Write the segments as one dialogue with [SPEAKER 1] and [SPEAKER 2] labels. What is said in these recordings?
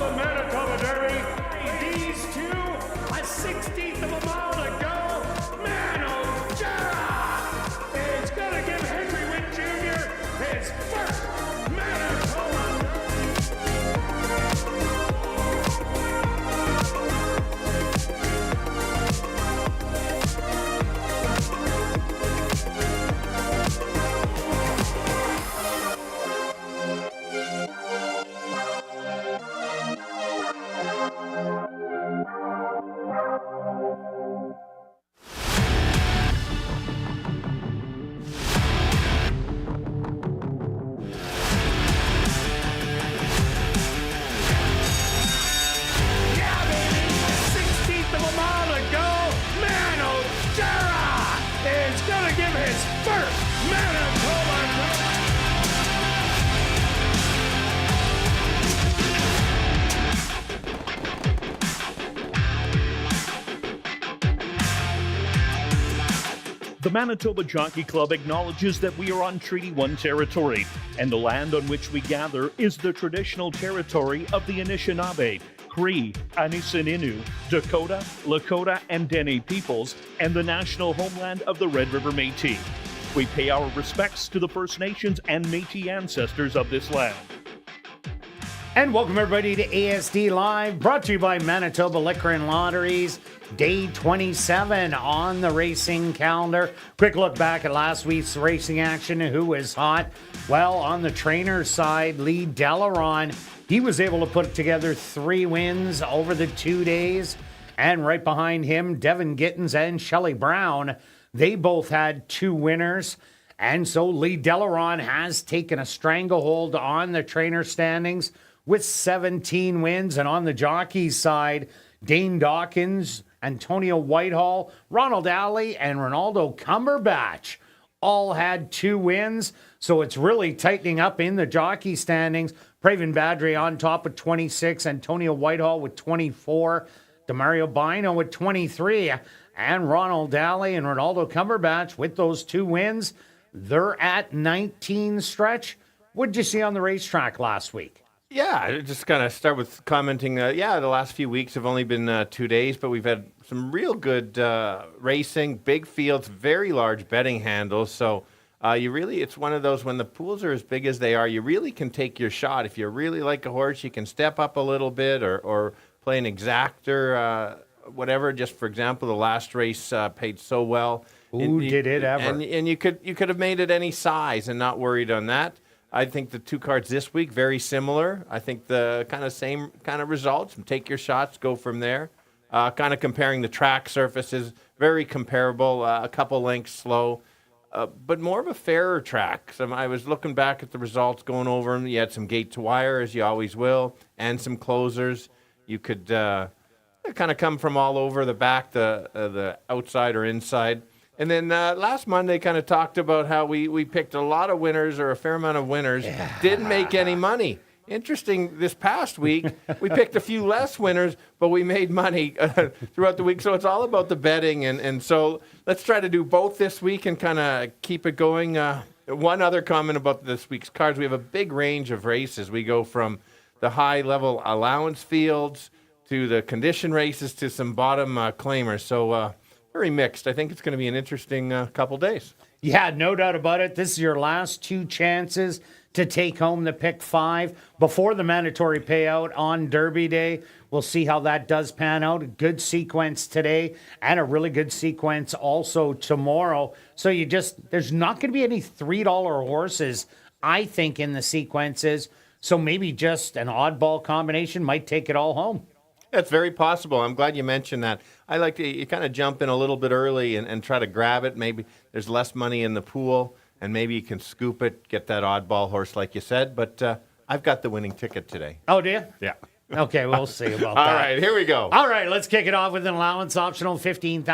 [SPEAKER 1] the Manitoba Derby. These two, a 16th of a mile to go. Manojara is going to give Henry Witt Jr. his first Manitoba
[SPEAKER 2] The Manitoba Jockey Club acknowledges that we are on Treaty 1 territory, and the land on which we gather is the traditional territory of the Anishinaabe, Cree, Anisininew, Dakota, Lakota, and Dene peoples, and the national homeland of the Red River Métis. We pay our respects to the First Nations and Métis ancestors of this land.
[SPEAKER 3] And welcome everybody to ASD Live, brought to you by Manitoba Liquor and Lotteries. Day 27 on the racing calendar. Quick look back at last week's racing action. Who was hot? Well, on the trainer side, Lee Delaron, he was able to put together 3 wins over the 2 days. And right behind him, Devin Gittins and Shelley Brown, they both had 2 winners. And so Lee Delaron has taken a stranglehold on the trainer standings with 17 wins. And on the jockey side, Dane Dawkins, Antonio Whitehall, Ronald Alley, and Ronaldo Cumberbatch all had 2 wins. So it's really tightening up in the jockey standings. Praven Badri on top with 26, Antonio Whitehall with 24, Demario Bino with 23, and Ronald Alley and Ronaldo Cumberbatch with those 2 wins. They're at 19 stretch. What did you see on the racetrack last week?
[SPEAKER 4] Yeah, just kind of start with commenting. The last few weeks have only been 2 days, but we've had some real good racing, big fields, very large betting handles. So it's one of those, when the pools are as big as they are, you really can take your shot. If you really like a horse, you can step up a little bit or play an exactor, whatever. Just for example, the last race paid so well.
[SPEAKER 3] Who did it ever?
[SPEAKER 4] And you could have made it any size and not worried on that. I think the 2 cards this week, very similar. I think the same kind of results. Take your shots, go from there. Kind of comparing the track surfaces, very comparable, a couple lengths slow, but more of a fairer track. I was looking back at the results, going over them. You had some gate to wire, as you always will, and some closers. You could kind of come from all over the back, the outside or inside. And then last Monday kind of talked about how we picked a lot of winners, or a fair amount of winners, didn't make any money. Interesting, this past week, we picked a few less winners, but we made money throughout the week. So it's all about the betting. And so let's try to do both this week and kind of keep it going. One other comment about this week's cards. We have a big range of races. We go from the high-level allowance fields to the condition races to some bottom claimers. So very mixed. I think it's going to be an interesting couple days.
[SPEAKER 3] Yeah, no doubt about it. This is your last 2 chances to take home the pick 5 before the mandatory payout on Derby Day. We'll see how that does pan out. A good sequence today and a really good sequence also tomorrow. So there's not going to be any $3 horses, I think, in the sequences. So maybe just an oddball combination might take it all home.
[SPEAKER 4] That's very possible. I'm glad you mentioned that. I like to you kind of jump in a little bit early and try to grab it. Maybe there's less money in the pool, and maybe you can scoop it, get that oddball horse like you said. But I've got the winning ticket today.
[SPEAKER 3] Oh, do you?
[SPEAKER 4] Yeah.
[SPEAKER 3] Okay, we'll see about that.
[SPEAKER 4] All right, here we go.
[SPEAKER 3] All right, let's kick it off with an allowance optional $15,000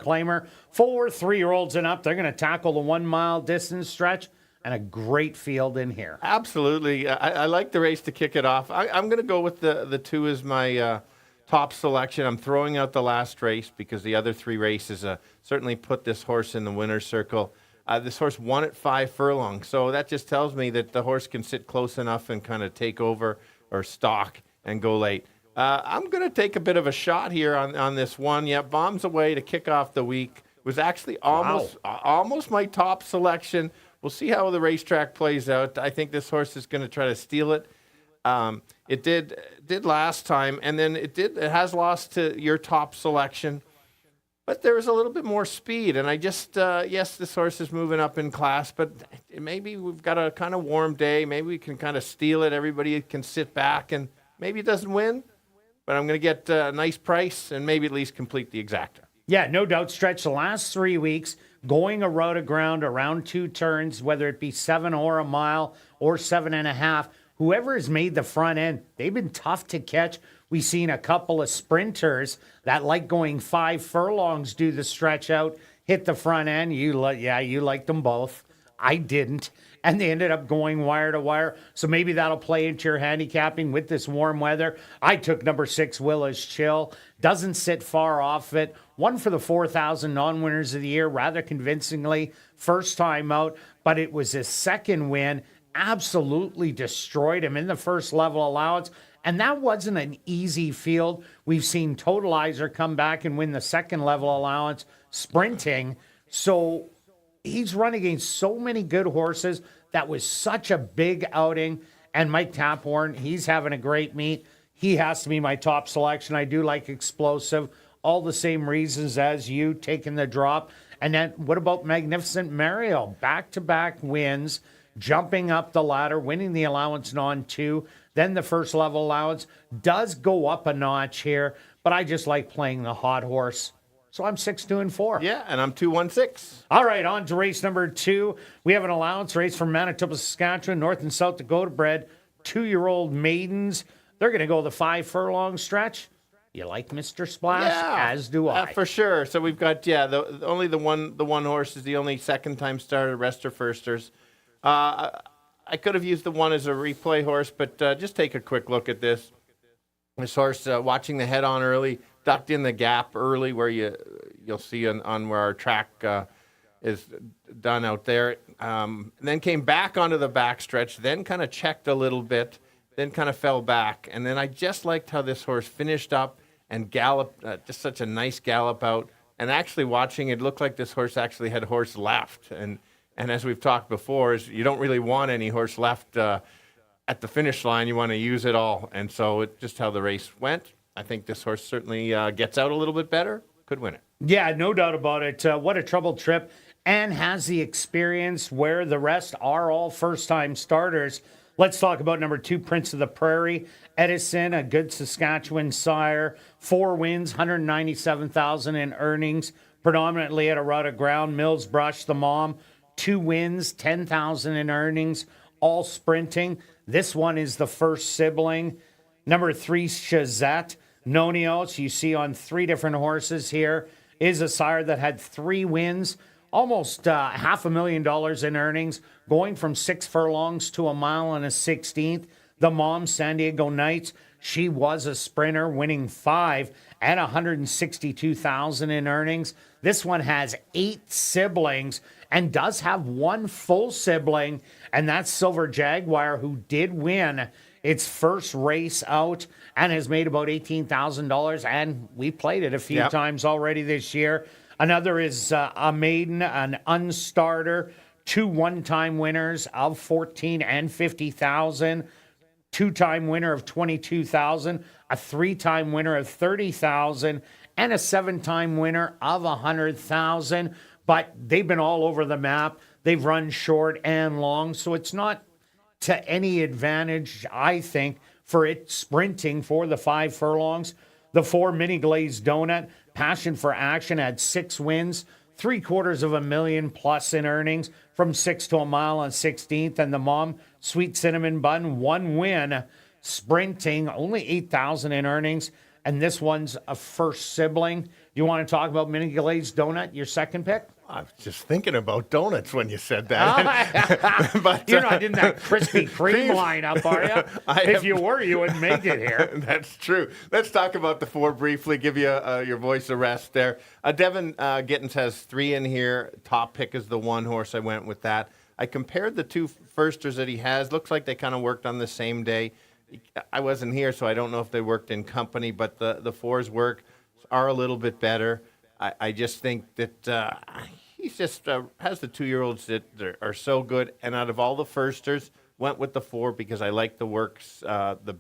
[SPEAKER 3] claimer for 3-year-olds and up. They're going to tackle the 1 mile distance stretch, and a great field in here.
[SPEAKER 4] Absolutely. I like the race to kick it off. I'm going to go with the 2 as my top selection. I'm throwing out the last race because the other 3 races certainly put this horse in the winner's circle. This horse won at 5 furlongs, so that just tells me that the horse can sit close enough and kind of take over or stalk and go late. I'm going to take a bit of a shot here on this one. Yeah, Bombs Away to kick off the week. It was actually almost my top selection. We'll see how the racetrack plays out. I think this horse is going to try to steal it. It did last time, and then it has lost to your top selection. But there was a little bit more speed, and I just, yes, this horse is moving up in class, but maybe we've got a kind of warm day. Maybe we can kind of steal it. Everybody can sit back, and maybe it doesn't win, but I'm going to get a nice price and maybe at least complete the exacta.
[SPEAKER 3] Yeah, no doubt. Stretch the last 3 weeks, going a road of ground around 2 turns, whether it be 7 or a mile or 7.5. Whoever has made the front end, they've been tough to catch. We've seen a couple of sprinters that like going 5 furlongs do the stretch out, hit the front end. You liked them both. I didn't. And they ended up going wire to wire. So maybe that'll play into your handicapping with this warm weather. I took number 6, Willa's Chill. Doesn't sit far off it. Won for the 4,000 non-winners of the year rather convincingly. First time out, but it was his second win. Absolutely destroyed him in the first level allowance. And that wasn't an easy field. We've seen Totalizer come back and win the second level allowance sprinting. So he's run against so many good horses. That was such a big outing. And Mike Taphorn, he's having a great meet. He has to be my top selection. I do like Explosive. All the same reasons as you, taking the drop. And then what about Magnificent Mario? Back-to-back wins, jumping up the ladder, winning the allowance non-2. Then the first level allowance does go up a notch here, but I just like playing the hot horse. So I'm 6-2-4.
[SPEAKER 4] Yeah, and I'm 2-1-6.
[SPEAKER 3] All right, on to race number 2. We have an allowance race from Manitoba, Saskatchewan, North and South Dakota bred 2-year-old maidens. They're going to go the 5 furlong stretch. You like Mr. Splash?
[SPEAKER 4] Yeah,
[SPEAKER 3] as do I.
[SPEAKER 4] For sure. So we've got, only the one horse is the only second-time starter. Rest are firsters. I could have used the one as a replay horse, but just take a quick look at this. This horse, watching the head-on early, ducked in the gap early where you'll see on where our track is done out there. Then came back onto the backstretch, then kind of checked a little bit, then kind of fell back. And then I just liked how this horse finished up and galloped, just such a nice gallop out. And actually watching it looked like this horse actually had horse left. And as we've talked before, is you don't really want any horse left at the finish line. You want to use it all. And so it's just how the race went. I think this horse certainly gets out a little bit better. Could win it.
[SPEAKER 3] Yeah, no doubt about it. What a troubled trip. And has the experience where the rest are all first-time starters. Let's talk about number 2, Prince of the Prairie. Edison, a good Saskatchewan sire. 4 wins, $197,000 in earnings, predominantly at a route of ground. Mills Brush, the mom. 2 wins, $10,000 in earnings, all sprinting. This one is the first sibling. Number 3, Shazette. Nonios, you see on 3 different horses here, is a sire that had 3 wins, almost $500,000 in earnings, going from 6 furlongs to a mile and a 16th. The mom, San Diego Knights, she was a sprinter, winning 5 and $162,000 in earnings. This one has 8 siblings and does have 1 full sibling, and that's Silver Jaguar, who did win its first race out and has made about $18,000, and we played it a few times already this year. Another is a maiden, an unstarter, 2 one-time winners of $14,000 and $50,000, 2-time winner of $22,000, a 3-time winner of $30,000, and a 7-time winner of $100,000. But they've been all over the map. They've run short and long, so it's not to any advantage, I think, for it sprinting for the 5 furlongs. The 4, Mini Glazed Donut, Passion for Action, had 6 wins, $750,000 plus in earnings, from 6 to a mile and 16th. And the mom, Sweet Cinnamon Bun, 1 win, sprinting, only $8,000 in earnings. And this one's a first sibling. You want to talk about Mini Glazed Donut, your second pick?
[SPEAKER 4] I was just thinking about donuts when you said that.
[SPEAKER 3] But you're not in that Krispy Kreme lineup, are you? If you were, you would make it here.
[SPEAKER 4] That's true. Let's talk about the 4 briefly, give you your voice a rest there. Devin Gittins has 3 in here. Top pick is the 1 horse. I went with that. I compared the 2 firsters that he has. Looks like they kind of worked on the same day. I wasn't here, so I don't know if they worked in company, but the fours work are a little bit better. I just think that he's just has the 2-year-olds that are so good. And out of all the firsters, went with the 4 because I like the works the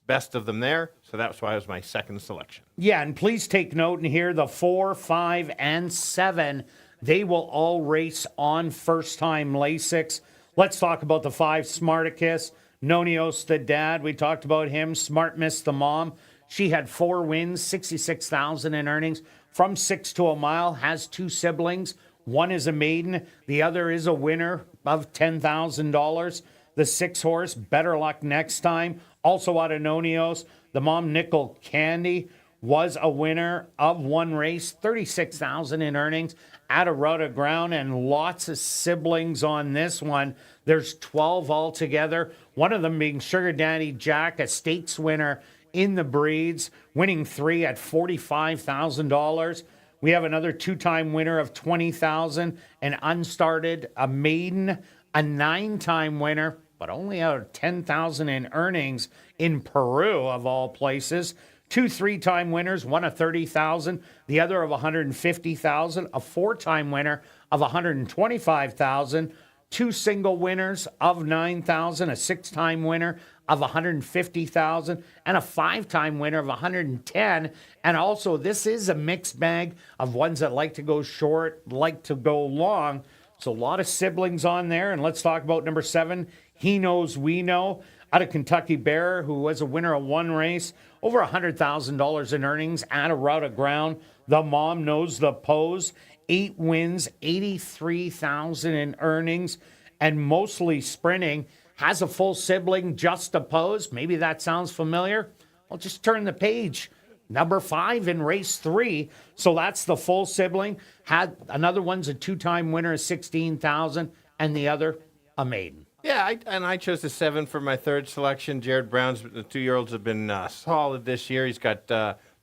[SPEAKER 4] best of them there. So that's why it was my second selection.
[SPEAKER 3] Yeah, and please take note in here, the 4, 5, and 7, they will all race on first-time Lasix. Let's talk about the 5, Smarticus. Nonios, the dad, we talked about him. Smart Miss, the mom. She had 4 wins, $66,000 in earnings. From 6 to a mile, has 2 siblings. One is a maiden. The other is a winner of $10,000. The 6 horse, Better Luck Next Time. Also out of Nonios, the mom, Nickel Candy, was a winner of 1 race, $36,000 in earnings at a route of ground, and lots of siblings on this one. There's 12 altogether. One of them being Sugar Daddy Jack, a stakes winner in the breeds, winning 3 at $45,000. We have another 2-time winner of $20,000, an unstarted, a maiden, a 9-time winner, but only out of $10,000 in earnings in Peru, of all places. 2 3-time winners, one of $30,000, the other of $150,000, a 4-time winner of $125,000, 2 single winners of $9,000, a 6-time winner of $150,000, and a 5-time winner of $110,000. And also, this is a mixed bag of ones that like to go short, like to go long. So a lot of siblings on there. And let's talk about number 7, He Knows We Know, out of Kentucky Bear, who was a winner of 1 race, over $100,000 in earnings at a route of ground. The mom knows the pose, 8 wins, $83,000 in earnings, and mostly sprinting. Has a full sibling, just a pose. Maybe that sounds familiar. Well, just turn the page. Number 5 in race 3. So that's the full sibling. Had another one's a 2-time winner of $16,000, and the other a maiden.
[SPEAKER 4] Yeah, I chose the 7 for my third selection. Jared Brown's, the 2-year-olds have been solid this year. He's got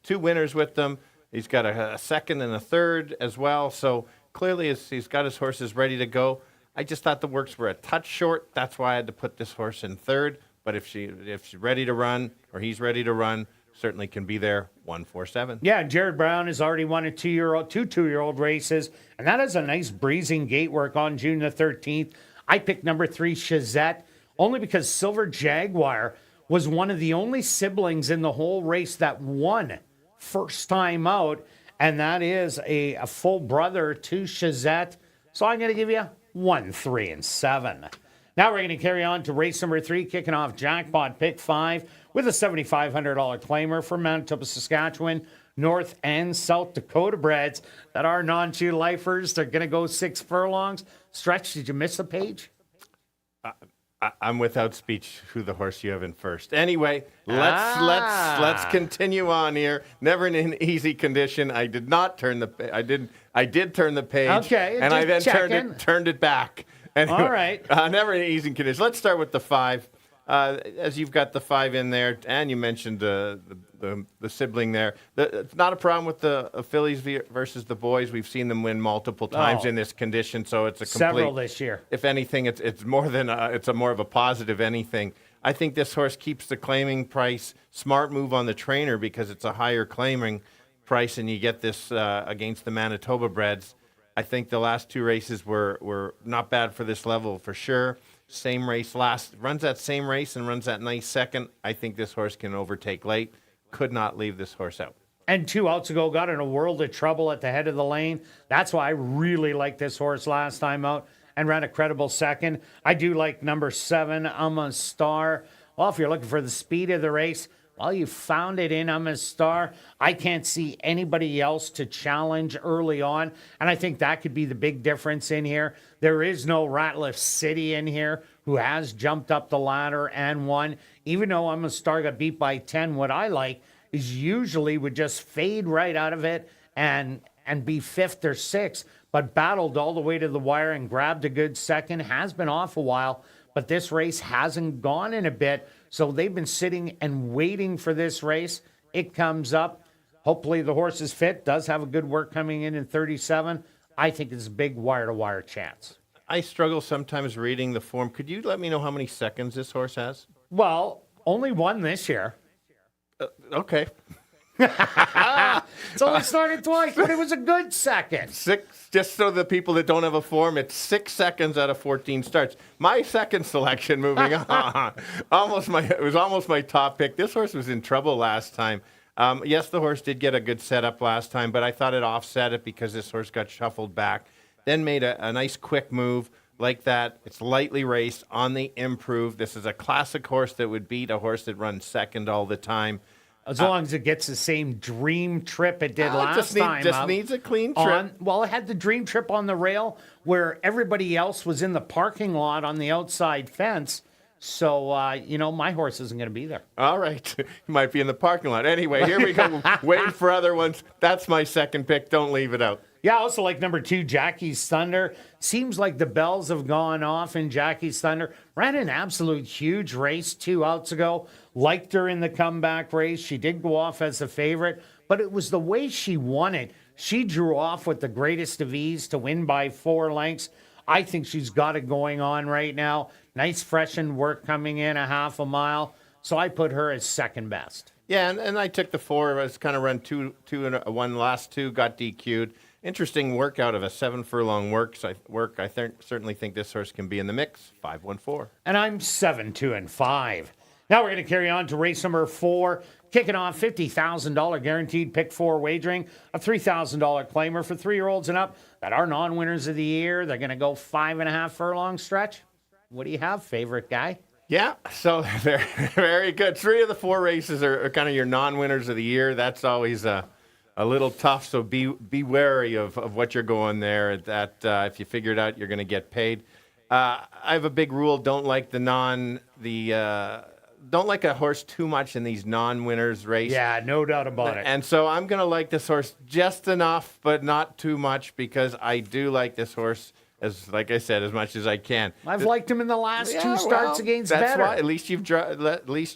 [SPEAKER 4] 2 winners with them. He's got a second and a third as well. So clearly he's got his horses ready to go. I just thought the works were a touch short. That's why I had to put this horse in third. But if she's ready to run, or he's ready to run, certainly can be there. 1-4-7.
[SPEAKER 3] Yeah, Jared Brown has already won a 2-year-old races, and that is a nice breezing gate work on June the 13th. I picked number 3, Shazette, only because Silver Jaguar was one of the only siblings in the whole race that won first time out, and that is a full brother to Shazette. So I'm going to give you 1, 3, and 7. Now we're going to carry on to race number 3, kicking off jackpot pick 5 with a $7,500 claimer for Manitoba, Saskatchewan, North and South Dakota breds that are non-shoe lifers. They're going to go 6 furlongs. Stretch, did you miss a page?
[SPEAKER 4] I'm without speech who the horse you have in first. Anyway, let's continue on here. Never in an easy condition. I did not turn the I did turn the page.
[SPEAKER 3] Okay,
[SPEAKER 4] and I then
[SPEAKER 3] checking.
[SPEAKER 4] turned it back. Anyway,
[SPEAKER 3] all right.
[SPEAKER 4] Never in an easy condition. Let's start with the 5. As you've got the 5 in there, and you mentioned the sibling there. It's not a problem with the fillies versus the boys. We've seen them win multiple times in this condition, so it's a complete.
[SPEAKER 3] Several this year.
[SPEAKER 4] If anything, it's more than it's more of a positive anything. I think this horse keeps the claiming price. Smart move on the trainer because it's a higher claiming price, and you get this against the Manitoba breds. I think the last 2 races were not bad for this level for sure. Same race runs that same race and runs that nice second. I think this horse can overtake late. Could not leave this horse out.
[SPEAKER 3] And 2 outs ago, got in a world of trouble at the head of the lane. That's why I really liked this horse last time out and ran a credible second. I do like number 7, I'm a Star. Well, if you're looking for the speed of the race, well, you found it in I'm a Star. I can't see anybody else to challenge early on, and I think that could be the big difference in here. There is no Ratliff City in here, who has jumped up the ladder and won. Even though I'm a Star got beat by 10, what I like is usually would just fade right out of it and be 5th or 6th, but battled all the way to the wire and grabbed a good second. Has been off a while, but this race hasn't gone in a bit. So they've been sitting and waiting for this race. It comes up. Hopefully the horse is fit, does have a good work coming in 37. I think it's a big wire-to-wire chance.
[SPEAKER 4] I struggle sometimes reading the form. Could you let me know how many seconds this horse has?
[SPEAKER 3] Well, only one this year.
[SPEAKER 4] Okay.
[SPEAKER 3] It's only started twice, but it was a good second.
[SPEAKER 4] 6, just so the people that don't have a form, it's 6 seconds out of 14 starts. My second selection, moving on, it was almost my top pick. This horse was in trouble last time. Yes, the horse did get a good setup last time, but I thought it offset it because this horse got shuffled back, then made a nice quick move like that. It's lightly raced on the improve. This is a classic horse that would beat a horse that runs second all the time.
[SPEAKER 3] As long as it gets the same dream trip it did last time.
[SPEAKER 4] Just needs a clean trip.
[SPEAKER 3] Well, it had the dream trip on the rail where everybody else was in the parking lot on the outside fence. So, my horse isn't going to be there.
[SPEAKER 4] All right. He might be in the parking lot. Anyway, here we go. Waiting for other ones. That's my second pick. Don't leave it out.
[SPEAKER 3] Yeah, I also like number 2, Jackie's Thunder. Seems like the bells have gone off in Jackie's Thunder. Ran an absolute huge race 2 outs ago. Liked her in the comeback race. She did go off as a favorite, but it was the way she won it. She drew off with the greatest of ease to win by 4 lengths. I think she's got it going on right now. Nice freshened work coming in a half a mile. So I put her as second best.
[SPEAKER 4] Yeah, and I took the 4. I was kind of run 2 and 1 last 2, got DQ'd. Interesting workout of a 7 furlong work. I certainly think this horse can be in the mix. 5-1-4.
[SPEAKER 3] And I'm 7, 2, and 5. Now we're going to carry on to race number 4. Kicking off $50,000 guaranteed pick 4 wagering. A $3,000 claimer for 3-year-olds and up that are non-winners of the year. They're going to go 5.5 furlong stretch. What do you have, favorite guy?
[SPEAKER 4] Yeah, so very, very good. 3 of the 4 races are kind of your non-winners of the year. That's always a little tough, so be wary of what you're going there. That if you figure it out, you're going to get paid. I have a big rule: don't like don't like a horse too much in these non-winners race.
[SPEAKER 3] Yeah, no doubt about it.
[SPEAKER 4] And so I'm going to like this horse just enough, but not too much, because I do like this horse like I said, as much as I can.
[SPEAKER 3] I've liked him in the last 2 starts against
[SPEAKER 4] that's
[SPEAKER 3] better.
[SPEAKER 4] Why, at least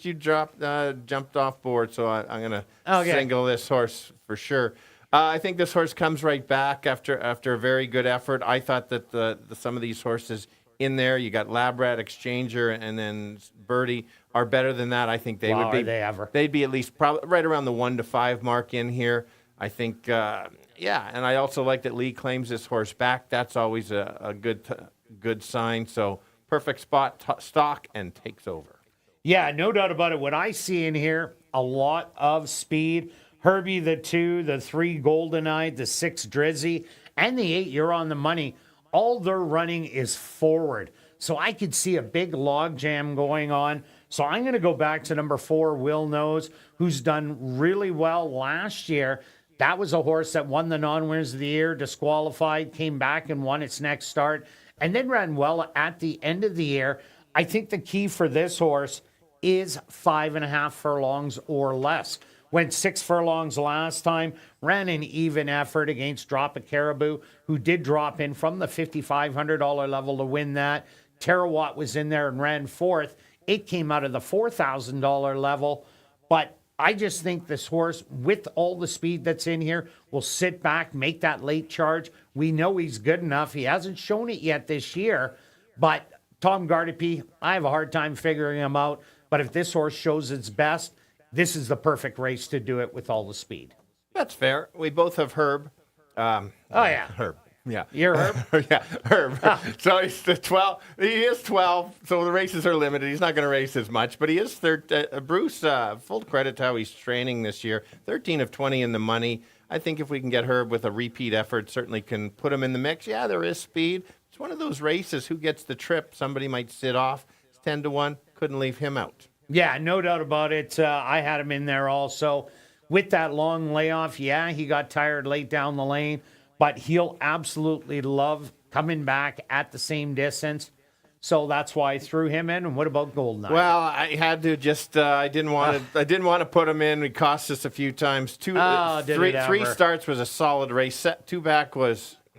[SPEAKER 4] you jumped off board. So I'm going to single this horse for sure. I think this horse comes right back after a very good effort. I thought that some of these horses in there, you got Labrat, Exchanger, and then Birdie, are better than that. I think they would be.
[SPEAKER 3] Are they ever?
[SPEAKER 4] They'd be at least probably right around the 1 to 5 mark in here. I think. And I also like that Lee claims this horse back. That's always a good sign. So perfect spot, stock, and takes over.
[SPEAKER 3] Yeah, no doubt about it. What I see in here, a lot of speed. Herbie, the 2, the 3, Goldeneye, the 6, Drizzy, and the 8, You're on the Money. All they're running is forward. So I could see a big log jam going on. So I'm going to go back to number 4, Will Knows, who's done really well last year. That was a horse that won the non-winners of the year, disqualified, came back and won its next start, and then ran well at the end of the year. I think the key for this horse is 5.5 furlongs or less. Went 6 furlongs last time, ran an even effort against Drop a Caribou, who did drop in from the $5,500 level to win that. Terawatt was in there and ran 4th. It came out of the $4,000 level, but I just think this horse, with all the speed that's in here, will sit back, make that late charge. We know he's good enough. He hasn't shown it yet this year, but Tom Gardapi, I have a hard time figuring him out. But if this horse shows its best, this is the perfect race to do it with all the speed.
[SPEAKER 4] That's fair. We both have Herb. Herb. Yeah.
[SPEAKER 3] You're Herb?
[SPEAKER 4] Yeah, Herb. So he's the 12. He is 12, so the races are limited. He's not going to race as much, but he is third. Bruce, full credit to how he's training this year. 13 of 20 in the money. I think if we can get Herb with a repeat effort, certainly can put him in the mix. Yeah, there is speed. It's one of those races. Who gets the trip? Somebody might sit off. It's 10 to 1. Couldn't leave him out.
[SPEAKER 3] Yeah, no doubt about it. I had him in there also. With that long layoff, yeah, he got tired late down the lane, but he'll absolutely love coming back at the same distance. So that's why I threw him in. And what about Goldeneye?
[SPEAKER 4] Well, I had to just I didn't want to put him in. It cost us a few times. Three starts was a solid race. 2 back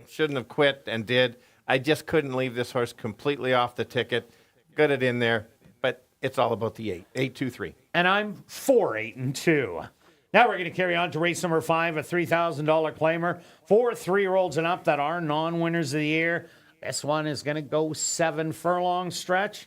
[SPEAKER 4] shouldn't have quit and did. I just couldn't leave this horse completely off the ticket. Got it in there, but it's all about the 8, 8-2-3.
[SPEAKER 3] And I'm 4, 8, and 2. Now we're going to carry on to race number 5, a $3,000 claimer for 3-year-olds and up that are non-winners of the year. This one is going to go 7 furlong stretch.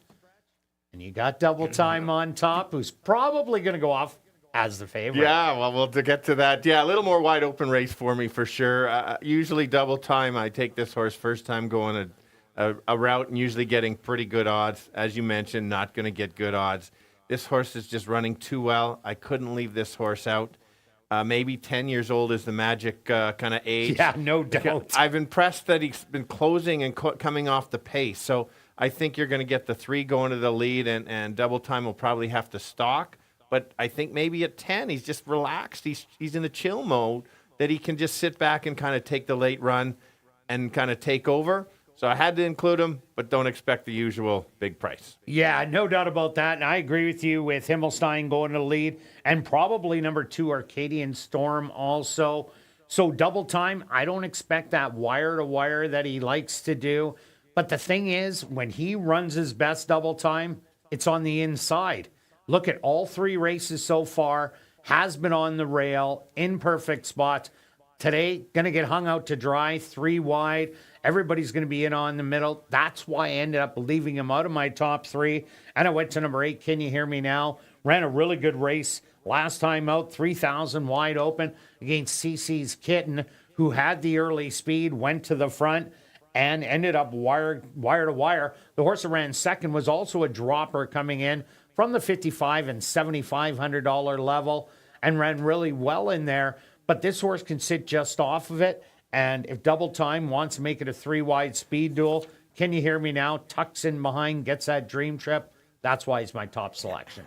[SPEAKER 3] And you got Double Time on top, who's probably going to go off as the favorite.
[SPEAKER 4] Yeah, well, to get to that, a little more wide open race for me for sure. Usually Double Time, I take this horse first time going a route and usually getting pretty good odds. As you mentioned, not going to get good odds. This horse is just running too well. I couldn't leave this horse out. Maybe 10 years old is the magic kind of age.
[SPEAKER 3] Yeah, no doubt.
[SPEAKER 4] I've impressed that he's been closing and coming off the pace. So I think you're going to get the 3 going to the lead, and Double Time will probably have to stalk. But I think maybe at 10, he's just relaxed. He's in a chill mode that he can just sit back and kind of take the late run and kind of take over. So I had to include him, but don't expect the usual big price.
[SPEAKER 3] Yeah, no doubt about that. And I agree with you with Himmelstein going to the lead, and probably number 2, Arcadian Storm also. So Double Time, I don't expect that wire-to-wire that he likes to do. But the thing is, when he runs his best Double Time, it's on the inside. Look at all 3 races so far, has been on the rail, in perfect spots. Today, going to get hung out to dry, 3 wide. Everybody's going to be in on the middle. That's why I ended up leaving him out of my top 3. And I went to number 8, Can You Hear Me Now? Ran a really good race last time out, 3,000 wide open against CC's Kitten, who had the early speed, went to the front, and ended up wire to wire. The horse that ran second was also a dropper coming in from the $5,500 and $7,500 level and ran really well in there. But this horse can sit just off of it. And if Double Time wants to make it a 3-wide speed duel, Can You Hear Me Now? Tucks in behind, gets that dream trip. That's why he's my top selection.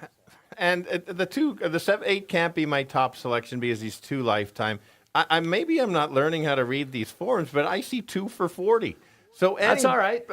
[SPEAKER 4] And the 7-8 can't be my top selection because he's 2 lifetime. Maybe I'm not learning how to read these forms, but I see 2 for 40. So
[SPEAKER 3] That's all right.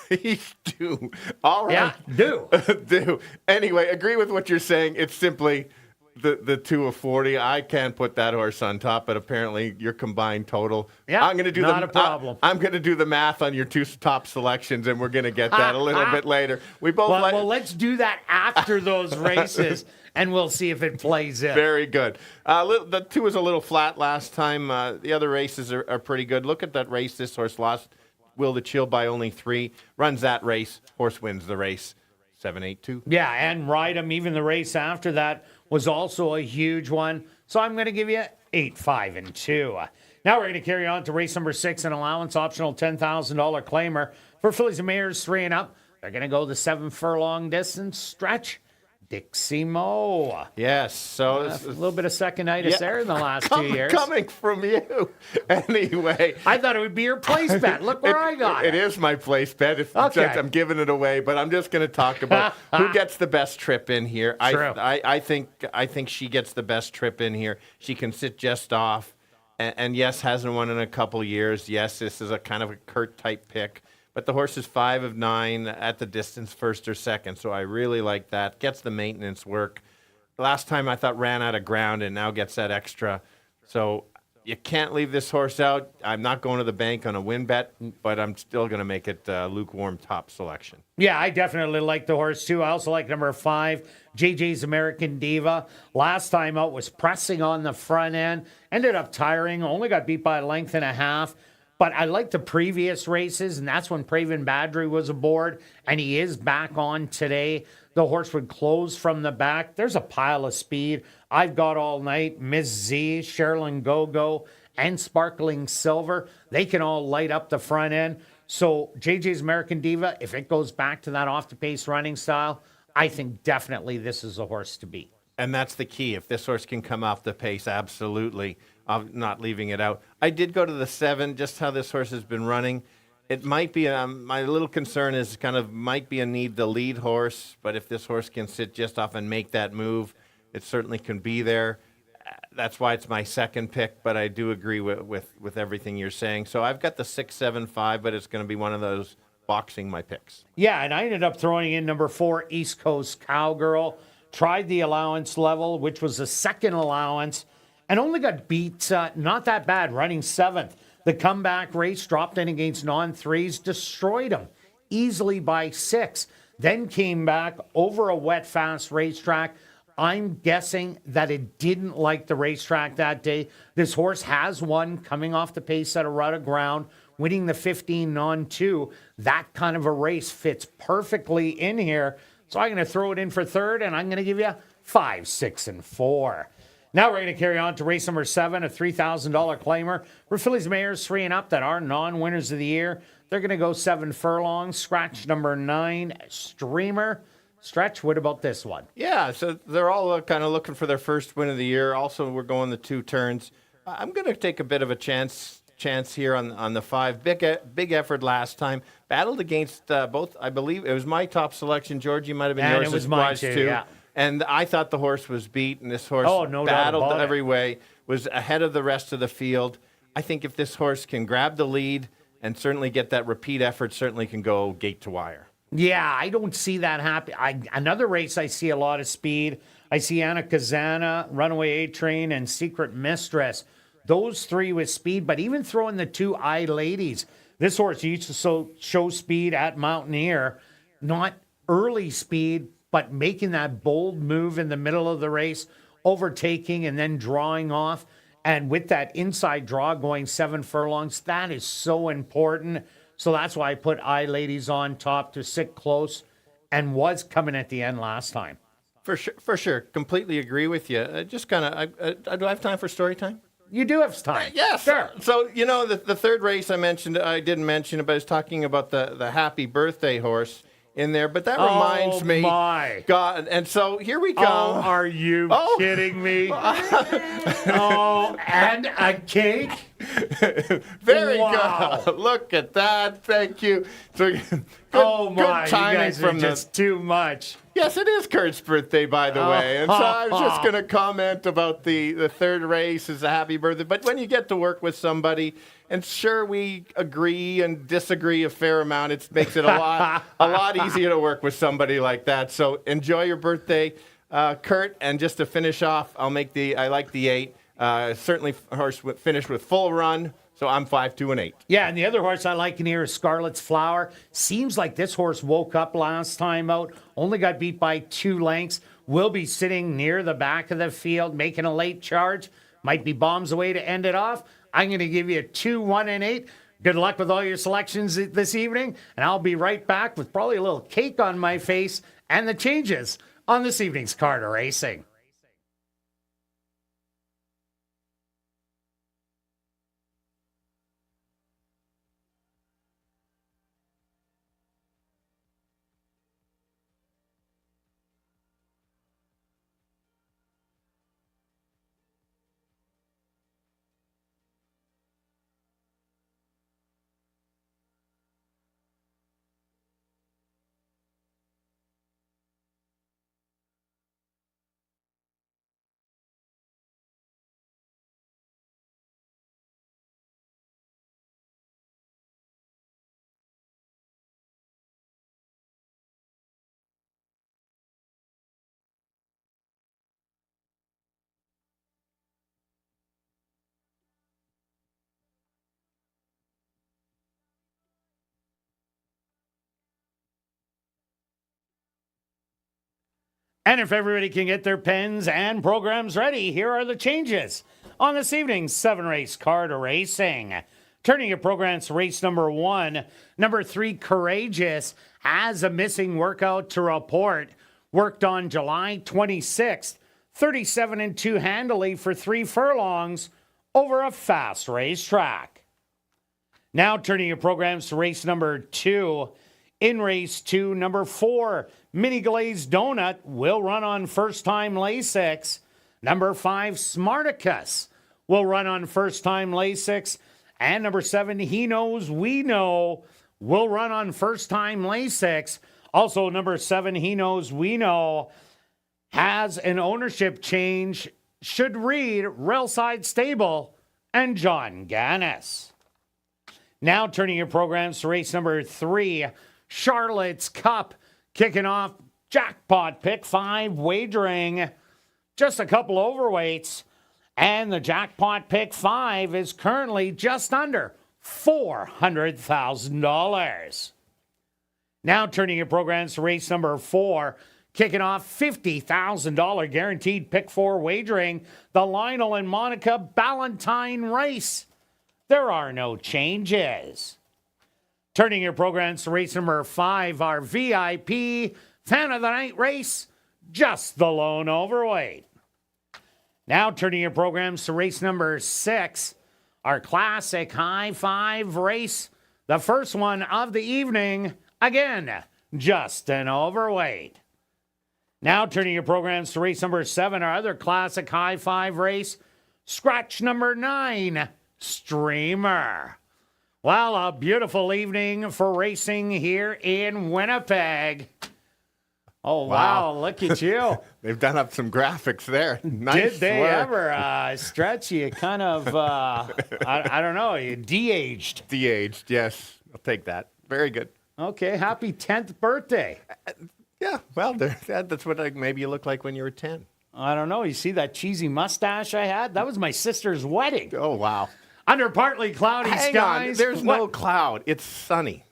[SPEAKER 4] He's due. All right.
[SPEAKER 3] Yeah, do.
[SPEAKER 4] Do. Anyway, agree with what you're saying. It's simply the 2 of 40. I can't put that horse on top, but apparently your combined total.
[SPEAKER 3] Yeah,
[SPEAKER 4] I'm going to do
[SPEAKER 3] not a problem.
[SPEAKER 4] I'm going to do the math on your 2 top selections, and we're going to get that a little bit later. We both.
[SPEAKER 3] Well, let's do that after those races, and we'll see if it plays in.
[SPEAKER 4] Very good. The 2 was a little flat last time. The other races are pretty good. Look at that race this horse lost. Will the Chill by only 3. Runs that race. Horse wins the race. 7-8-2.
[SPEAKER 3] Yeah, and ride him. Even the race after that was also a huge one. So I'm going to give you 8-5-2. Now we're going to carry on to race number 6, an allowance optional $10,000 claimer for fillies and mares 3 and up. They're going to go the 7 furlong distance stretch. Dixie Mo.
[SPEAKER 4] Yes, so
[SPEAKER 3] A little bit of second-itis there in the last 2 years.
[SPEAKER 4] Coming from you. Anyway.
[SPEAKER 3] I thought it would be your place bet. Look where I got it.
[SPEAKER 4] It is my place bet.
[SPEAKER 3] Okay.
[SPEAKER 4] I'm giving it away, but I'm just going to talk about who gets the best trip in here.
[SPEAKER 3] True.
[SPEAKER 4] I think she gets the best trip in here. She can sit just off, and yes, hasn't won in a couple years. Yes, this is a kind of a Kirt type pick. But the horse is 5 of 9 at the distance, first or second, so I really like that. Gets the maintenance work. Last time I thought ran out of ground and now gets that extra. So you can't leave this horse out. I'm not going to the bank on a win bet, but I'm still going to make it lukewarm top selection.
[SPEAKER 3] Yeah, I definitely like the horse too. I also like number 5, JJ's American Diva. Last time out was pressing on the front end. Ended up tiring. Only got beat by a length and a half. But I like the previous races, and that's when Praven Badri was aboard, and he is back on today. The horse would close from the back. There's a pile of speed. I've got all night. Miss Z, Sherilyn Go-Go, and Sparkling Silver. They can all light up the front end. So JJ's American Diva, if it goes back to that off-the-pace running style, I think definitely this is a horse to beat.
[SPEAKER 4] And that's the key. If this horse can come off the pace, absolutely. I'm not leaving it out. I did go to the 7, just how this horse has been running. It might be, my little concern is might be a need the lead horse, but if this horse can sit just off and make that move, it certainly can be there. That's why it's my second pick, but I do agree with everything you're saying. So I've got the 6, 7, 5, but it's going to be one of those boxing my picks.
[SPEAKER 3] Yeah, and I ended up throwing in number 4, East Coast Cowgirl. Tried the allowance level, which was the second allowance, and only got beat, not that bad, running 7th. The comeback race dropped in against non-3s, destroyed them easily by 6. Then came back over a wet, fast racetrack. I'm guessing that it didn't like the racetrack that day. This horse has won coming off the pace at a rut of ground, winning the 15 non-2. That kind of a race fits perfectly in here. So I'm going to throw it in for third, and I'm going to give you 5, 6, and 4. Now we're going to carry on to race number 7, a $3,000 claimer for fillies, mares 3 and up that are non-winners of the year. They're going to go 7 furlongs. Scratch number 9, Streamer. Stretch, what about this one?
[SPEAKER 4] Yeah, so they're all kind of looking for their first win of the year. Also, we're going the 2 turns. I'm going to take a bit of a chance here on the 5. Big effort last time. Battled against both, I believe. It was my top selection. Georgie might have been yours.
[SPEAKER 3] And it was mine too, yeah.
[SPEAKER 4] And I thought the horse was beat, and this horse
[SPEAKER 3] no
[SPEAKER 4] battled
[SPEAKER 3] doubt
[SPEAKER 4] every way, was ahead of the rest of the field. I think if this horse can grab the lead and certainly get that repeat effort, certainly can go gate to wire.
[SPEAKER 3] Yeah, I don't see that happen. Another race I see a lot of speed. I see Anna Kazana, Runaway A-Train, and Secret Mistress. Those 3 with speed, but even throwing the 2 I-Ladies. This horse used to show speed at Mountaineer, not early speed, but making that bold move in the middle of the race, overtaking and then drawing off. And with that inside draw going 7 furlongs, that is so important. So that's why I put I-Ladies on top to sit close and was coming at the end last time.
[SPEAKER 4] For sure. Completely agree with you. Just kind of, do I have time for story time?
[SPEAKER 3] You do have time.
[SPEAKER 4] Yes.
[SPEAKER 3] Sure.
[SPEAKER 4] So, the third race I didn't mention, but I was talking about the Happy Birthday horse in there, but that reminds me.
[SPEAKER 3] My.
[SPEAKER 4] God, and so here we go.
[SPEAKER 3] Oh, are you kidding me? And a cake?
[SPEAKER 4] Very
[SPEAKER 3] Wow.
[SPEAKER 4] good. Look at that. Thank you. So, good,
[SPEAKER 3] my.
[SPEAKER 4] good timing
[SPEAKER 3] you guys
[SPEAKER 4] from
[SPEAKER 3] are just too much.
[SPEAKER 4] Yes, it is Kurt's birthday, by the way. And so I was just going to comment about the third race is a happy birthday. But when you get to work with somebody, and sure, we agree and disagree a fair amount, it makes it a lot easier to work with somebody like that. So enjoy your birthday, Kurt. And just to finish off, I like the 8. Certainly, horse finished with full run. So I'm 5, 2, and 8.
[SPEAKER 3] Yeah, and the other horse I like in here is Scarlet's Flower. Seems like this horse woke up last time out. Only got beat by 2 lengths. Will be sitting near the back of the field, making a late charge. Might be bombs away to end it off. I'm going to give you 2, 1, and 8. Good luck with all your selections this evening. And I'll be right back with probably a little cake on my face and the changes on this evening's Card of Racing. And if everybody can get their pens and programs ready, here are the changes on this evening's 7-race Card of Racing. Turning your programs to race number 1, number 3, Courageous, has a missing workout to report. Worked on July 26th, 37-2 handily for 3 furlongs over a fast racetrack. Now turning your programs to race number 2. In race 2, number 4, Mini Glazed Donut will run on first-time Lasix. Number 5, Smarticus will run on first-time Lasix. And number 7, He Knows We Know will run on first-time Lasix. Also, number 7, He Knows We Know has an ownership change. Should read Railside Stable and John Gannis. Now turning your programs to race number 3, Charlotte's Cup, kicking off jackpot pick 5 wagering. Just a couple overweights. And the jackpot pick 5 is currently just under $400,000. Now turning your programs to race number 4, kicking off $50,000 guaranteed pick 4 wagering. The Lionel and Monica Ballantine race. There are no changes. Turning your programs to race number 5, our VIP Fan of the night race, just the lone overweight. Now turning your programs to race number 6, our classic high five race. The first one of the evening, again, just an overweight. Now turning your programs to race number 7, our other classic high five race, scratch number 9, Streamer. Well, a beautiful evening for racing here in Winnipeg. Oh, wow, look at you.
[SPEAKER 4] They've done up some graphics there. Nice
[SPEAKER 3] Did they
[SPEAKER 4] work.
[SPEAKER 3] ever stretch you kind of, I don't know, you de-aged.
[SPEAKER 4] De-aged, yes. I'll take that. Very good.
[SPEAKER 3] Okay, happy 10th birthday.
[SPEAKER 4] Yeah, well, that's what maybe you look like when you were 10.
[SPEAKER 3] I don't know, you see that cheesy mustache I had? That was my sister's wedding.
[SPEAKER 4] Oh, wow.
[SPEAKER 3] Under partly cloudy
[SPEAKER 4] Hang
[SPEAKER 3] skies.
[SPEAKER 4] on, there's no cloud. It's sunny.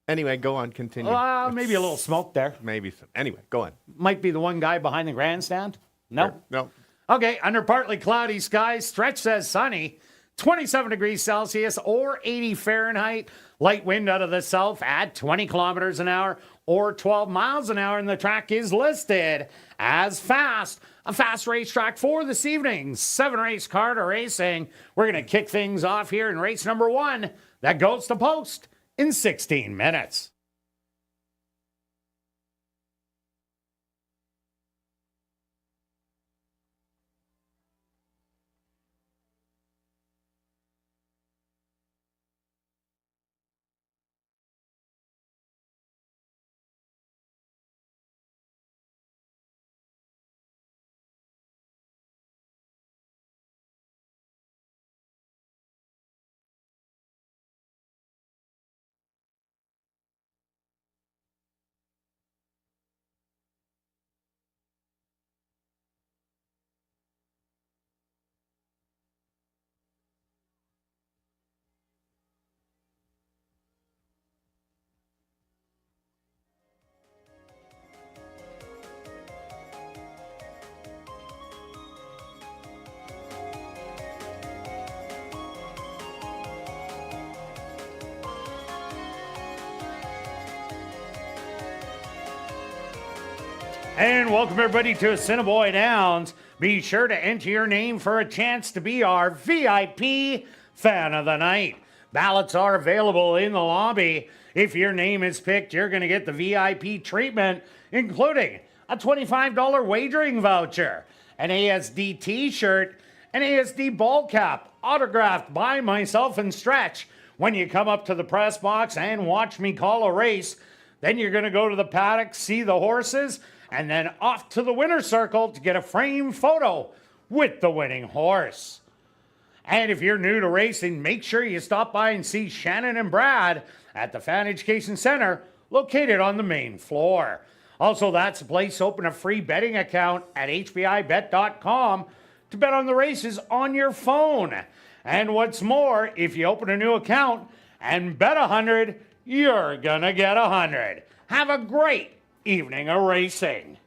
[SPEAKER 4] Anyway, go on, continue.
[SPEAKER 3] Well, maybe a little smoke there.
[SPEAKER 4] Maybe some. Anyway, go on.
[SPEAKER 3] Might be the one guy behind the grandstand. No?
[SPEAKER 4] Sure. No.
[SPEAKER 3] Okay, under partly cloudy skies, stretch says sunny, 27 degrees Celsius or 80 Fahrenheit. Light wind out of the south at 20 kilometers an hour or 12 miles an hour, and the track is listed as fast. A fast racetrack for this evening. 7-race Carter Racing. We're going to kick things off here in race number 1 that goes to post in 16 minutes. And welcome everybody to Assiniboia Downs. Be sure to enter your name for a chance to be our VIP Fan of the Night. Ballots are available in the lobby. If your name is picked, you're going to get the VIP treatment, including a $25 wagering voucher, an ASD t-shirt, an ASD ball cap, autographed by myself and Stretch. When you come up to the press box and watch me call a race, then you're going to go to the paddock, see the horses, and then off to the winner's circle to get a framed photo with the winning horse. And if you're new to racing, make sure you stop by and see Shannon and Brad at the Fan Education Center, located on the main floor. Also, that's the place to open a free betting account at hbibet.com to bet on the races on your phone. And what's more, if you open a new account and bet 100, you're gonna get 100. Have a great evening of racing.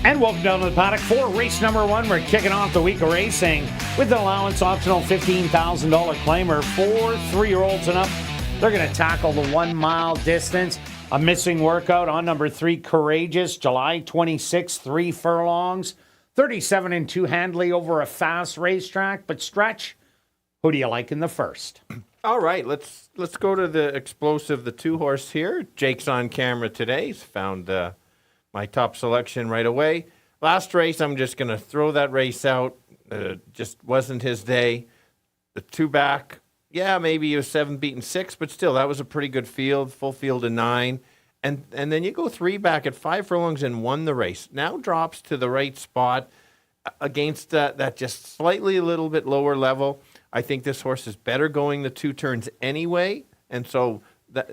[SPEAKER 3] And welcome down to the paddock for race number 1. We're kicking off the week of racing with an allowance optional $15,000 claimer for 3-year-olds and up. They're going to tackle the 1 mile distance. A missing workout on number 3, Courageous, July 26, 3 furlongs. 37 and 2 Handley over a fast racetrack. But Stretch, who do you like in the first?
[SPEAKER 4] All right, let's go to the explosive, the 2-horse here. Jake's on camera today. He's found my top selection right away. Last race, I'm just going to throw that race out. Just wasn't his day. The 2 back, yeah, maybe he was 7 beaten 6, but still, that was a pretty good field, full field of 9. And then you go 3 back at 5 furlongs and won the race. Now drops to the right spot against that just slightly a little bit lower level. I think this horse is better going the 2 turns anyway, and so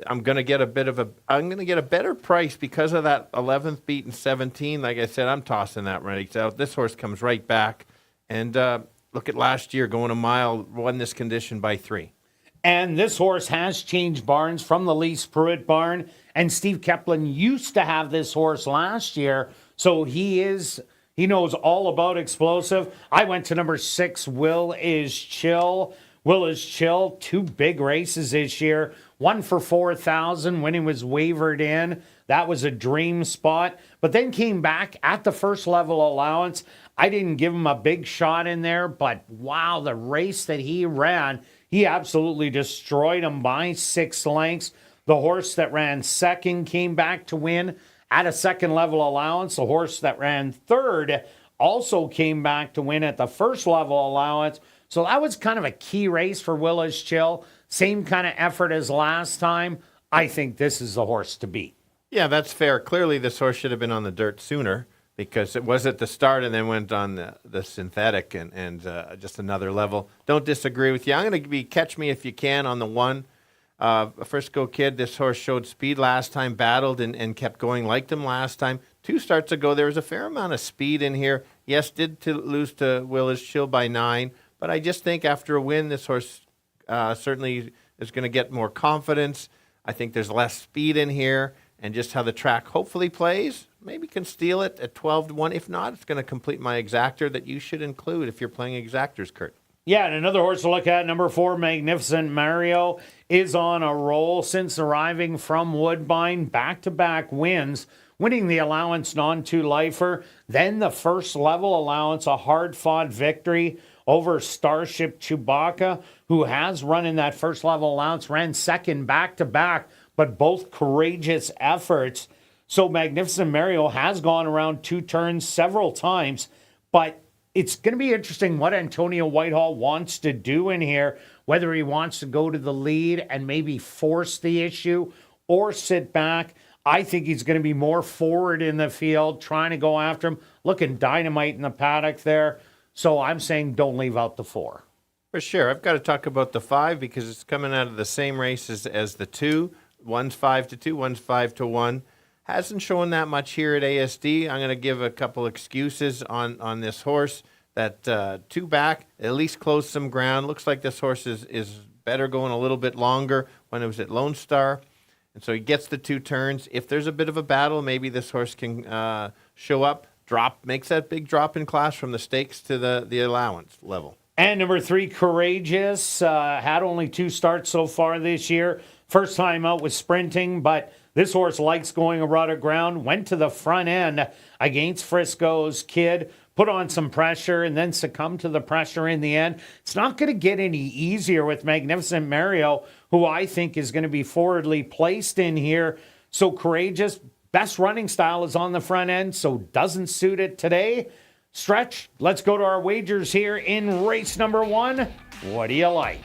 [SPEAKER 4] I'm going to get a better price because of that 11th beaten 17. Like I said, I'm tossing that race out. This horse comes right back, and look at last year going a mile, won this condition by 3.
[SPEAKER 3] And this horse has changed barns from the Lise Pruitt barn, and Steve Keplin used to have this horse last year, so he knows all about explosive. I went to number 6, Will Is Chill. Will Is Chill, 2 big races this year. 1 for 4,000 when he was wavered in. That was a dream spot. But then came back at the first level allowance. I didn't give him a big shot in there, but wow, the race that he ran, he absolutely destroyed him by 6 lengths. The horse that ran second came back to win at a second level allowance. The horse that ran third also came back to win at the first level allowance. So that was kind of a key race for Will Is Chill. Same kind of effort as last time. I think this is the horse to beat.
[SPEAKER 4] Yeah, that's fair. Clearly, this horse should have been on the dirt sooner because it was at the start and then went on the synthetic and just another level. Don't disagree with you. I'm going to be Catch Me If You Can on the 1. Frisco Kid, this horse showed speed last time, battled and kept going. Liked him last time. 2 starts ago, there was a fair amount of speed in here. Yes, did lose to Will Is Chill by 9, but I just think after a win, this horse certainly is going to get more confidence. I think there's less speed in here, and just how the track hopefully plays, maybe can steal it at 12-1. If not, it's going to complete my exactor that you should include if you're playing exactors, Kirt.
[SPEAKER 3] Yeah, and another horse to look at, number 4, Magnificent Mario, is on a roll since arriving from Woodbine. Back-to-back wins, winning the allowance non-2-lifer, then the first level allowance, a hard-fought victory over Starship Chewbacca, who has run in that first level allowance, ran second back-to-back, but both courageous efforts. So Magnificent Mario has gone around 2 turns several times, but it's going to be interesting what Antonio Whitehall wants to do in here, whether he wants to go to the lead and maybe force the issue or sit back. I think he's going to be more forward in the field, trying to go after him, looking dynamite in the paddock there. So I'm saying don't leave out the 4.
[SPEAKER 4] For sure. I've got to talk about the 5 because it's coming out of the same races as the 2. One's 5-2, one's 5-1. Hasn't shown that much here at ASD. I'm going to give a couple excuses on this horse. That 2 back, at least closed some ground. Looks like this horse is better going a little bit longer when it was at Lone Star. And so he gets the 2 turns. If there's a bit of a battle, maybe this horse can show up, makes that big drop in class from the stakes to the allowance level.
[SPEAKER 3] And number 3, Courageous, had only 2 starts so far this year. First time out with sprinting, but this horse likes going a rudder ground. Went to the front end against Frisco's Kid, put on some pressure, and then succumbed to the pressure in the end. It's not going to get any easier with Magnificent Mario, who I think is going to be forwardly placed in here. So Courageous, best running style is on the front end, so doesn't suit it today. Stretch, let's go to our wagers here in race number 1. What do you like?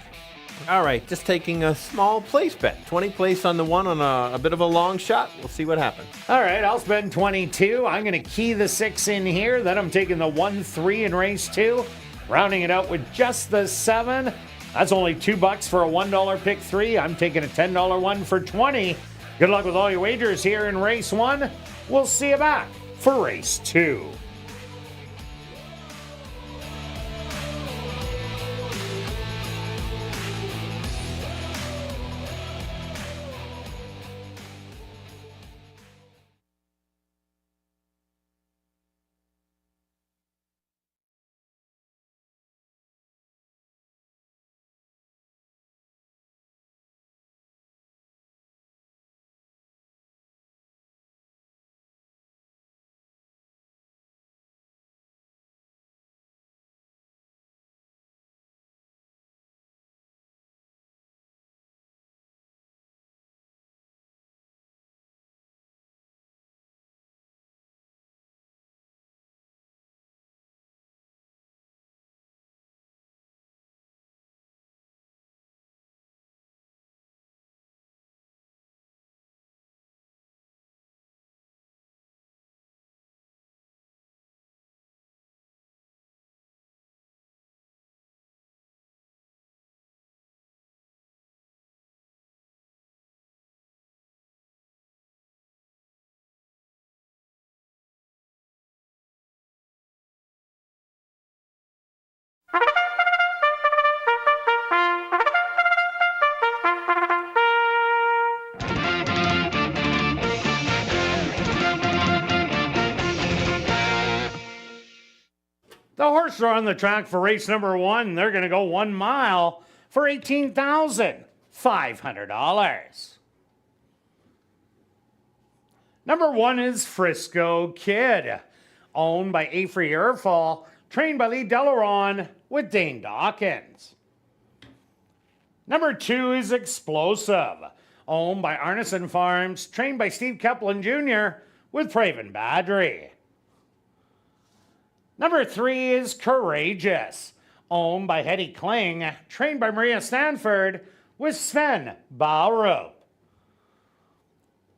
[SPEAKER 4] All right, just taking a small place bet. 20 place on the 1 on a bit of a long shot. We'll see what happens.
[SPEAKER 3] All right, I'll spend 22. I'm going to key the 6 in here. Then I'm taking the 1-3 in race 2. Rounding it out with just the 7. That's only $2 for a $1 pick 3. I'm taking a $10 one for 20. Good luck with all your wagers here in race 1. We'll see you back for race 2. The horses are on the track for race number 1. They're going to go 1 mile for $18,500. Number 1 is Frisco Kid, owned by Afrey Erfall, trained by Lee Delaron with Dane Dawkins. Number 2 is Explosive, owned by Arneson Farms, trained by Steve Keplin Jr. with Praven Badry. Number 3 is Courageous, owned by Hetty Kling, trained by Maria Stanford with Sven Baurup.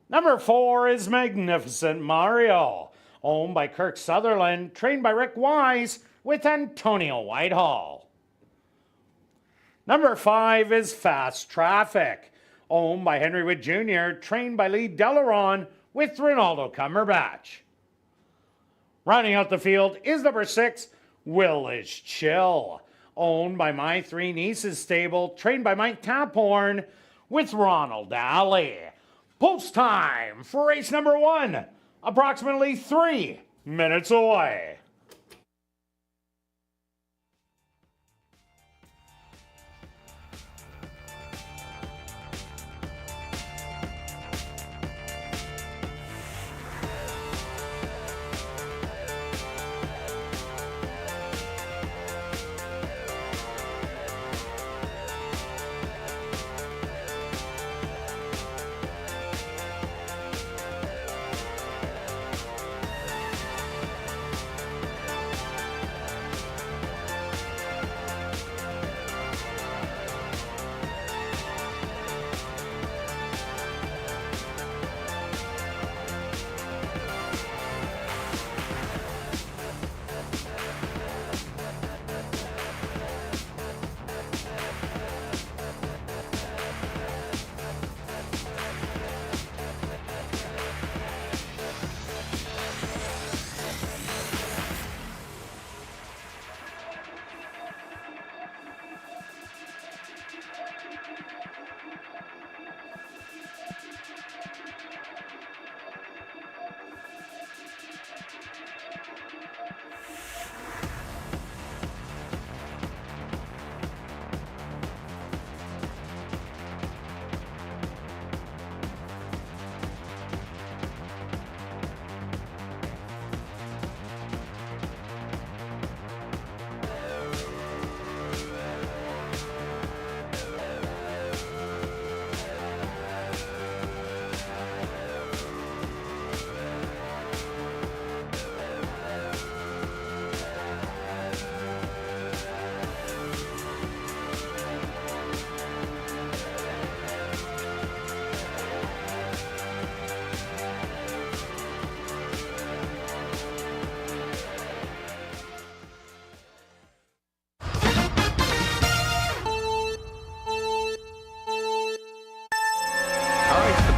[SPEAKER 3] Number 4 is Magnificent Mario, owned by Kirk Sutherland, trained by Rick Wise with Antonio Whitehall. Number 5 is Fast Traffic, owned by Henry Wood Jr., trained by Lee Delaron with Ronaldo Cumberbatch. Rounding out the field is number 6, Will is Chill, owned by My Three Nieces Stable, trained by Mike Taphorn with Ronald Alley. Post time for race number 1, approximately 3 minutes away.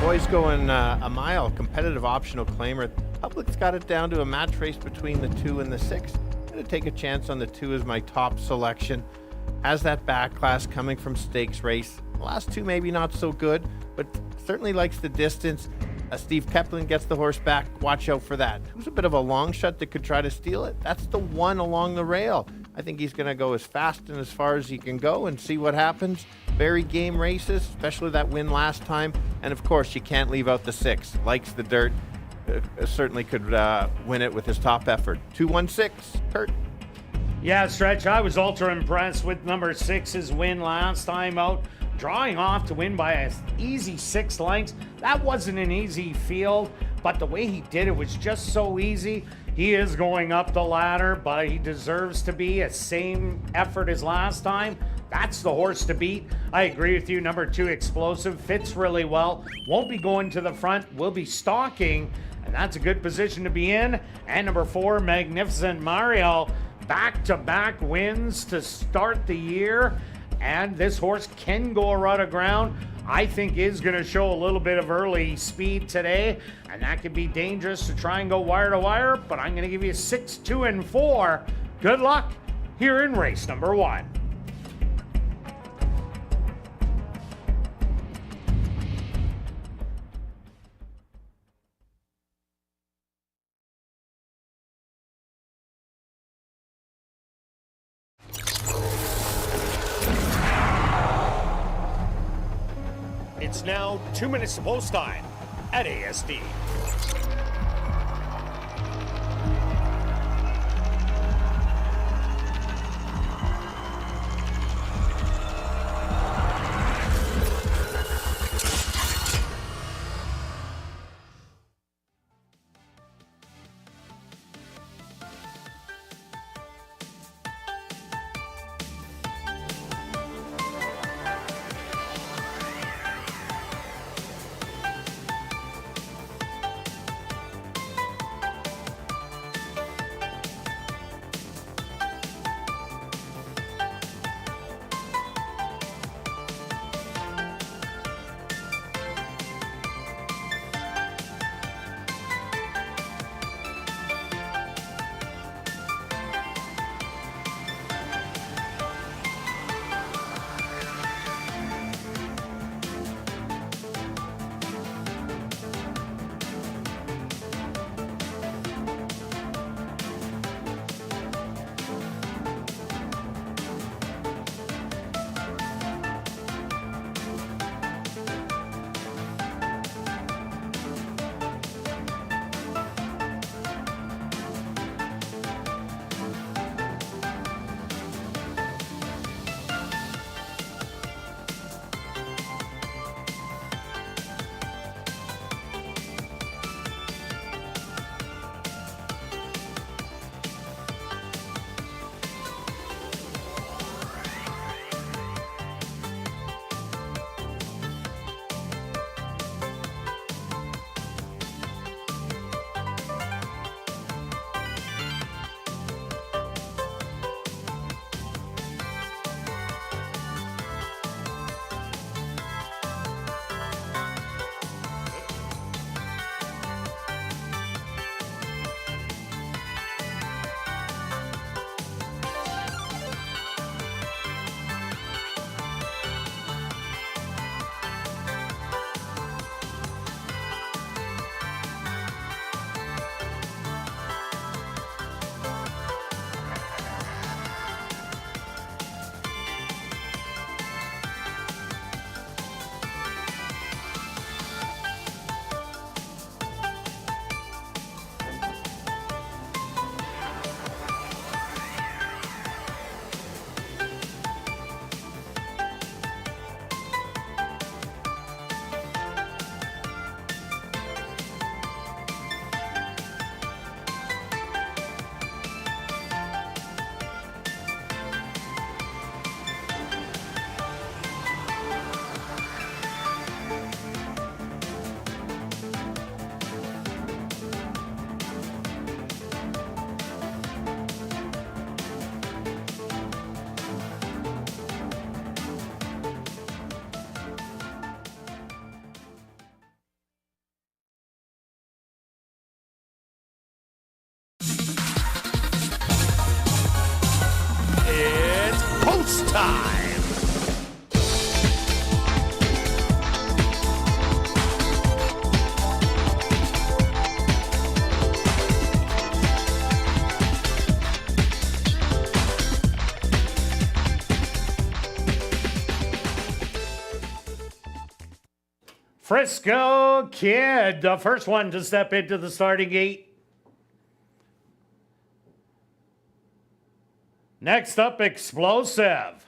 [SPEAKER 4] Boys going a mile, competitive optional claimer. Public's got it down to a match race between the 2 and the 6. I'm going to take a chance on the 2 as my top selection. Has that back class coming from stakes race. The last 2 maybe not so good, but certainly likes the distance. Steve Keplin gets the horse back. Watch out for that. Who's a bit of a long shot that could try to steal it? That's the 1 along the rail. I think he's going to go as fast and as far as he can go and see what happens. Very game races, especially that win last time. And of course, you can't leave out the 6. Likes the dirt. Certainly could win it with his top effort. 216, Kirt.
[SPEAKER 3] Yeah, Stretch, I was ultra impressed with number 6's win last time out. Drawing off to win by an easy 6 lengths. That wasn't an easy field, but the way he did it was just so easy. He is going up the ladder, but he deserves to be a same effort as last time. That's the horse to beat. I agree with you. Number 2, Explosive, fits really well. Won't be going to the front, will be stalking, and that's a good position to be in. And number 4, Magnificent Mario, back-to-back wins to start the year. And this horse can go a rut of ground. I think is going to show a little bit of early speed today, and that could be dangerous to try and go wire to wire, but I'm going to give you 6, 2, and 4. Good luck here in race number 1.
[SPEAKER 1] It's now 2 minutes to post time at ASD.
[SPEAKER 3] time. Frisco Kid, the first one to step into the starting gate. Next up, Explosive.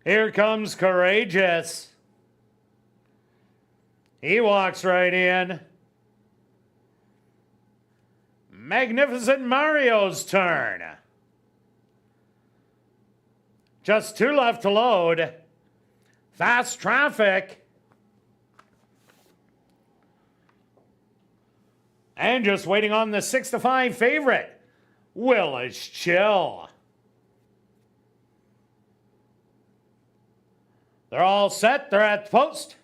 [SPEAKER 3] Here comes Courageous. He walks right in. Magnificent Mario's turn. Just two left to load. Fast Traffic. And just waiting on the 6-5 favorite, Willis Chill. They're all set. They're at the post.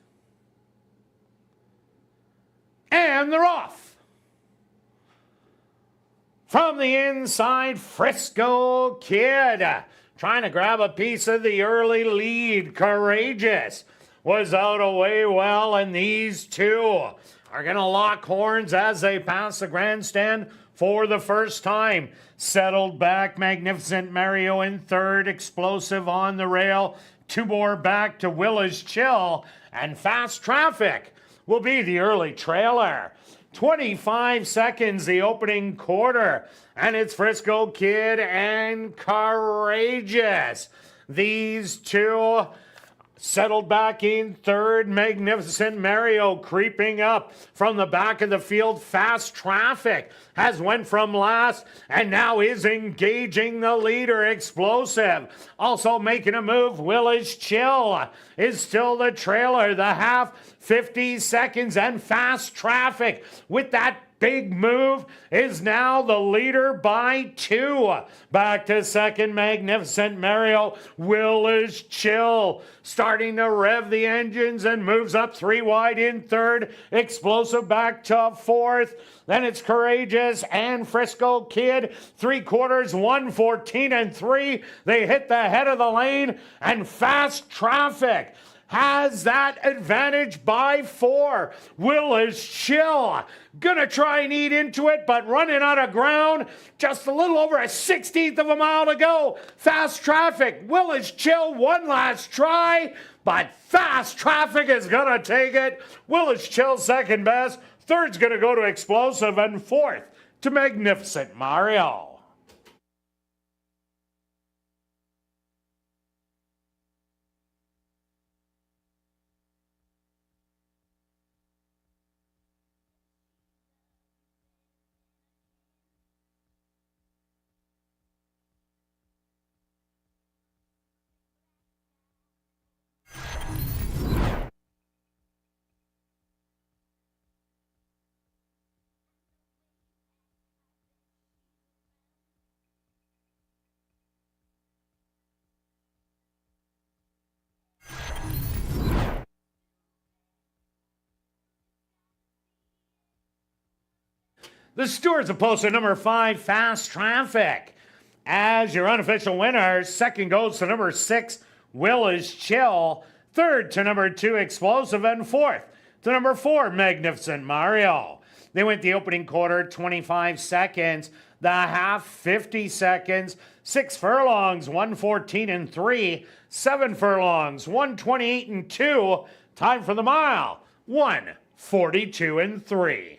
[SPEAKER 3] And they're off. From the inside, Frisco Kid. Trying to grab a piece of the early lead. Courageous was out away well, and these two are going to lock horns as they pass the grandstand for the first time. Settled back, Magnificent Mario in third, Explosive on the rail. Two more back to Willa's Chill, and Fast Traffic will be the early trailer. 25 seconds, the opening quarter, and it's Frisco Kid and Courageous. These two settled back in third. Magnificent Mario creeping up from the back of the field. Fast Traffic has went from last and now is engaging the leader, Explosive. Also making a move, Willa's Chill is still the trailer. The half, 50 seconds, and Fast Traffic with that big move is now the leader by 2. Back to second, Magnificent Mario. Willa's Chill starting to rev the engines and moves up 3 wide in third. Explosive back to fourth. Then it's Courageous and Frisco Kid. 3/4, 1:14 and 3. They hit the head of the lane, and Fast Traffic has that advantage by 4. Willa's Chill gonna try and eat into it, but running out of ground. Just a little over a 16th of a mile to go. Fast Traffic, Willa's Chill, one last try, but Fast Traffic is gonna take it. Willa's Chill second best. Third's gonna go to Explosive, and fourth to Magnificent Mario. The stewards have posted number 5, Fast Traffic, as your unofficial winner. Second goes to number 6, Willa's Chill. Third to number 2, Explosive. And fourth to number 4, Magnificent Mario. They went the opening quarter, 25 seconds. The half, 50 seconds. 6 furlongs, 1:14 and 3. 7 furlongs, 1:28 and 2. Time for the mile, 1:42 and 3.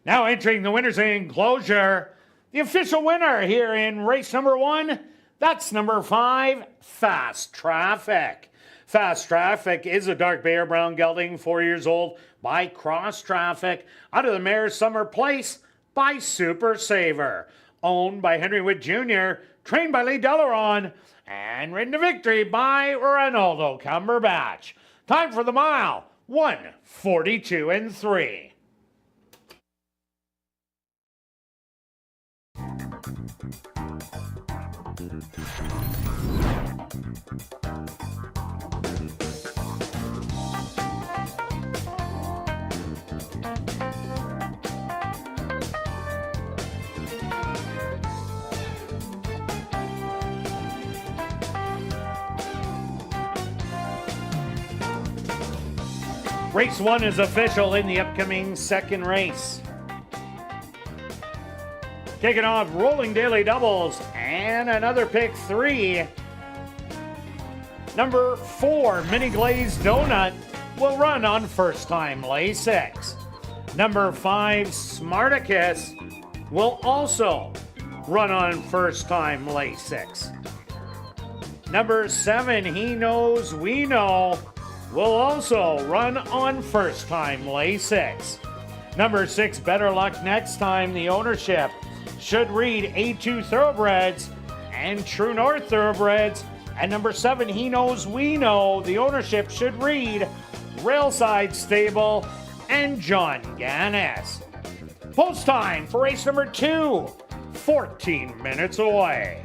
[SPEAKER 3] Now entering the winner's enclosure, the official winner here in race number 1, that's number 5, Fast Traffic. Fast Traffic is a dark bay or brown gelding, 4 years old, by Cross Traffic, out of the mare's Summer Place by Super Saver. Owned by Henry Witt Jr., trained by Lee Delaron, and ridden to victory by Ronaldo Cumberbatch. Time for the mile, 1:42 and 3. Race 1 is official in the upcoming second race. Kicking off, rolling daily doubles and another pick 3. Number 4, Mini Glazed Donut, will run on first time lay 6. Number 5, Smarticus, will also run on first time lay 6. Number 7, He Knows We Know, will also run on first time lay 6. Number 6, Better Luck Next Time, the ownership should read A2 Thoroughbreds and True North Thoroughbreds. And number 7, He Knows We Know, the ownership should read Railside Stable and John Gannis. Post time for race number 2, 14 minutes away.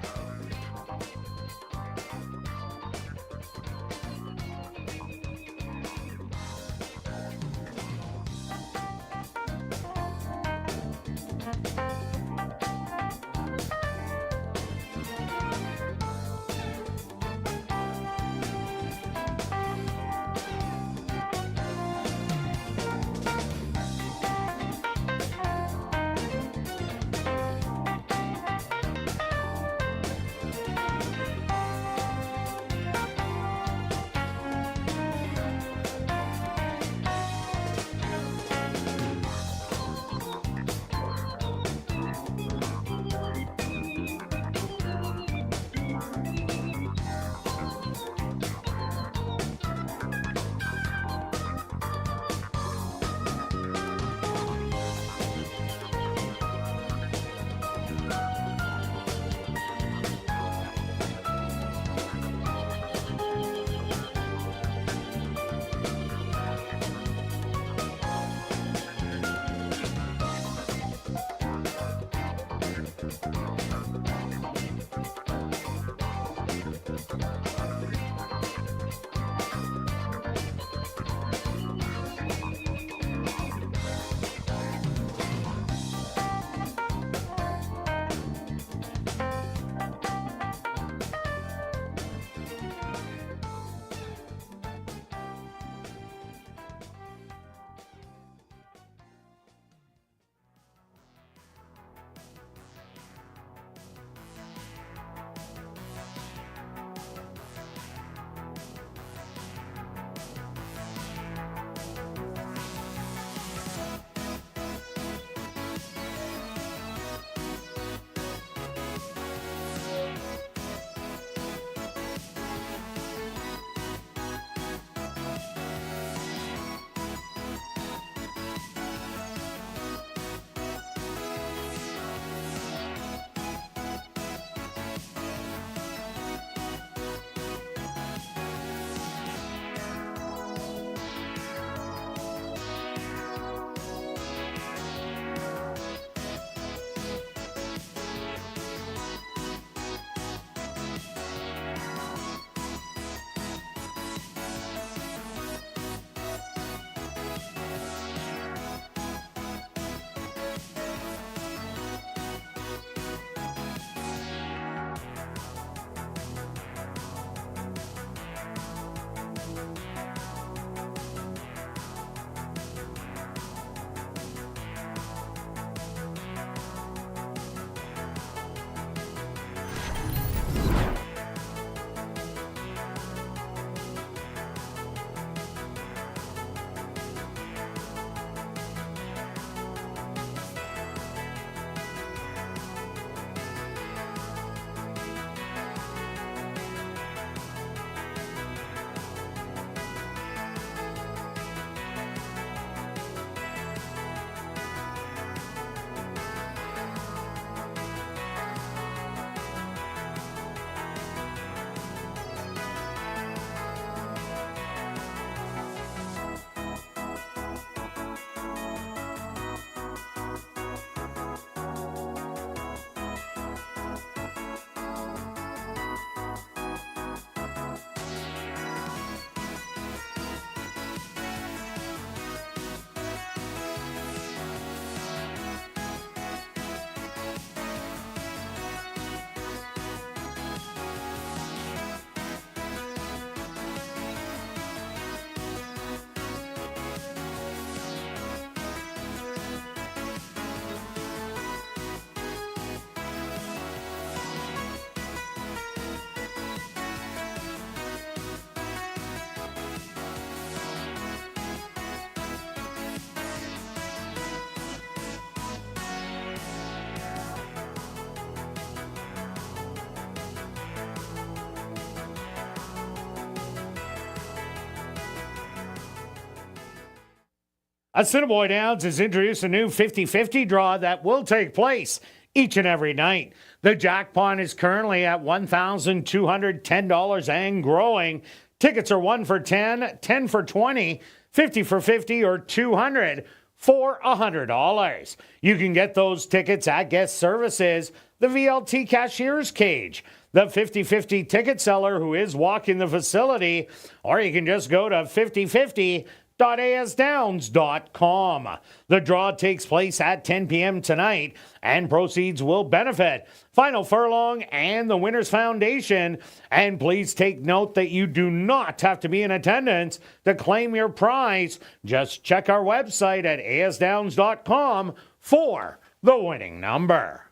[SPEAKER 3] Assiniboia Downs has introduced a new 50-50 draw that will take place each and every night. The jackpot is currently at $1,210 and growing. Tickets are 1 for 10, 10 for 20, 50 for 50, or 200 for $100. You can get those tickets at Guest Services, the VLT Cashier's Cage, the 50-50 ticket seller who is walking the facility, or you can just go to 5050.asdowns.com. The draw takes place at 10 p.m. tonight, and proceeds will benefit Final Furlong and the Winners Foundation. And please take note that you do not have to be in attendance to claim your prize. Just check our website at asdowns.com for the winning number.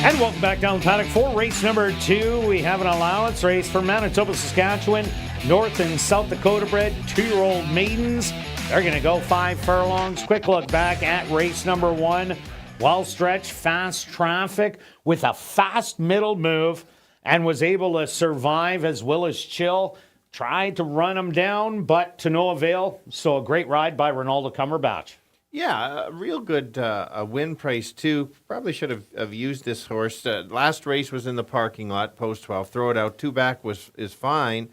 [SPEAKER 3] And welcome back down the paddock for race number 2. We have an allowance race for Manitoba, Saskatchewan, North and South Dakota bred 2-year-old maidens. They're going to go 5 furlongs. Quick look back at race number 1. Well stretched, fast traffic with a fast middle move, and was able to survive as Willis Chill tried to run him down, but to no avail. So a great ride by Ronaldo Cumberbatch.
[SPEAKER 4] Yeah, a real good win price, too. Probably should have used this horse. Last race was in the parking lot, post 12. Throw it out. 2 back is fine.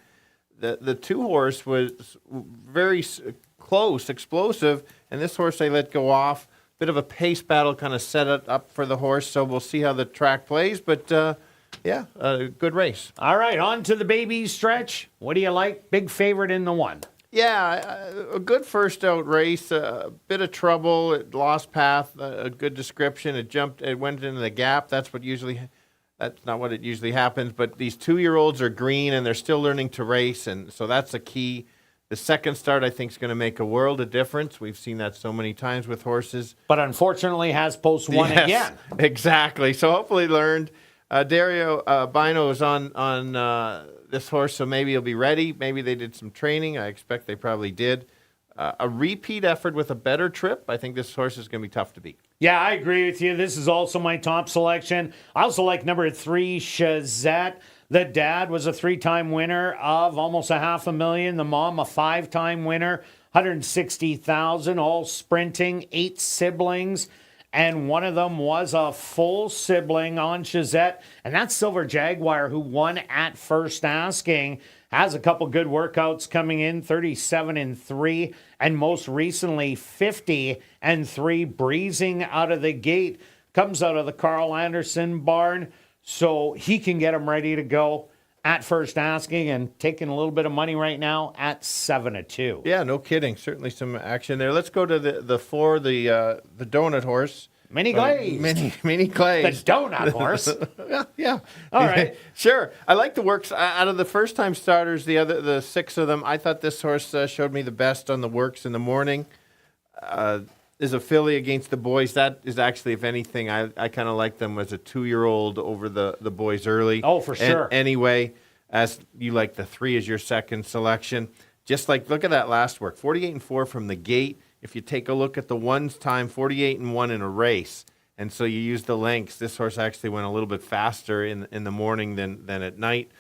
[SPEAKER 4] The 2 horse was very close, explosive, and this horse they let go off. Bit of a pace battle kind of set it up for the horse, so we'll see how the track plays. But, yeah, a good race.
[SPEAKER 3] All right, on to the baby stretch. What do you like? Big favorite in the 1.
[SPEAKER 4] Yeah, a good first out race, a bit of trouble, it lost path, a good description, it went into the gap. That's not what it usually happens, but these 2-year-olds are green and they're still learning to race, and so that's a key. The second start, I think, is going to make a world of difference. We've seen that so many times with horses.
[SPEAKER 3] But unfortunately has post 1 again.
[SPEAKER 4] Exactly. So hopefully learned. Dario Bino is on this horse, so maybe he'll be ready. Maybe they did some training. I expect they probably did. A repeat effort with a better trip. I think this horse is going to be tough to beat.
[SPEAKER 3] Yeah, I agree with you. This is also my top selection. I also like number 3, Shazette. The dad was a 3-time winner of almost $500,000. The mom, a 5-time winner, $160,000, all sprinting, 8 siblings. And one of them was a full sibling on Shazette. And that's Silver Jaguar, who won at first asking. Has a couple good workouts coming in, 37-3. And most recently, 50-3, breezing out of the gate. Comes out of the Carl Anderson barn. So he can get him ready to go at first asking, and taking a little bit of money right now at 7-2.
[SPEAKER 4] Yeah, no kidding. Certainly some action there. Let's go to the 4, the donut horse.
[SPEAKER 3] Mini Glaze.
[SPEAKER 4] Mini Glaze.
[SPEAKER 3] The donut horse.
[SPEAKER 4] yeah.
[SPEAKER 3] All right.
[SPEAKER 4] Sure. I like the works. Out of the first-time starters, the 6 of them, I thought this horse showed me the best on the works in the morning. Is a filly against the boys. That is actually, if anything, I kind of like them as a 2-year-old over the boys early.
[SPEAKER 3] Oh, for sure.
[SPEAKER 4] Anyway, as you like the 3 as your second selection. Just like, look at that last work. 48-4 from the gate. If you take a look at the 1's time, 48-1 in a race. And so you use the lengths. This horse actually went a little bit faster in the morning than at night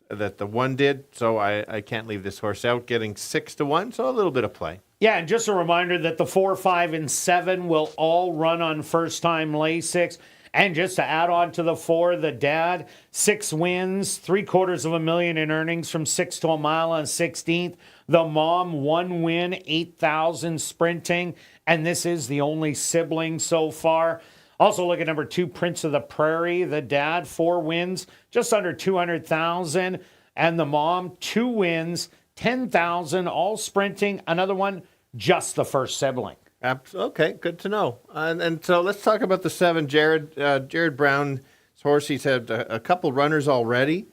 [SPEAKER 4] that the 1 did. So I can't leave this horse out, getting 6-1. So a little bit of play.
[SPEAKER 3] Yeah, and just a reminder that the 4, 5, and 7 will all run on first-time Lasix. And just to add on to the 4, the dad, 6 wins, $750,000 in earnings from 6 to a mile on 16th. The mom, 1 win, $8,000 sprinting. And this is the only sibling so far. Also look at number 2, Prince of the Prairie. The dad, 4 wins, just under $200,000. And the mom, 2 wins, 10,000, all sprinting. Another one, just the first sibling.
[SPEAKER 4] Okay, good to know. And so let's talk about the 7, Jared Brown's horse. He's had a couple runners already,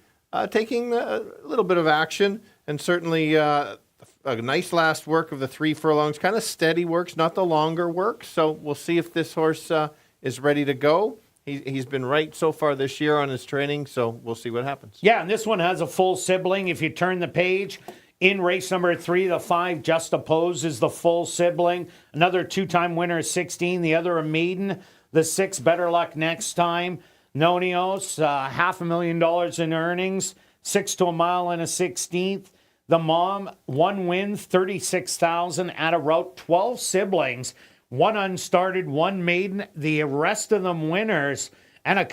[SPEAKER 4] taking a little bit of action, and certainly a nice last work of the 3 furlongs. Kind of steady works, not the longer work. So we'll see if this horse is ready to go. He's been right so far this year on his training, so we'll see what happens.
[SPEAKER 3] Yeah, and this one has a full sibling. If you turn the page, in race number 3, the 5, Just Oppose, is the full sibling. Another 2-time winner is 16. The other a maiden. The 6, Better Luck Next Time. Nonios, $500,000 in earnings. 6 to a mile and a 16th. The mom, 1 win, 36,000 at a route. 12 siblings. 1 unstarted, 1 maiden. The rest of them winners. And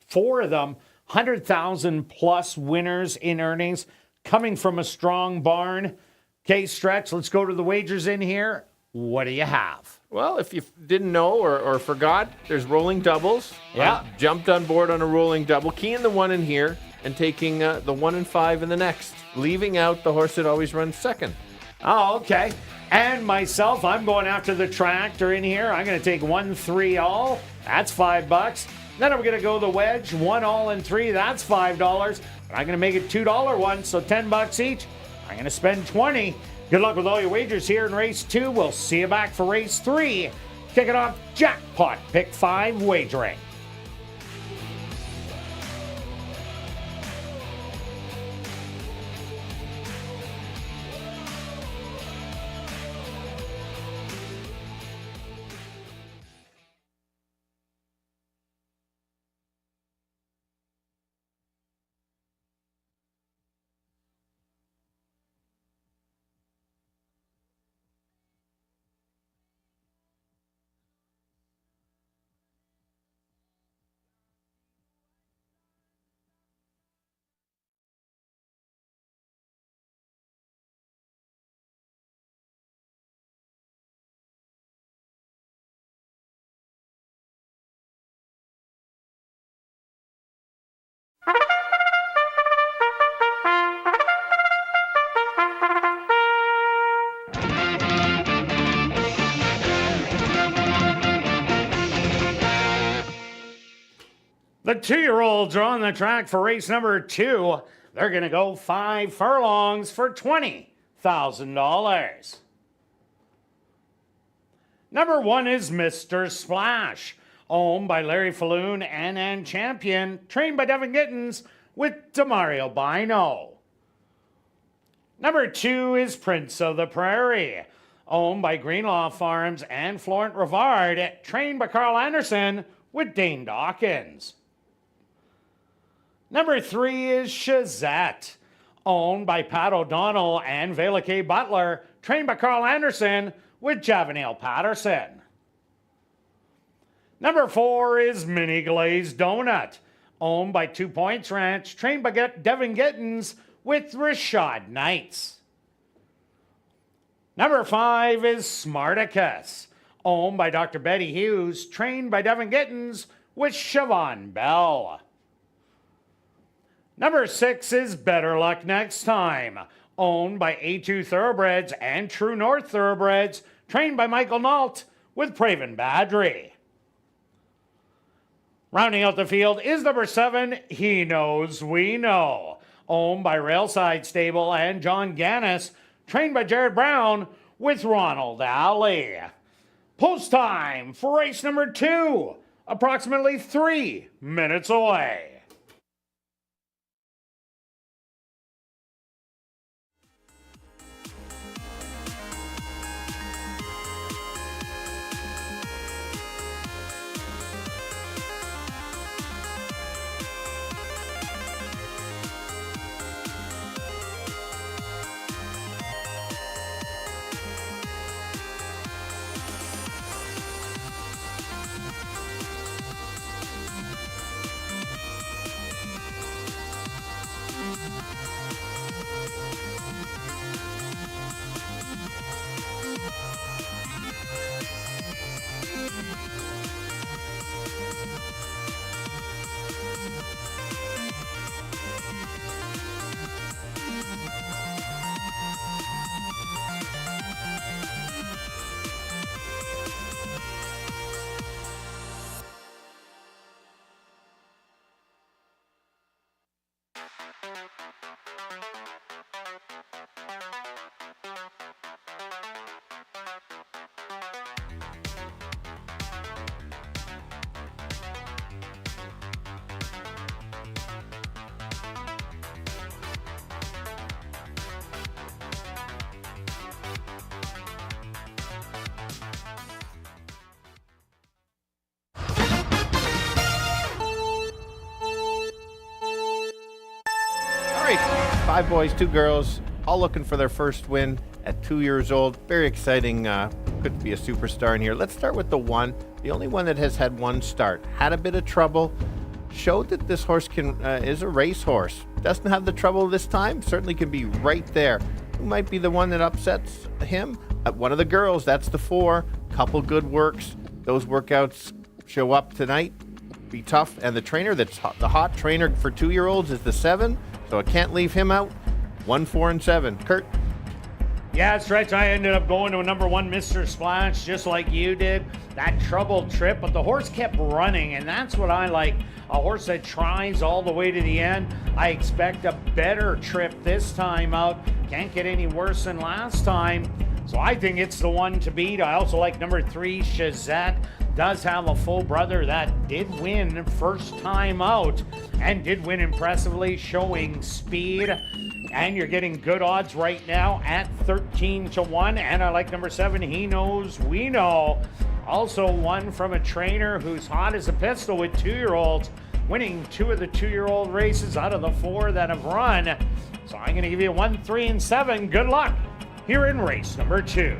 [SPEAKER 3] 4 of them, 100,000 plus winners in earnings. Coming from a strong barn. Okay, Stretch, let's go to the wagers in here. What do you have?
[SPEAKER 4] Well, if you didn't know or forgot, there's rolling doubles.
[SPEAKER 3] Yeah.
[SPEAKER 4] Jumped on board on a rolling double. Keying the 1 in here and taking the 1 and 5 in the next. Leaving out the horse that always runs second.
[SPEAKER 3] Oh, okay. And myself, I'm going after the tractor in here. I'm going to take 1, 3 all. That's $5. Then I'm going to go the wedge, 1 all and 3. That's $5. I'm going to make it $2 one, so $10 each. I'm going to spend 20. Good luck with all your wagers here in race 2. We'll see you back for race 3. Kick it off, jackpot, pick 5 wagering. The 2-year-olds are on the track for race number 2. They're going to go 5 furlongs for $20,000. Number 1 is Mr. Splash, owned by Larry Falloon and Champion, trained by Devin Gittins with Demario Bino. Number 2 is Prince of the Prairie, owned by Greenlaw Farms and Florent Rivard, trained by Carl Anderson with Dane Dawkins. Number 3 is Shazette, owned by Pat O'Donnell and Vela K. Butler, trained by Carl Anderson with Javanale Patterson. Number 4 is Mini Glazed Donut, owned by 2 Points Ranch, trained by Devin Gittins with Rashad Knights. Number 5 is Smarticus, owned by Dr. Betty Hughes, trained by Devin Gittins with Siobhan Bell. Number 6 is Better Luck Next Time, owned by A2 Thoroughbreds and True North Thoroughbreds, trained by Michael Nault with Praven Badri. Rounding out the field is number 7, He Knows We Know, owned by Railside Stable and John Gannis, trained by Jared Brown with Ronald Alley. Post time for race number 2, approximately 3 minutes away.
[SPEAKER 4] 5 boys, 2 girls, all looking for their first win at 2 years old. Very exciting. Could be a superstar in here. Let's start with the one, the only one that has had one start. Had a bit of trouble. Showed that this horse is a racehorse. Doesn't have the trouble this time. Certainly can be right there. Who might be the one that upsets him? One of the girls. That's the 4. Couple good works. Those workouts show up tonight. Be tough. And the trainer that's the hot trainer for 2-year-olds is the 7. So I can't leave him out. 1, 4, and 7. Kirt.
[SPEAKER 3] Yeah, that's right. I ended up going to a number 1, Mr. Splash, just like you did. That troubled trip, but the horse kept running, and that's what I like. A horse that tries all the way to the end. I expect a better trip this time out. Can't get any worse than last time. So I think it's the one to beat. I also like number 3, Shazette. Does have a full brother that did win first time out and did win impressively, showing speed. And you're getting good odds right now at 13-1. And I like number 7, He Knows We Know. Also one from a trainer who's hot as a pistol with 2-year-olds, winning 2 of the 2-year-old races out of the 4 that have run. So I'm going to give you 1, 3, and 7. Good luck here in race number 2.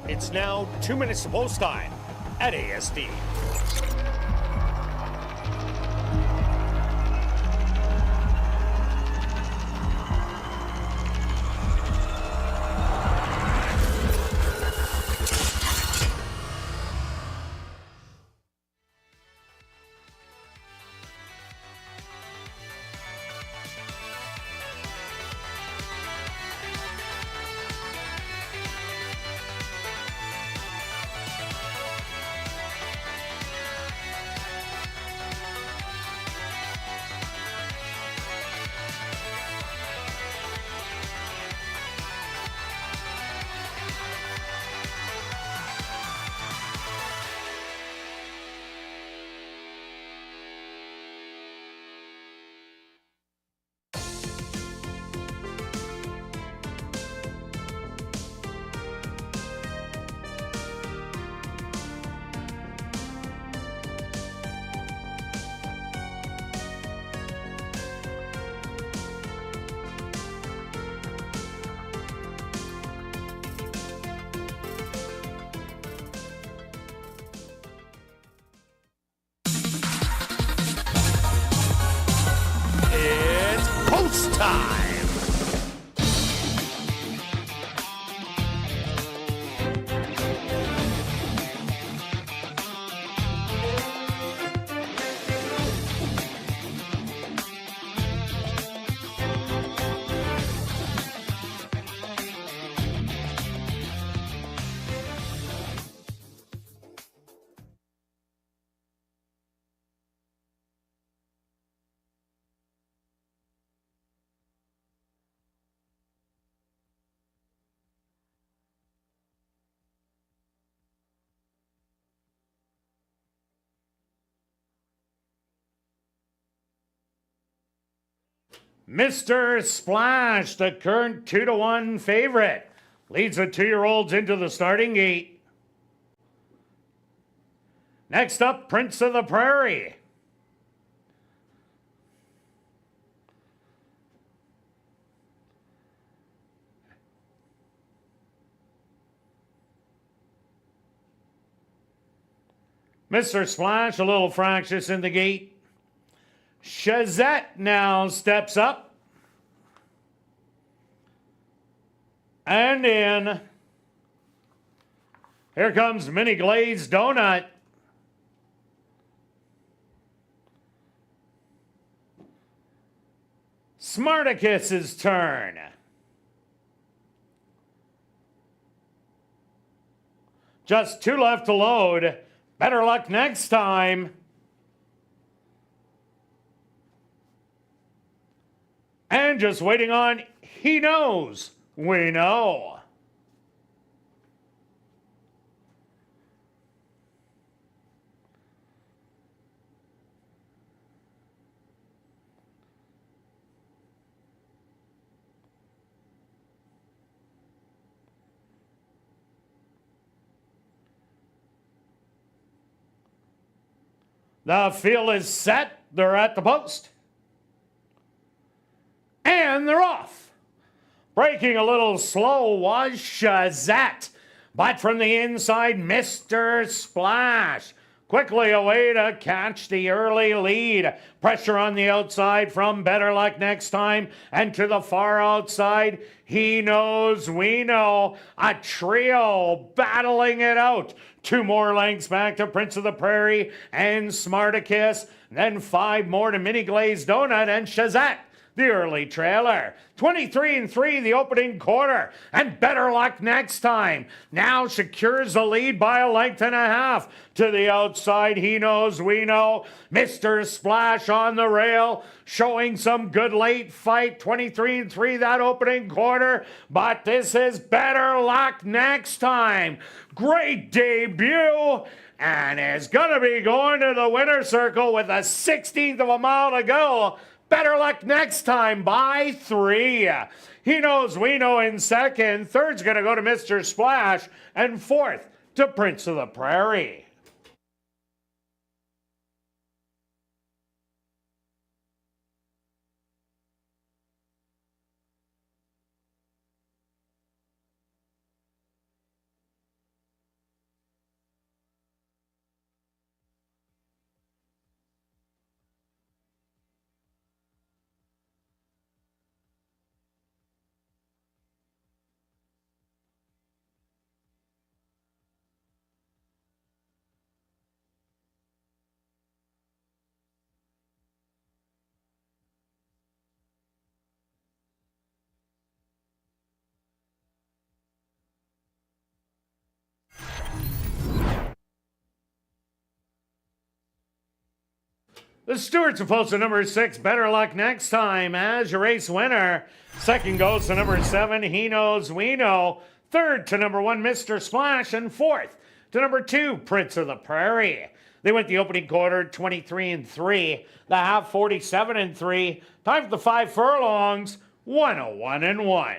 [SPEAKER 5] It's now 2 minutes to post time at ASD. It's post time.
[SPEAKER 3] Mr. Splash, the current 2-1 favorite, leads the 2-year-olds into the starting gate. Next up, Prince of the Prairie. Mr. Splash, a little fractious in the gate. Shazette now steps up. And in. Here comes Mini Glazed Donut. Smarticus's turn. Just 2 left to load. Better luck next time. And just waiting on He Knows We Know. The field is set. They're at the post. And they're off. Breaking a little slow was Shazette. But from the inside, Mr. Splash quickly away to catch the early lead. Pressure on the outside from Better Luck Next Time. And to the far outside, He Knows We Know. A trio battling it out. 2 more lengths back to Prince of the Prairie and Smarticus. Then 5 more to Mini Glazed Donut and Shazette, the early trailer. 23-3 the opening quarter, and Better Luck Next Time now secures the lead by a length and a half. To the outside, He Knows We Know. Mr. Splash on the rail, showing some good late fight. 23-3 that opening quarter, but this is Better Luck Next Time. Great debut, and is going to be going to the winner's circle with a 16th of a mile to go. Better Luck Next Time by 3. He Knows We Know in second. Third's going to go to Mr. Splash. And fourth to Prince of the Prairie. The Stewards have posted number 6, Better Luck Next Time, as your race winner. Second goes to number 7, He Knows We Know. Third to number 1, Mr. Splash. And fourth to number 2, Prince of the Prairie. They went the opening quarter 23-3, the half 47-3. Time for the 5 furlongs, 101-1.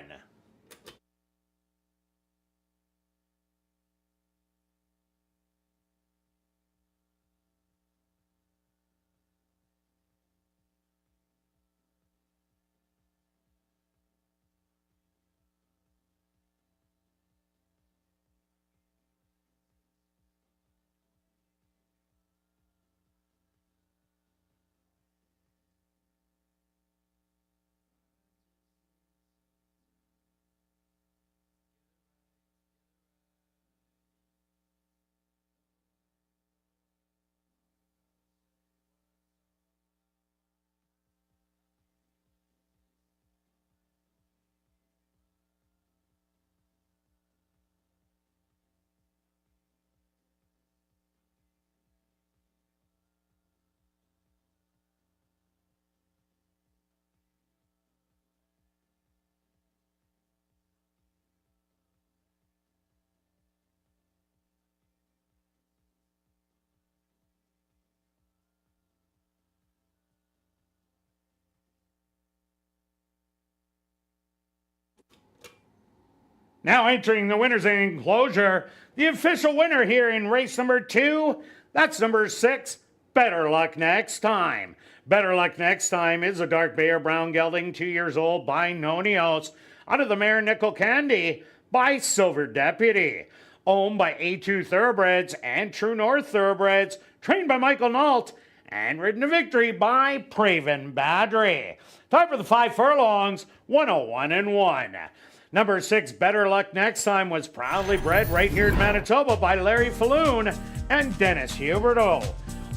[SPEAKER 3] Now entering the winner's enclosure, the official winner here in race number 2, that's number 6, Better Luck Next Time. Better Luck Next Time is a dark bay or brown gelding, 2 years old, by Nonios, out of the mare Nickel Candy by Silver Deputy. Owned by A2 Thoroughbreds and True North Thoroughbreds, trained by Michael Nault, and ridden to victory by Praven Badry. Time for the 5 furlongs, 101-1. Number 6, Better Luck Next Time, was proudly bred right here in Manitoba by Larry Falloon and Dennis Huberto.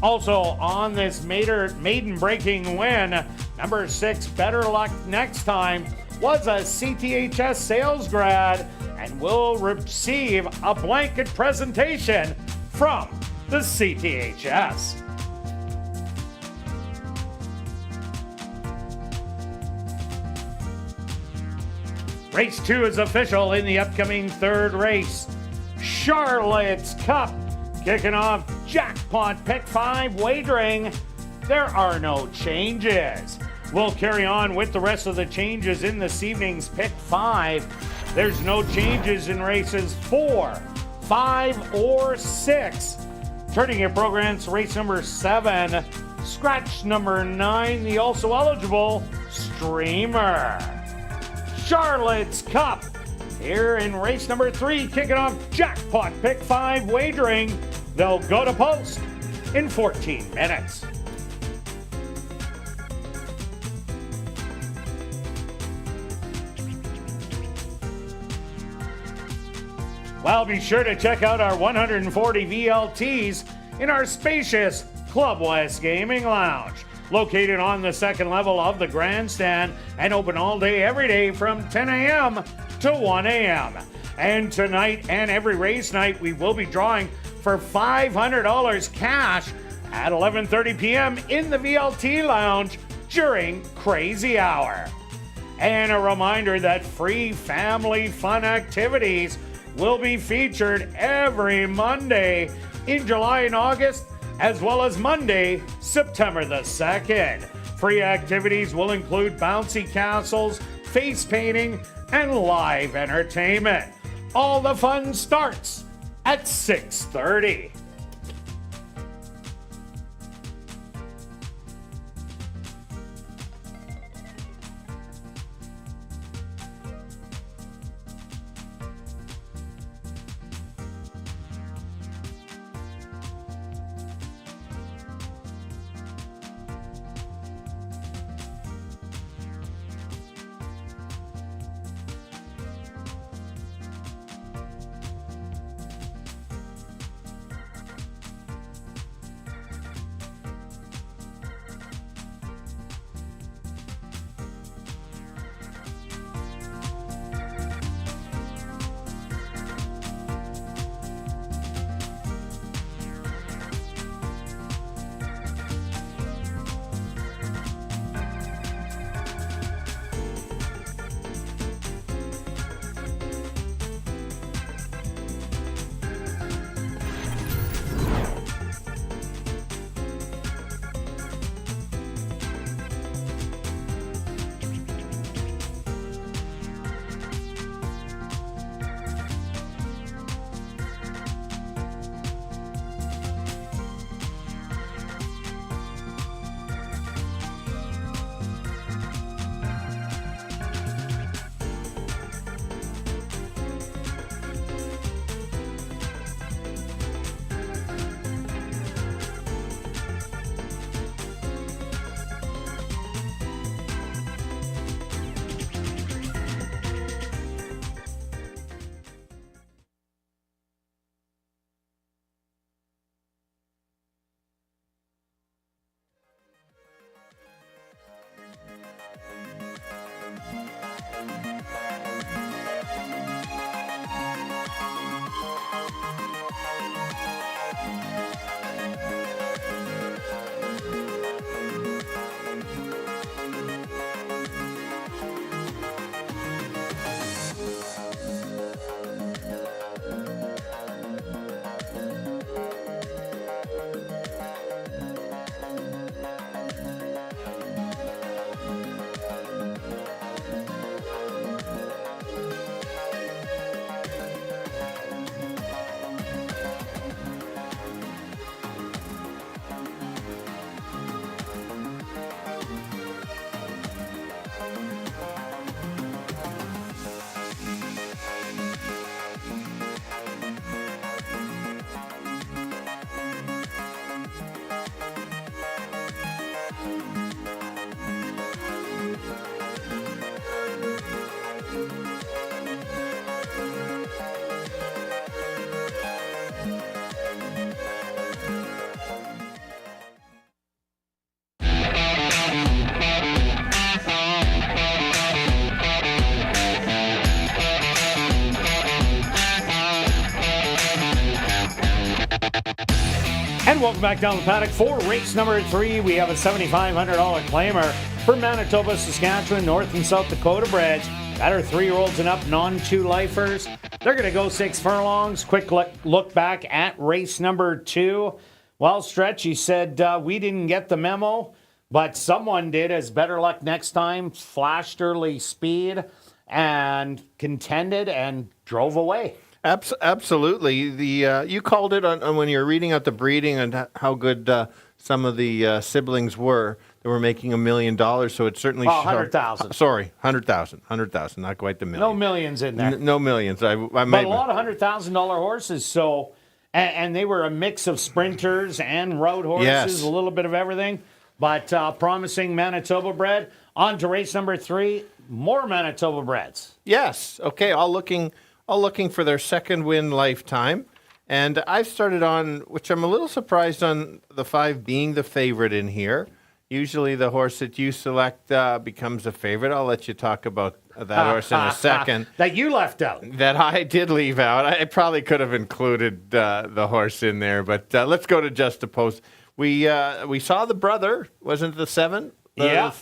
[SPEAKER 3] Also on this maiden breaking win, number 6, Better Luck Next Time, was a CTHS sales grad and will receive a blanket presentation from the CTHS. Race 2 is official in the upcoming third race. Charlotte's Cup, kicking off Jackpot Pick 5 wagering. There are no changes. We'll carry on with the rest of the changes in this evening's Pick 5. There's no changes in races 4, 5, or 6. Turning your programs, race number 7, scratch number 9, the also eligible Streamer. Charlotte's Cup. Here in race number 3, kicking off Jackpot Pick 5 wagering. They'll go to post in 14 minutes. Well, be sure to check out our 140 VLTs in our spacious Club West Gaming Lounge, located on the second level of the grandstand and open all day, every day from 10 a.m. to 1 a.m. And tonight and every race night, we will be drawing for $500 cash at 11:30 p.m. in the VLT Lounge during Crazy Hour. And a reminder that free family fun activities will be featured every Monday in July and August, as well as Monday, September the 2nd. Free activities will include bouncy castles, face painting, and live entertainment. All the fun starts at 6:30. And welcome back down the paddock for race number 3. We have a $7,500 claimer for Manitoba, Saskatchewan, North and South Dakota breds. That are 3-year-olds and up, non-2-lifers. They're going to go 6 furlongs. Quick look back at race number 2. Well, Stretch, he said, we didn't get the memo, but someone did. As better luck next time, flashed early speed and contended and drove away.
[SPEAKER 4] Absolutely. You called it on when you're reading out the breeding and how good some of the siblings were. They were making $1 million, so it certainly.
[SPEAKER 3] Well, 100,000.
[SPEAKER 4] Sorry, 100,000. 100,000, not quite the million.
[SPEAKER 3] No millions in there.
[SPEAKER 4] No millions. I
[SPEAKER 3] but a lot of $100,000 horses. So, and they were a mix of sprinters and road horses,
[SPEAKER 4] Yes.
[SPEAKER 3] a little bit of everything. But promising Manitoba bred. On to race number 3. More Manitoba breds.
[SPEAKER 4] Yes. Okay. All looking for their second win lifetime. And I've started on, which I'm a little surprised on the 5 being the favorite in here. Usually the horse that you select becomes a favorite. I'll let you talk about that horse in a second.
[SPEAKER 3] That you left out.
[SPEAKER 4] That I did leave out. I probably could have included the horse in there, but let's go to Just a Post. We saw the brother, wasn't it the 7?
[SPEAKER 3] Yeah.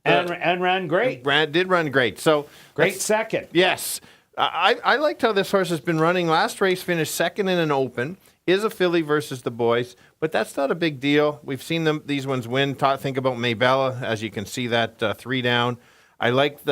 [SPEAKER 3] And ran great.
[SPEAKER 4] Did run great. So
[SPEAKER 3] Great second.
[SPEAKER 4] Yes. I liked how this horse has been running. Last race finished second in an open. Is a filly versus the boys, but that's not a big deal. We've seen these ones win. Think about Maybella, as you can see that 3 down. I like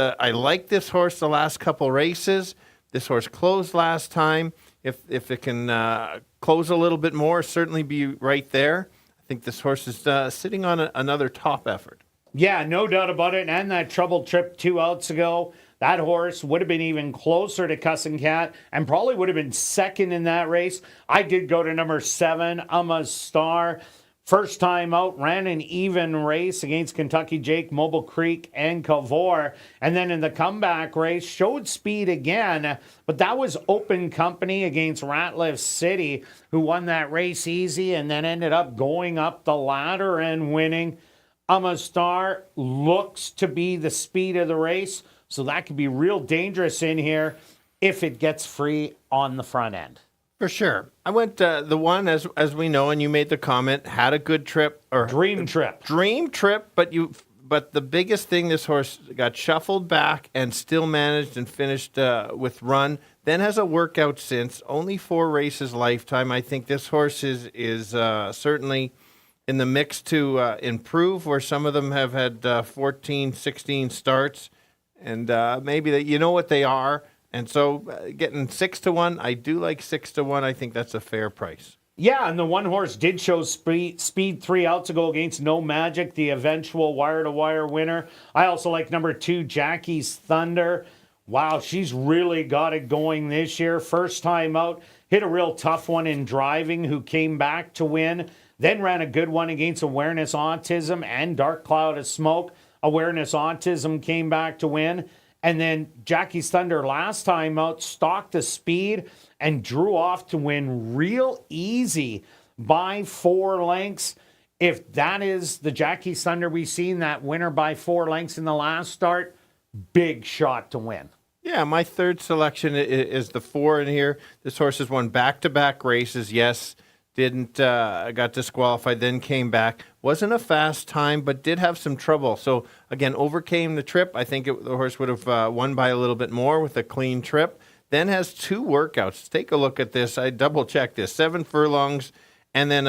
[SPEAKER 4] this horse the last couple races. This horse closed last time. If it can close a little bit more, certainly be right there. I think this horse is sitting on another top effort.
[SPEAKER 3] Yeah, no doubt about it. And that troubled trip 2 outs ago, that horse would have been even closer to Cussin' Cat and probably would have been second in that race. I did go to number 7, a Star. First time out, ran an even race against Kentucky Jake, Mobile Creek, and Cavor. And then in the comeback race, showed speed again, but that was open company against Ratliff City, who won that race easy and then ended up going up the ladder and winning. Star looks to be the speed of the race, so that could be real dangerous in here if it gets free on the front end.
[SPEAKER 4] For sure. I went the one, as we know, and you made the comment, had a good trip. Or
[SPEAKER 3] Dream trip,
[SPEAKER 4] but the biggest thing, this horse got shuffled back and still managed and finished with run. Then has a workout since. Only 4 races lifetime. I think this horse is certainly in the mix to improve, where some of them have had 14, 16 starts. And maybe you know what they are. And so getting 6-1, I do like 6-1. I think that's a fair price.
[SPEAKER 3] Yeah, and the one horse did show speed 3 outs ago against No Magic, the eventual wire-to-wire winner. I also like number 2, Jackie's Thunder. Wow, she's really got it going this year. First time out, hit a real tough one in driving, who came back to win. Then ran a good one against Awareness Autism and Dark Cloud of Smoke. Awareness Autism came back to win. And then Jackie's Thunder last time out stalked the speed and drew off to win real easy by 4 lengths. If that is the Jackie's Thunder we've seen, that winner by 4 lengths in the last start, big shot to win.
[SPEAKER 4] Yeah, my third selection is the 4 in here. This horse has won back-to-back races, yes. Got disqualified, then came back. Wasn't a fast time, but did have some trouble. So, again, overcame the trip. I think the horse would have won by a little bit more with a clean trip. Then has 2 workouts. Take a look at this. I double-checked this. 7 furlongs, and then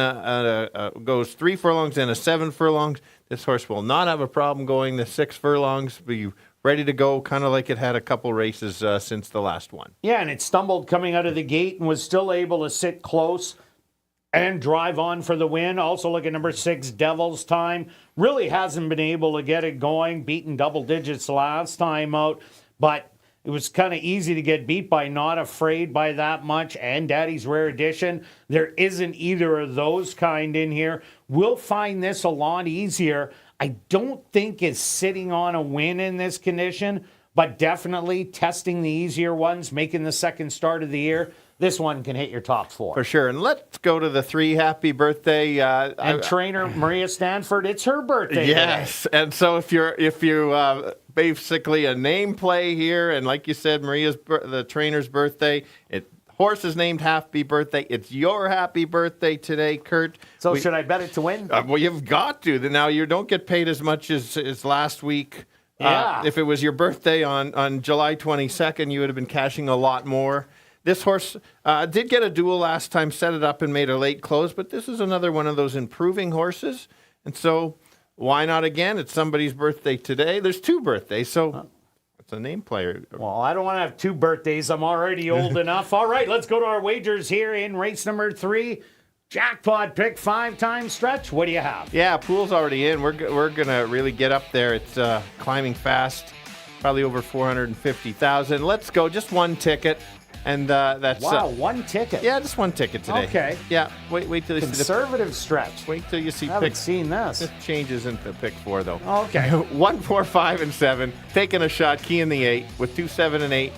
[SPEAKER 4] goes 3 furlongs and a 7 furlongs. This horse will not have a problem going the 6 furlongs. Be ready to go, kind of like it had a couple races since the last one.
[SPEAKER 3] Yeah, and it stumbled coming out of the gate and was still able to sit close and drive on for the win. Also look at number 6, Devil's Time. Really hasn't been able to get it going. Beaten double digits last time out, but it was kind of easy to get beat by Not Afraid by that much and Daddy's Rare Edition. There isn't either of those kind in here. We'll find this a lot easier. I don't think it's sitting on a win in this condition, but definitely testing the easier ones, making the second start of the year. This one can hit your top 4.
[SPEAKER 4] For sure. And let's go to the 3 happy birthday.
[SPEAKER 3] And trainer Maria Stanford, it's her birthday.
[SPEAKER 4] Yes.
[SPEAKER 3] Today.
[SPEAKER 4] And so if you basically a name play here, and like you said, the trainer's birthday, horse is named Happy Birthday. It's your happy birthday today, Kirt.
[SPEAKER 3] So should I bet it to win?
[SPEAKER 4] Well, you've got to. Now, you don't get paid as much as last week.
[SPEAKER 3] Yeah.
[SPEAKER 4] If it was your birthday on July 22nd, you would have been cashing a lot more. This horse did get a duel last time, set it up and made a late close, but this is another one of those improving horses. And so why not again? It's somebody's birthday today. There's 2 birthdays, so It's a name player.
[SPEAKER 3] Well, I don't want to have 2 birthdays. I'm already old enough. All right, let's go to our wagers here in race number 3. Jackpot pick 5-time stretch. What do you have?
[SPEAKER 4] Yeah, pool's already in. We're gonna really get up there. It's climbing fast, probably over 450,000. Let's go. Just one ticket, and that's
[SPEAKER 3] Wow, 1 ticket.
[SPEAKER 4] yeah, just one ticket today.
[SPEAKER 3] Okay.
[SPEAKER 4] Yeah. Wait till you see
[SPEAKER 3] Conservative stretch.
[SPEAKER 4] Wait till you see
[SPEAKER 3] I haven't
[SPEAKER 4] pick.
[SPEAKER 3] seen this.
[SPEAKER 4] This changes into pick 4 though.
[SPEAKER 3] Okay.
[SPEAKER 4] 1, 4, 5, and 7. Taking a shot. Key in the 8 with 2, 7, and 8.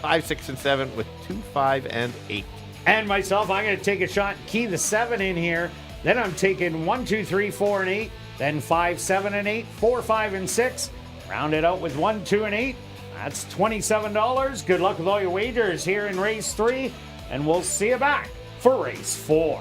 [SPEAKER 4] 5, 6, and 7 with 2, 5, and 8.
[SPEAKER 3] And myself, I'm going to take a shot, key the 7 in here. Then I'm taking 1, 2, 3, 4, and 8. Then 5, 7, and 8. 4, 5, and 6. Round it out with 1, 2, and 8. That's $27. Good luck with all your wagers here in race 3. And we'll see you back for race 4.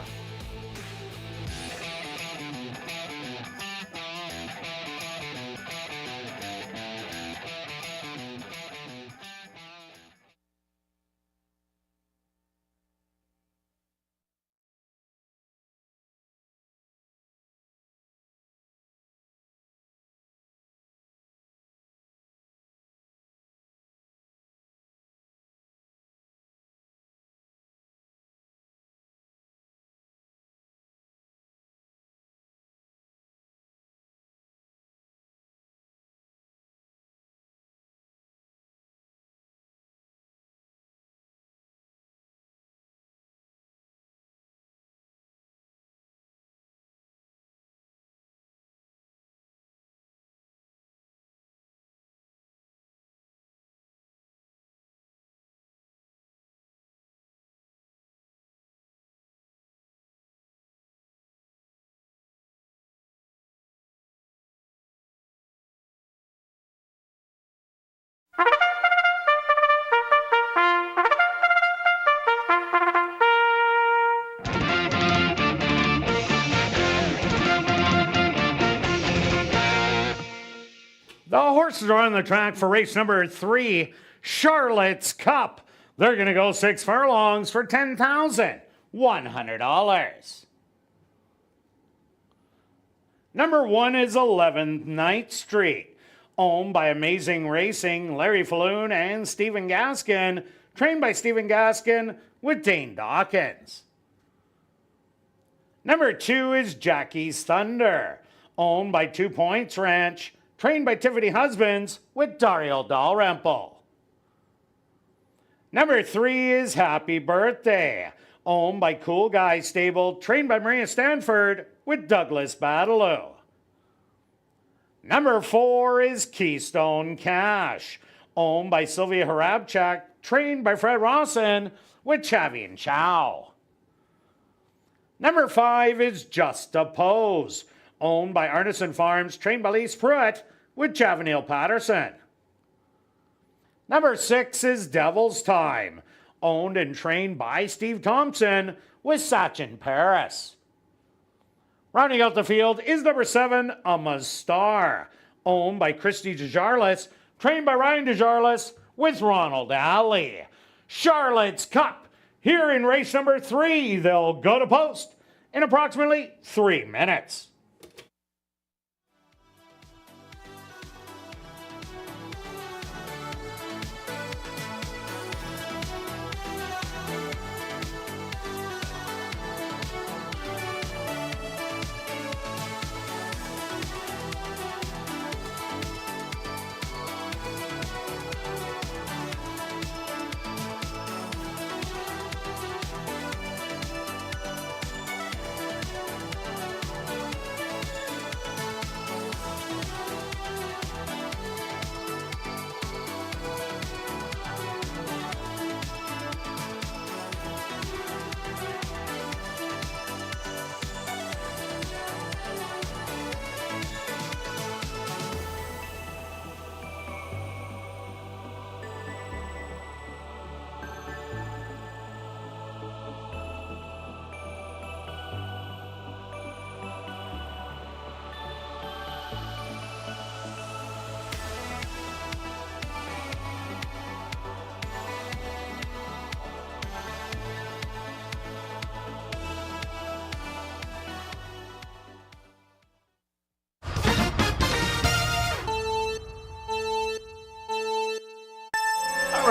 [SPEAKER 3] The horses are on the track for race number 3, Charlotte's Cup. They're going to go 6 furlongs for $10,100. Number 1 is 11th Night Street, owned by Amazing Racing, Larry Falloon, and Stephen Gaskin, trained by Stephen Gaskin with Dane Dawkins. Number 2 is Jackie's Thunder, owned by 2 Points Ranch, trained by Tiffany Husbands with Dario Dalrymple. Number 3 is Happy Birthday, owned by Cool Guy Stable, trained by Maria Stanford with Douglas Battleau. Number 4 is Keystone Cash, owned by Sylvia Harabchak, trained by Fred Rawson with Chavi and Chow. Number 5 is Just a Pose, owned by Artisan Farms, trained by Lise Pruitt with Chavanil Patterson. Number 6 is Devil's Time, owned and trained by Steve Thompson with Sachin Paris. Rounding out the field is number 7, Ama's Star, owned by Christy DeJarlis, trained by Ryan DeJarlis with Ronald Alley. Charlotte's Cup, here in race number 3, they'll go to post in approximately 3 minutes.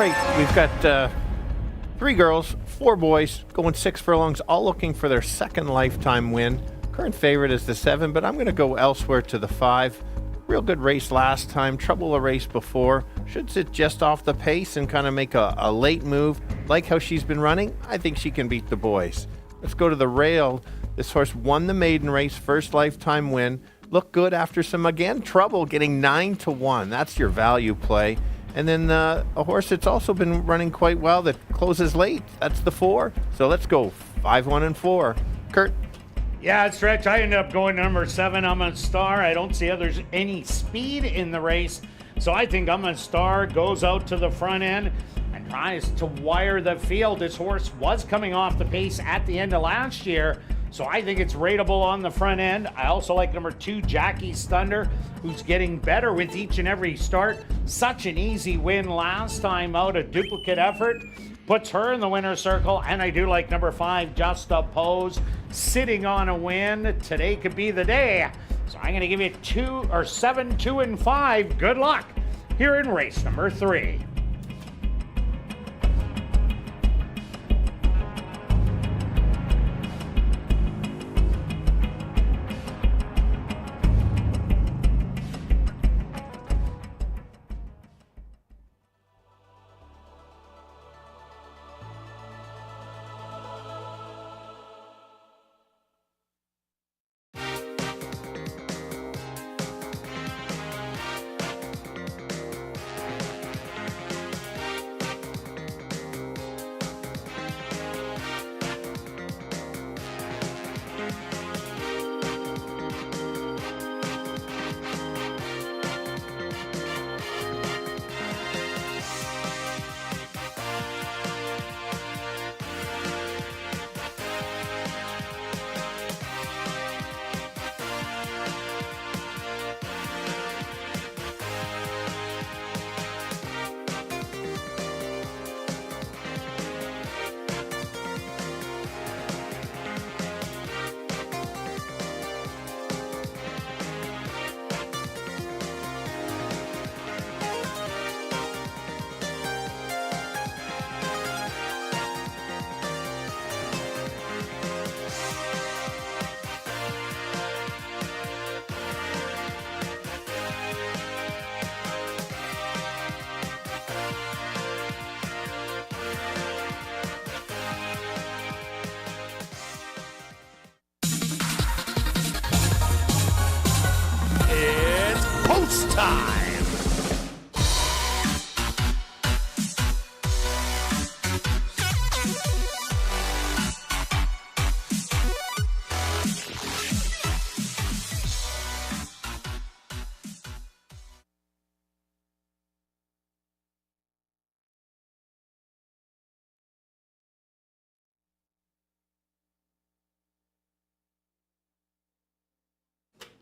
[SPEAKER 4] right, we've got 3 girls, 4 boys, going 6 furlongs, all looking for their second lifetime win. Current favorite is the 7, but I'm going to go elsewhere to the 5. Real good race last time, trouble a race before. Should sit just off the pace and kind of make a late move. Like how she's been running, I think she can beat the boys. Let's go to the rail. This horse won the maiden race, first lifetime win. Looked good after some, again, trouble, getting 9-1. That's your value play. And then a horse that's also been running quite well that closes late. That's the 4. So let's go 5, 1, and 4. Kirt.
[SPEAKER 3] Yeah, Stretch. I ended up going number 7. I'm a star. I don't see there's any speed in the race. So I think I'm a star. Goes out to the front end and tries to wire the field. This horse was coming off the pace at the end of last year. So I think it's rateable on the front end. I also like number 2, Jackie's Thunder, who's getting better with each and every start. Such an easy win last time out, a duplicate effort. Puts her in the winner's circle, and I do like number 5, Just a Pose, sitting on a win. Today could be the day. So I'm going to give you 7, 2, and 5. Good luck here in race number 3.
[SPEAKER 5] Post time!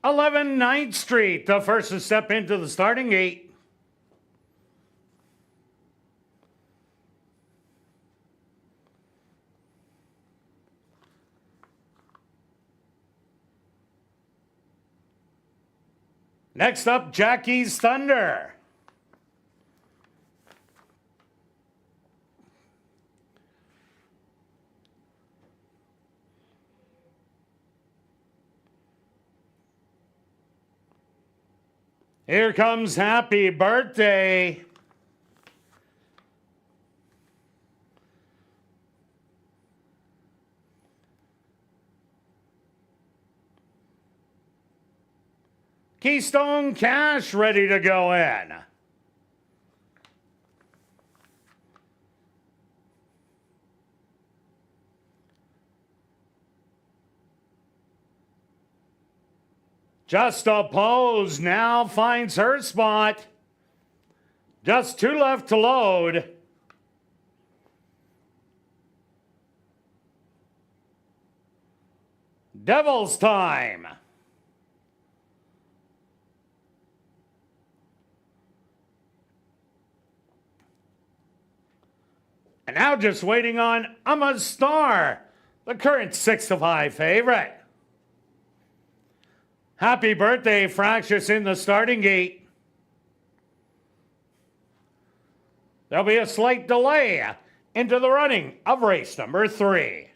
[SPEAKER 3] #11 9th Street, the first to step into the starting gate. Next up, Jackie's Thunder. Here comes Happy Birthday. Keystone Cash ready to go in. Just a Pose now finds her spot. Just 2 left to load. Devil's Time. And now just waiting on I'm a Star, the current 6-5 favorite. Happy Birthday, fractious in the starting gate. There'll be a slight delay into the running of race number 3.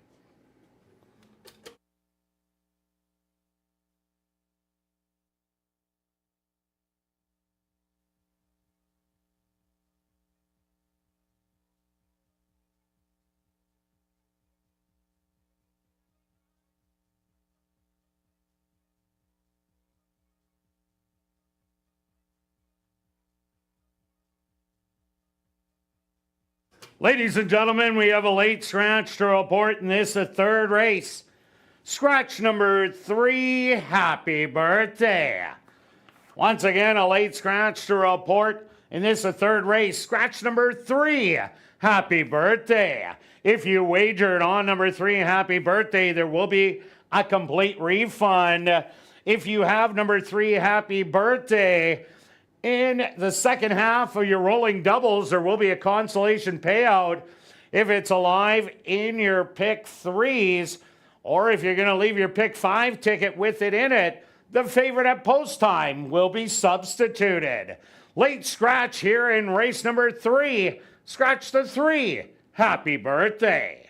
[SPEAKER 3] Ladies and gentlemen, we have a late scratch to report in this, the third race. Scratch number 3, happy birthday. Once again, a late scratch to report in this, the third race. Scratch number 3, happy birthday. If you wagered on number 3, happy birthday, there will be a complete refund. If you have number 3, happy birthday, in the second half of your rolling doubles, there will be a consolation payout if it's alive in your pick 3s, or if you're going to leave your pick 5 ticket with it in it, the favorite at post time will be substituted. Late scratch here in race number 3. Scratch the 3. Happy birthday.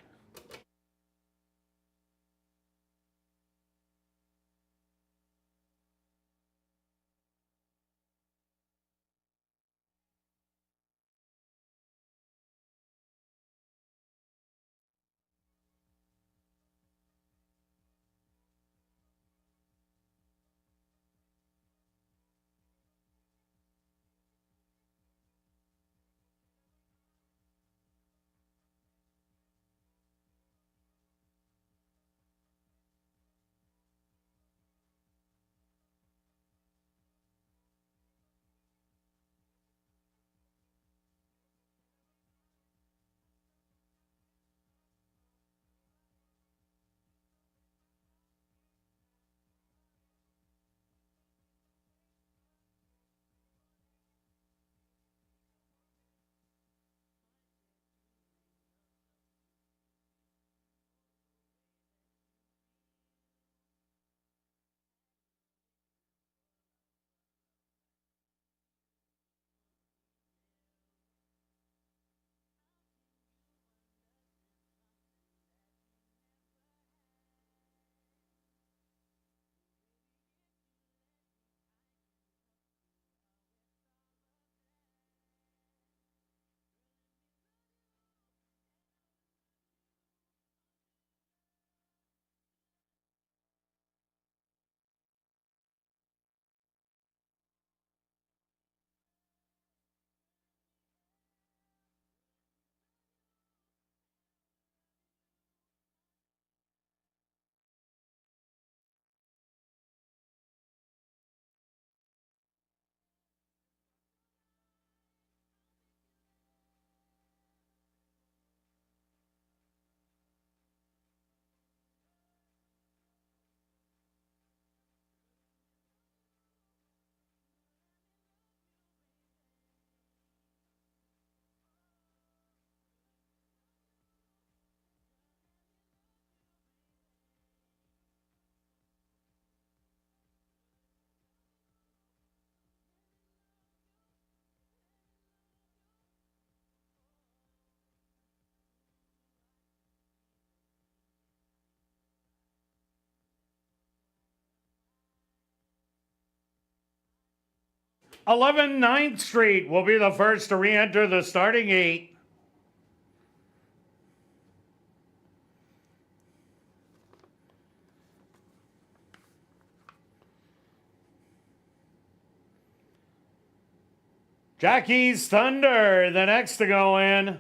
[SPEAKER 3] '11 9th Street will be the first to re-enter the starting 8. Jackie's Thunder, the next to go in.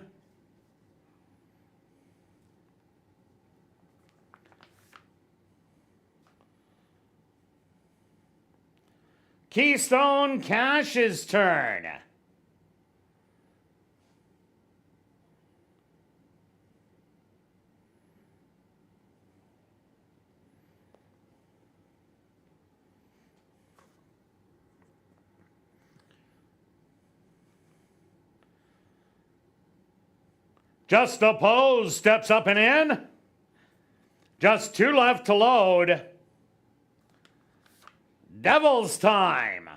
[SPEAKER 3] Keystone Cash's turn. Just a Pose steps up and in. Just 2 left to load. Devil's Time.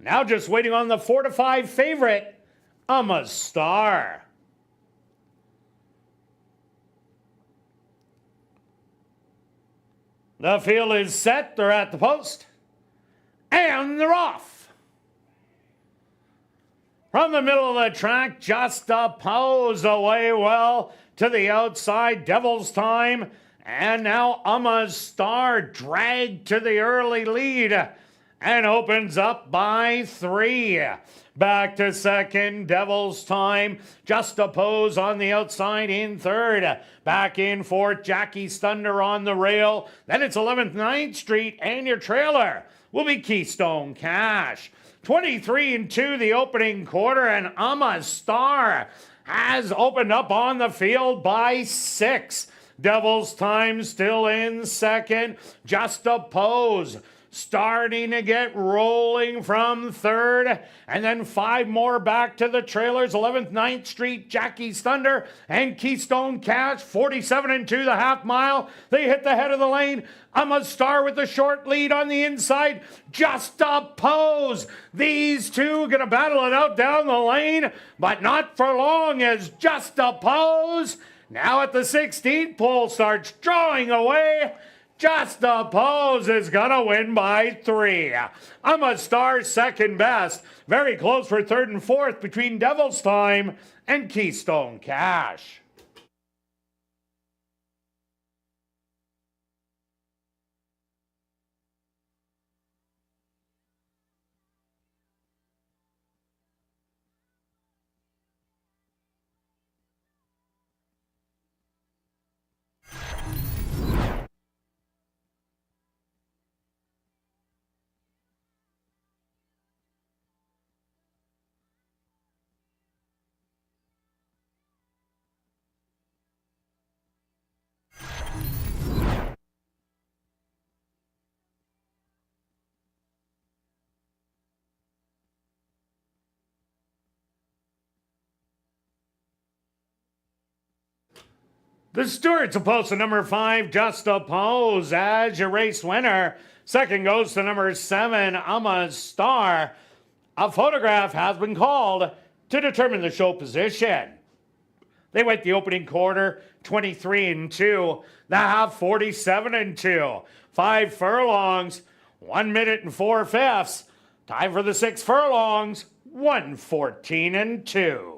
[SPEAKER 3] Now just waiting on the 4 to 5 favorite, Star. The field is set. They're at the post. And they're off. From the middle of the track, just a pose away well to the outside. Devil's Time. And now Star dragged to the early lead and opens up by 3. Back to second, Devil's Time. Just a pose on the outside in third. Back in fourth, Jackie's Thunder on the rail. Then it's 11th 9th Street, and your trailer will be Keystone Cash. 23-2 the opening quarter, and Star has opened up on the field by 6. Devil's Time still in second. Just a pose starting to get rolling from third, and then 5 more back to the trailers. 11th 9th Street, Jackie's Thunder, and Keystone Cash. 47-2 the half mile. They hit the head of the lane. Star with the short lead on the inside. Just a pose. These two gonna battle it out down the lane, but not for long, as Just a Pose now at the 16th pole starts drawing away. Just a Pose is gonna win by 3. Star second best. Very close for third and fourth between Devil's Time and Keystone Cash. The Stewards will post to number 5, Just a Pose, as your race winner. Second goes to number 7, Star. A photograph has been called to determine the show position. They went the opening quarter 23-2, the half 47-2. 5 furlongs, 1 minute and 4 fifths. Time for the 6 furlongs, 1:14-2.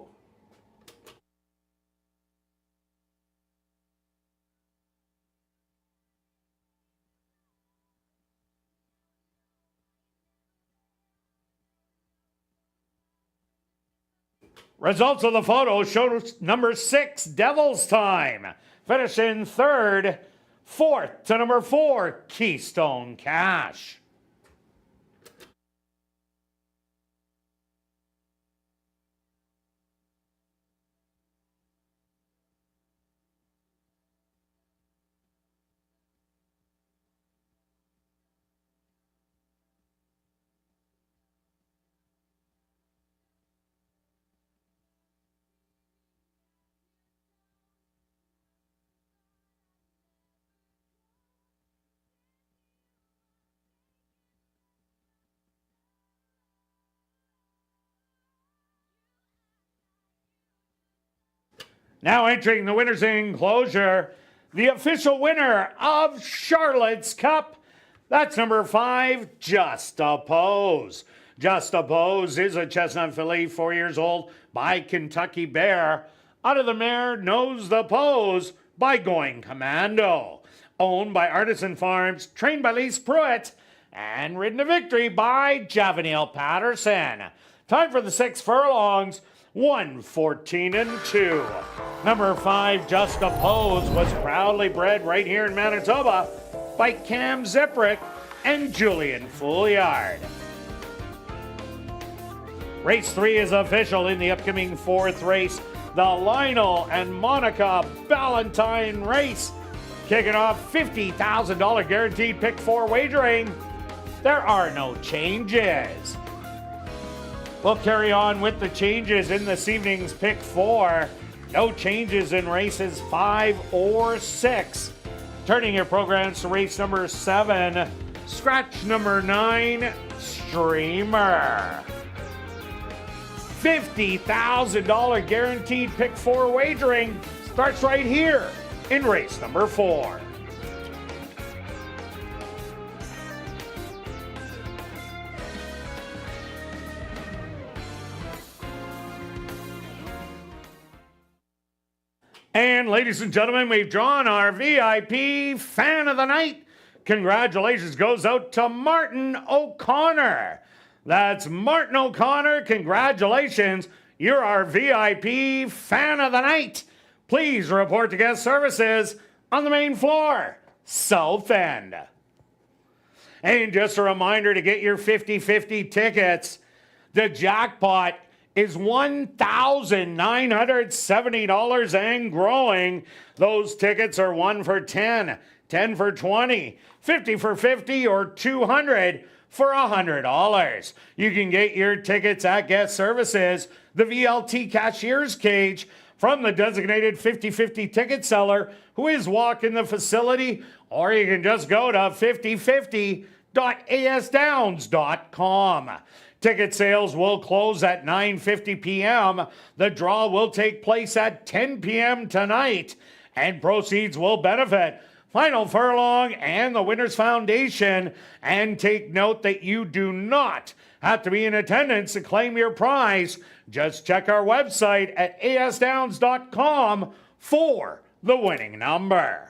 [SPEAKER 3] Results of the photo show number 6, Devil's Time. Finish in third. Fourth to number 4, Keystone Cash. Now entering the winner's enclosure, the official winner of Charlotte's Cup. That's number 5, Just a Pose. Just a Pose is a chestnut filly, 4 years old, by Kentucky Bear. Out of the mare, Knows the Pose by Going Commando. Owned by Artisan Farms, trained by Lise Pruitt, and ridden to victory by Javanil Patterson. Time for the 6 furlongs, 1:14-2. Number 5, Just a Pose, was proudly bred right here in Manitoba by Cam Ziprick and Julian Fouliard. Race 3 is official in the upcoming 4th race, the Lionel and Monica Ballantyne race. Kicking off $50,000 guaranteed pick 4 wagering. There are no changes. We'll carry on with the changes in this evening's pick 4. No changes in races 5 or 6. Turning your programs to race number 7, scratch number 9, Streamer. $50,000 guaranteed pick 4 wagering starts right here in race number 4. And ladies and gentlemen, we've drawn our VIP Fan of the Night. Congratulations goes out to Martin O'Connor. That's Martin O'Connor. Congratulations. You're our VIP Fan of the Night. Please report to guest services on the main floor, South End. And just a reminder to get your 50-50 tickets. The jackpot is $1,970 and growing. Those tickets are 1 for 10, 10 for 20, 50 for 50, or 200 for $100. You can get your tickets at guest services, the VLT cashier's cage, from the designated 50-50 ticket seller who is walking the facility, or you can just go to 5050.asdowns.com. Ticket sales will close at 9:50 p.m. The draw will take place at 10 p.m. tonight, and proceeds will benefit Final Furlong and the Winners Foundation. And take note that you do not have to be in attendance to claim your prize. Just check our website at asdowns.com for the winning number.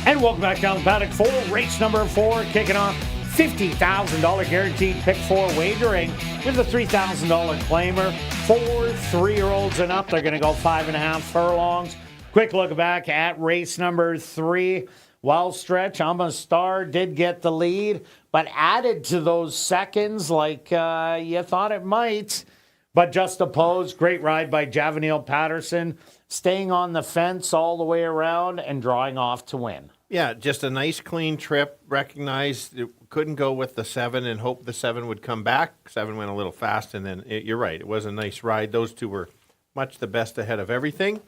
[SPEAKER 3] And welcome back down the paddock for race number 4, kicking off $50,000 guaranteed pick 4 wagering with a $3,000 claimer for 3-year-olds and up. They're going to go 5.5 furlongs. Quick look back at race number 3. Well, Stretch, I'm a Star did get the lead, but added to those seconds like you thought it might. But just opposed. Great ride by Javanil Patterson, staying on the fence all the way around and drawing off to win.
[SPEAKER 4] Yeah, just a nice clean trip. Recognized it couldn't go with the 7 and hope the 7 would come back. 7 went a little fast, and then you're right. It was a nice ride. Those two were much the best ahead of everything.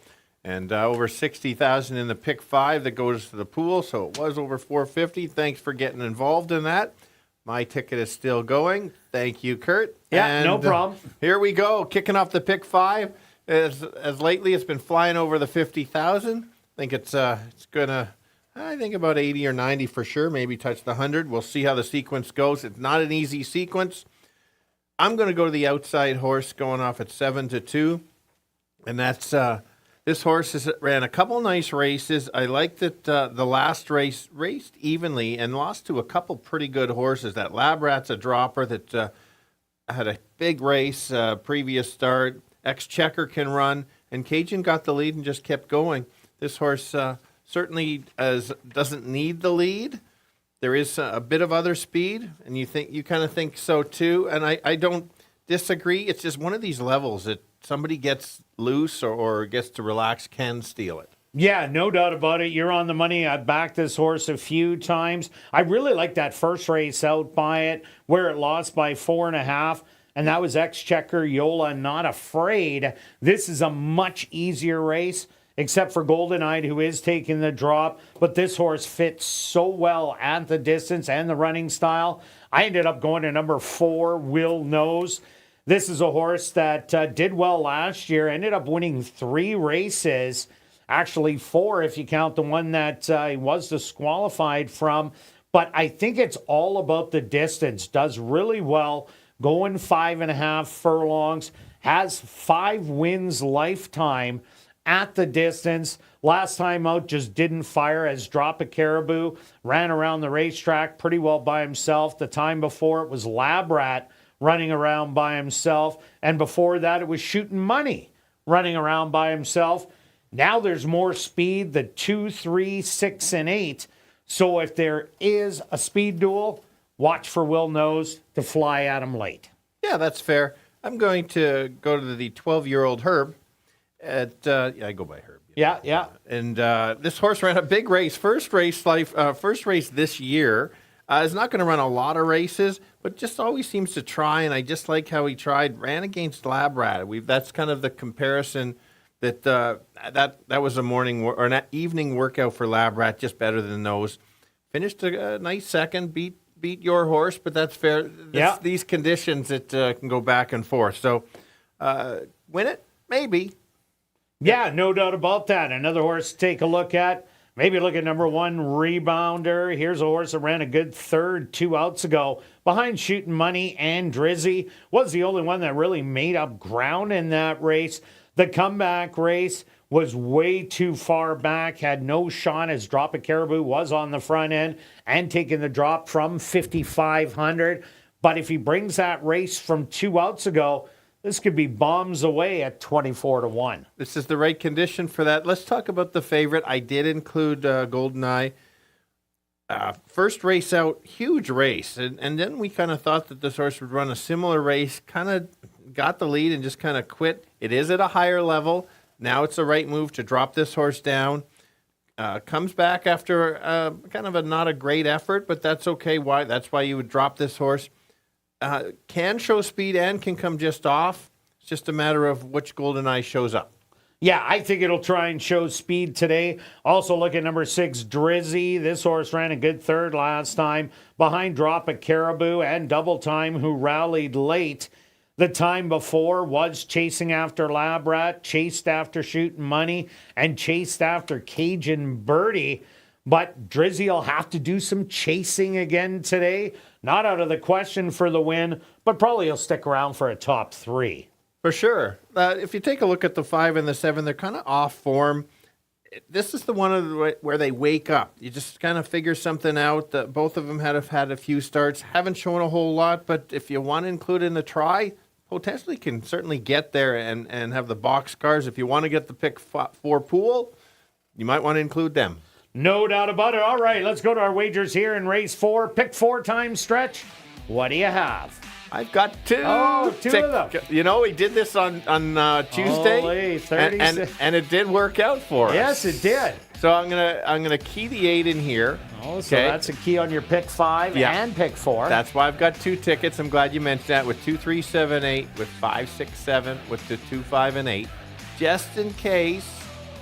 [SPEAKER 4] And over $60,000 in the pick 5 that goes to the pool, so it was over $450. Thanks for getting involved in that. My ticket is still going. Thank you, Kirt.
[SPEAKER 3] Yeah, no problem.
[SPEAKER 4] Here we go, kicking off the pick 5. As lately, it's been flying over the 50,000. I think it's gonna. I think about 80 or 90 for sure. Maybe touch the 100. We'll see how the sequence goes. It's not an easy sequence. I'm going to go to the outside horse, going off at 7-2, and that's. This horse ran a couple nice races. I like that the last race raced evenly and lost to a couple pretty good horses. That Lab Rat's a dropper that had a big race previous start. Exchequer can run, and Cajun got the lead and just kept going. This horse certainly doesn't need the lead. There is a bit of other speed, and you kind of think so too. And I don't disagree. It's just one of these levels that somebody gets loose or gets to relax can steal it.
[SPEAKER 3] Yeah, no doubt about it. You're on the money. I backed this horse a few times. I really liked that first race out by it where it lost by 4.5. And that was Exchequer Yola Not Afraid. This is a much easier race, except for Golden Eyed, who is taking the drop. But this horse fits so well at the distance and the running style. I ended up going to number 4, Will Knows. This is a horse that did well last year, ended up winning 3 races, actually 4 if you count the one that he was disqualified from. But I think it's all about the distance. Does really well, going 5.5 furlongs, has 5 wins lifetime at the distance. Last time out, just didn't fire as Drop a Caribou. Ran around the racetrack pretty well by himself. The time before it was Lab Rat running around by himself. And before that, it was Shooting Money running around by himself. Now there's more speed, the 2, 3, 6, and 8. So if there is a speed duel, watch for Will Knows to fly at him late.
[SPEAKER 4] Yeah, that's fair. I'm going to go to the 12-year-old Herb. I go by Herb.
[SPEAKER 3] Yeah.
[SPEAKER 4] And this horse ran a big race, first race this year. Is not going to run a lot of races, but just always seems to try. And I just like how he tried. Ran against Lab Rat. That's kind of the comparison that that was a morning or an evening workout for Lab Rat, just better than those. Finished a nice second, beat your horse, but that's fair. These conditions that can go back and forth. So win it, maybe.
[SPEAKER 3] Yeah, no doubt about that. Another horse to take a look at. Maybe look at number 1, Rebounder. Here's a horse that ran a good third 2 outs ago. Behind Shooting Money and Drizzy. Was the only one that really made up ground in that race. The comeback race was way too far back. Had no shot as Drop a Caribou was on the front end and taking the drop from 5,500. But if he brings that race from 2 outs ago, this could be bombs away at 24-1.
[SPEAKER 4] This is the right condition for that. Let's talk about the favorite. I did include Golden Eye. First race out, huge race. And then we kind of thought that this horse would run a similar race, kind of got the lead and just kind of quit. It is at a higher level. Now it's the right move to drop this horse down. Comes back after kind of a not a great effort, but that's okay. That's why you would drop this horse. Can show speed and can come just off. It's just a matter of which Golden Eye shows up.
[SPEAKER 3] Yeah, I think it'll try and show speed today. Also look at number 6, Drizzy. This horse ran a good third last time. Behind Drop a Caribou and Double Time, who rallied late. The time before was chasing after Lab Rat, chased after Shooting Money, and chased after Cajun Birdie. But Drizzy will have to do some chasing again today. Not out of the question for the win, but probably he'll stick around for a top 3.
[SPEAKER 4] For sure. If you take a look at the 5 and the 7, they're kind of off form. This is the one of where they wake up. You just kind of figure something out. Both of them had a few starts, haven't shown a whole lot, but if you want to include in the try, potentially can certainly get there and have the box cars. If you want to get the pick 4 pool, you might want to include them.
[SPEAKER 3] No doubt about it. All right, let's go to our wagers here in race 4. Pick 4 times stretch. What do you have?
[SPEAKER 4] I've got 2.
[SPEAKER 3] Oh, 2 of them.
[SPEAKER 4] You know, we did this on Tuesday,
[SPEAKER 3] Holy, 36.
[SPEAKER 4] and it did work out for us.
[SPEAKER 3] Yes, it did.
[SPEAKER 4] So I'm gonna key the 8 in here.
[SPEAKER 3] Oh, so that's a key on your pick 5 and pick 4.
[SPEAKER 4] That's why I've got 2 tickets. I'm glad you mentioned that, with 2, 3, 7, 8, with 5, 6, 7, with the 2, 5, and 8. Just in case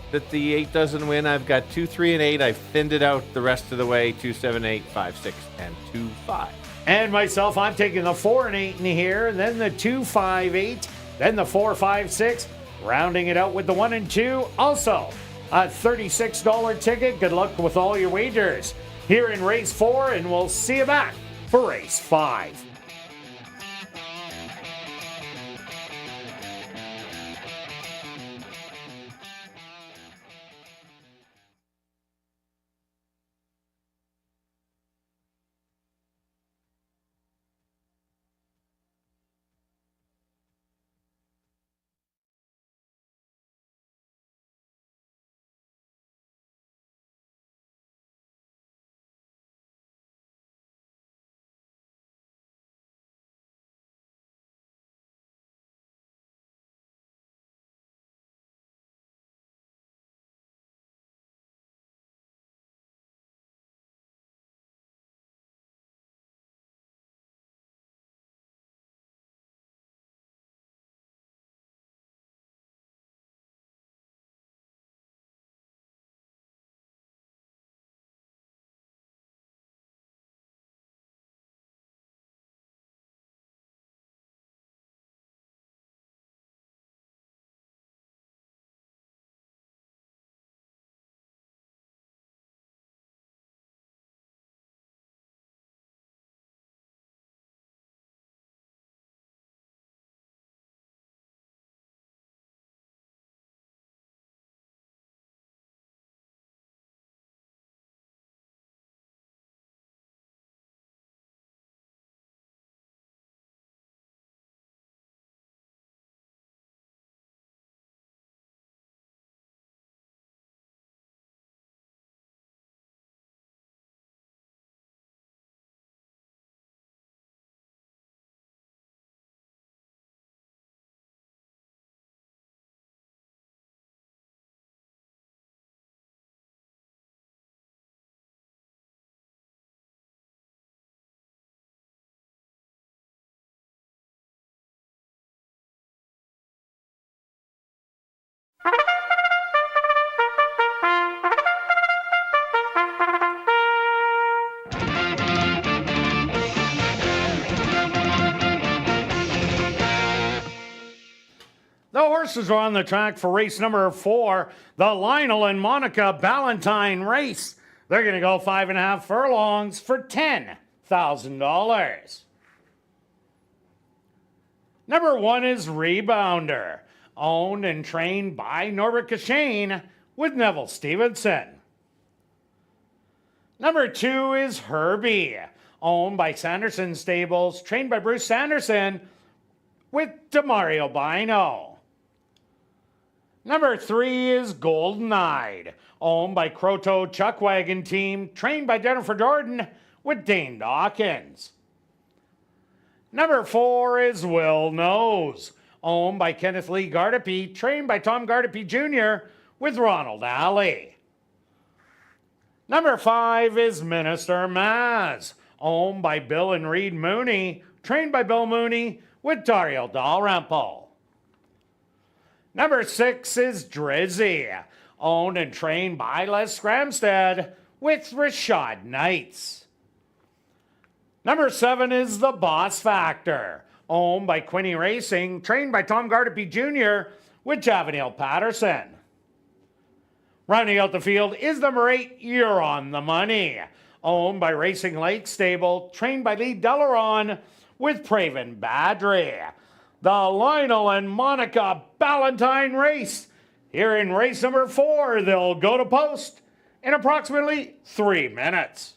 [SPEAKER 4] that the 8 doesn't win, I've got 2, 3, and 8. I've thinned it out the rest of the way. 2, 7, 8, 5, 6, and 2, 5.
[SPEAKER 3] And myself, I'm taking the 4 and 8 in here, then the 2, 5, 8, then the 4, 5, 6, rounding it out with the 1 and 2. Also, a $36 ticket. Good luck with all your wagers here in race 4, and we'll see you back for race 5. The horses are on the track for race number 4, the Lionel and Monica Ballantine race. They're going to go 5.5 furlongs for $10,000. Number 1 is Rebounder, owned and trained by Norbert Cashane with Neville Stevenson. Number 2 is Herbie, owned by Sanderson Stables, trained by Bruce Sanderson with Demario Bino. Number 3 is Golden Eyed, owned by Croto Chuckwagon Team, trained by Jennifer Jordan with Dane Dawkins. Number 4 is Will Knows, owned by Kenneth Lee Gardepy, trained by Tom Gardepy Jr. with Ronald Alley. Number 5 is Minister Maz, owned by Bill and Reed Mooney, trained by Bill Mooney with Dario Dalrymple. Number 6 is Drizzy, owned and trained by Les Scramstead with Rashad Knights. Number 7 is The Boss Factor, owned by Quinny Racing, trained by Tom Gardepy Jr. with Javanil Patterson. Rounding out the field is number 8, You're on the Money, owned by Racing Lake Stable, trained by Lee Delaron with Praven Badri. The Lionel and Monica Ballantine race Here in race number 4, they'll go to post in approximately 3 minutes.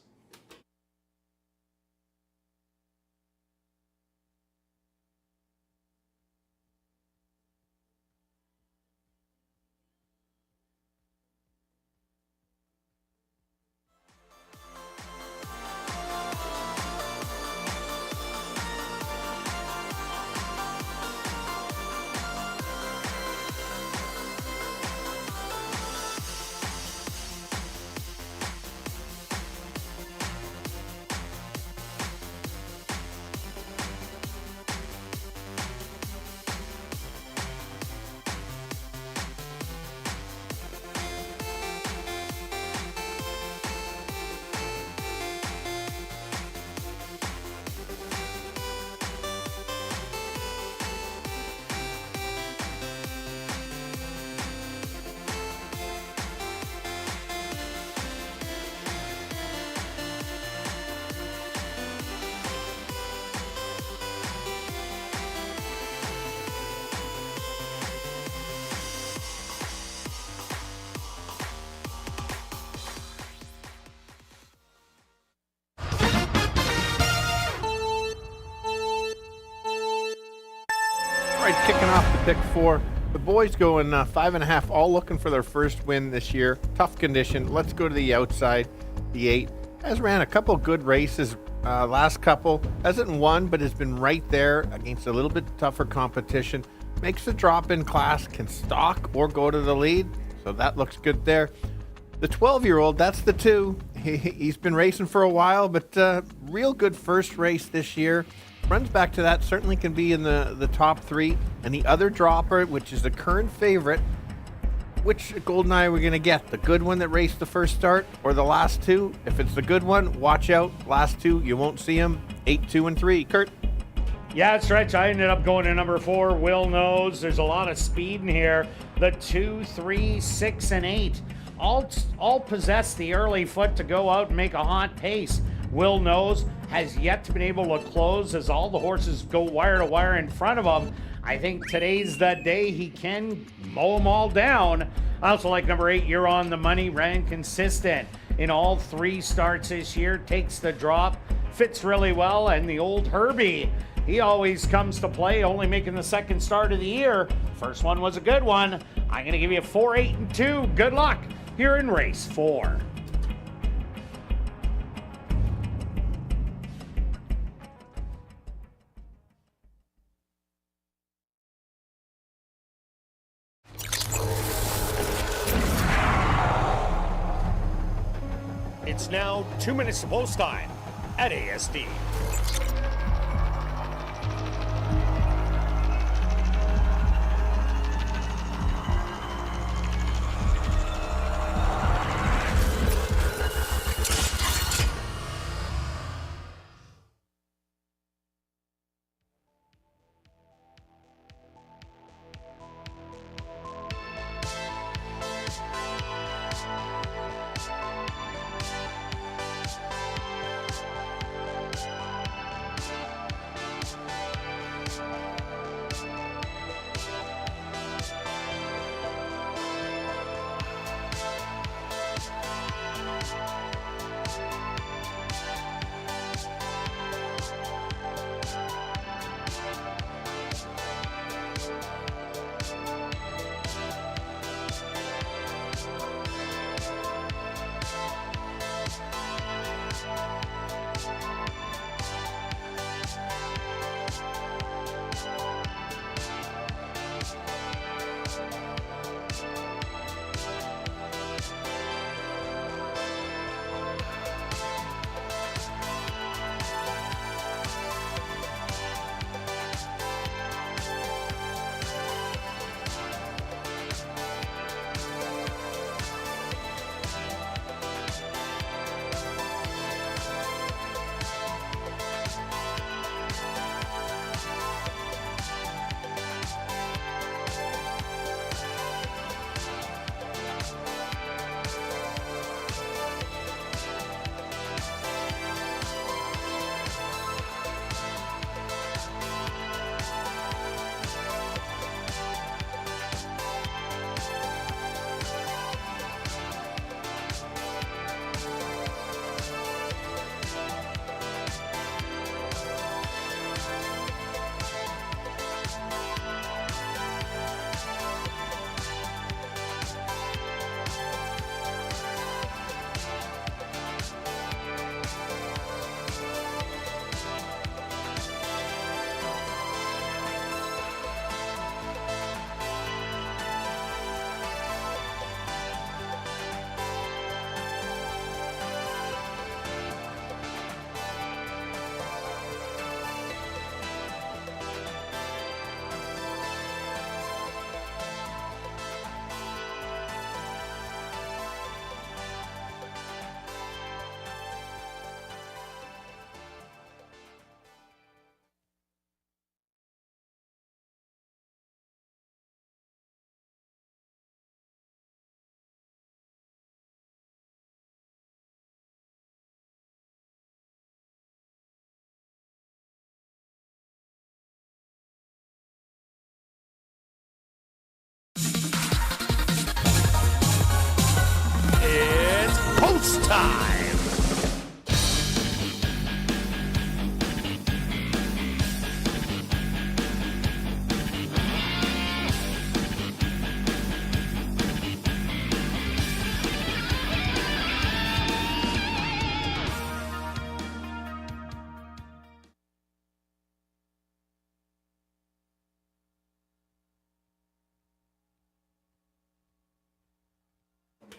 [SPEAKER 4] Kicking off the pick 4. The boys going 5.5, all looking for their first win this year. Tough condition. Let's go to the outside. The 8 has ran a couple good races. Last couple hasn't won, but has been right there against a little bit tougher competition. Makes the drop in class, can stalk or go to the lead, so that looks good there. The 12-year-old, that's the 2. He's been racing for a while, but real good first race this year. Runs back to that, certainly can be in the top 3. And the other dropper, which is the current favorite, which Golden Eye are we going to get? The good one that raced the first start or the last 2? If it's the good one, watch out. Last 2, you won't see them. 8, 2, and 3. Kirt?
[SPEAKER 3] Yeah, Stretch, I ended up going to number 4, Will Knows. There's a lot of speed in here. The 2, 3, 6, and 8 all possess the early foot to go out and make a hot pace. Will Knows has yet to be able to close as all the horses go wire to wire in front of him. I think today's the day he can mow them all down. I also like number 8, You're on the Money. Ran consistent in all 3 starts this year. Takes the drop, fits really well, and the old Herbie, he always comes to play, only making the second start of the year. First one was a good one. I'm going to give you 4, 8, and 2. Good luck here in race 4.
[SPEAKER 5] It's now 2 minutes to post time at ASD.
[SPEAKER 3] post time.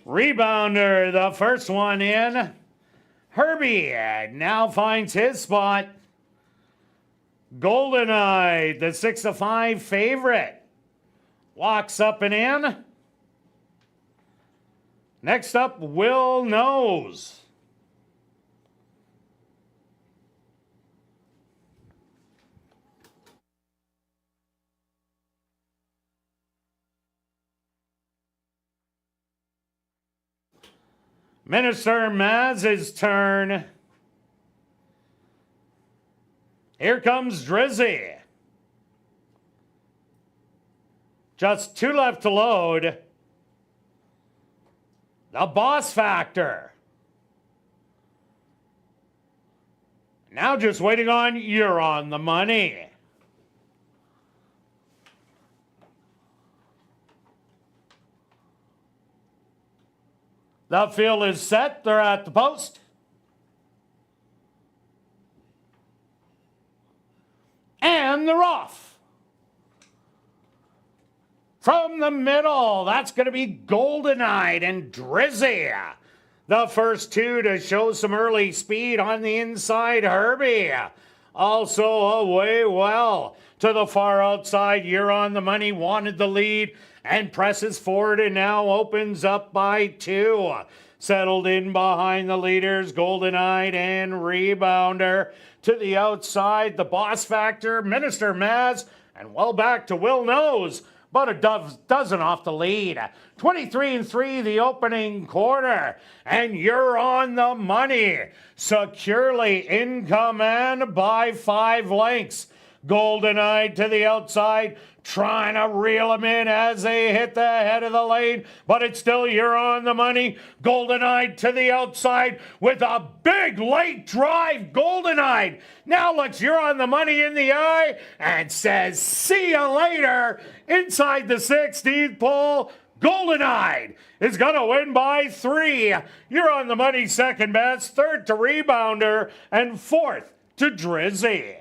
[SPEAKER 3] Rebounder, the first one in. Herbie now finds his spot. Goldeneye, the 6-5 favorite, walks up and in. Next up, Will Knows. Minister Maz's turn. Here comes Drizzy. Just 2 left to load. The Boss Factor. Now just waiting on You're on the Money. The field is set. They're at the post. And they're off. From the middle, that's going to be Goldeneye and Drizzy. The first 2 to show some early speed on the inside, Herbie. Also away well to the far outside. You're on the Money, wanted the lead and presses forward and now opens up by 2. Settled in behind the leaders, Goldeneye and Rebounder. To the outside, the Boss Factor, Minister Maz, and well back to Will Knows. About a dozen off the lead. 23-3 the opening quarter. And You're on the Money. Securely in command by 5 lengths. Goldeneye to the outside, trying to reel him in as they hit the head of the lane, but it's still You're on the Money. Goldeneye to the outside with a big late drive. Goldeneye now looks You're on the Money in the eye and says, see you later. Inside the 16th pole, Goldeneye is going to win by 3. You're on the Money second best, third to Rebounder, and fourth to Drizzy.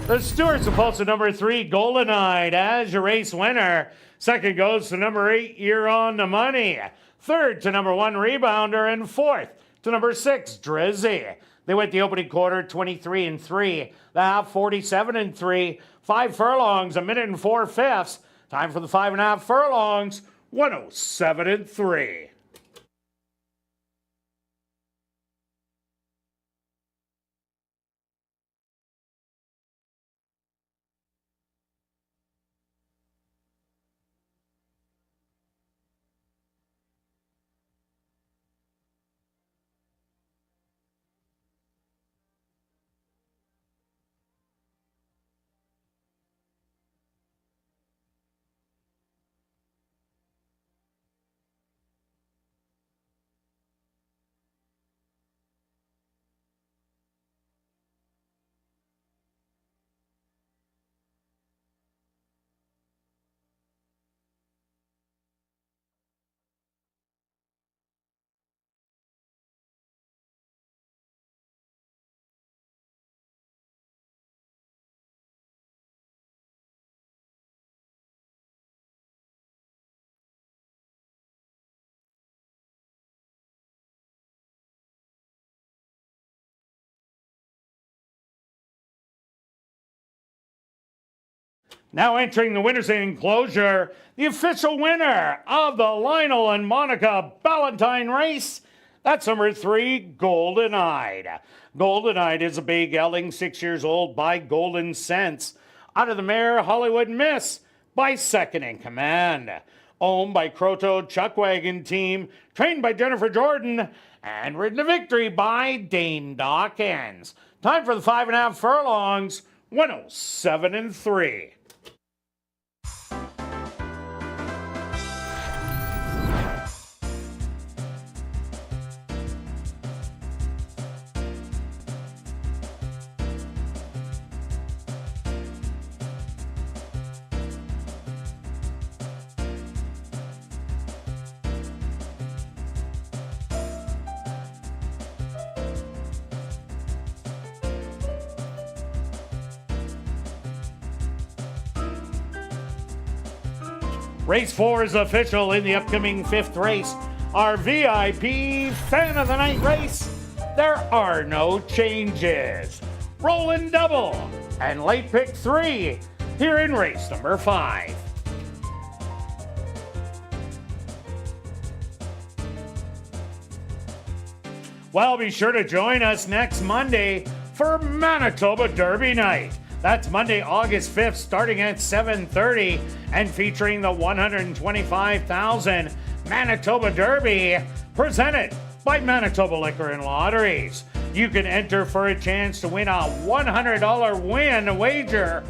[SPEAKER 3] The Stewards are posted number 3, Goldeneye, as your race winner. Second goes to number 8, You're on the Money. Third to number 1, Rebounder. And fourth to number 6, Drizzy. They went the opening quarter 23-3. The half 47-3. 5 furlongs, 1 minute and 4/5. Time for the 5.5 furlongs, 107-3. Now entering the winner's enclosure, the official winner of the Lionel and Monica Ballantyne race, that's number 3, Golden Eyed. Golden Eyed is a bay gelding, 6 years old, by Golden Sense, out of the mare Hollywood Miss, by second in command. Owned by Croto Chuckwagon Team, trained by Jennifer Jordan, and ridden to victory by Dane Dawkins. Time for the 5.5 furlongs, 107 3. Race 4 is official in the upcoming 5th race. Our VIP Fan of the Night race, there are no changes. Rolling double and late pick 3 here in race number 5. Well, be sure to join us next Monday for Manitoba Derby Night. That's Monday, August 5th, starting at 7:30 and featuring the $125,000 Manitoba Derby presented by Manitoba Liquor and Lotteries. You can enter for a chance to win a $100 win wager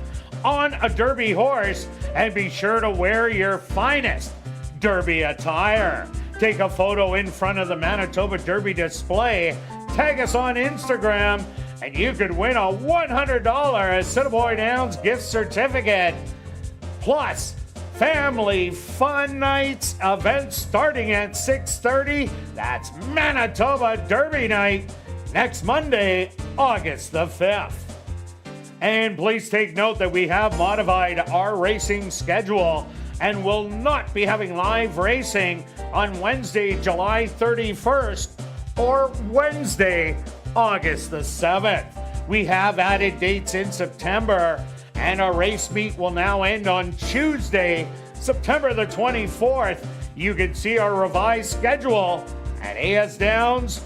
[SPEAKER 3] on a Derby horse, and be sure to wear your finest Derby attire. Take a photo in front of the Manitoba Derby display, tag us on Instagram, and you could win a $100 Assiniboia Downs gift certificate. Plus, family fun nights, events starting at 6:30. That's Manitoba Derby Night next Monday, August the 5th. And please take note that we have modified our racing schedule and will not be having live racing on Wednesday, July 31st or Wednesday, August the 7th. We have added dates in September, and our race meet will now end on Tuesday, September the 24th. You can see our revised schedule at asdowns.com.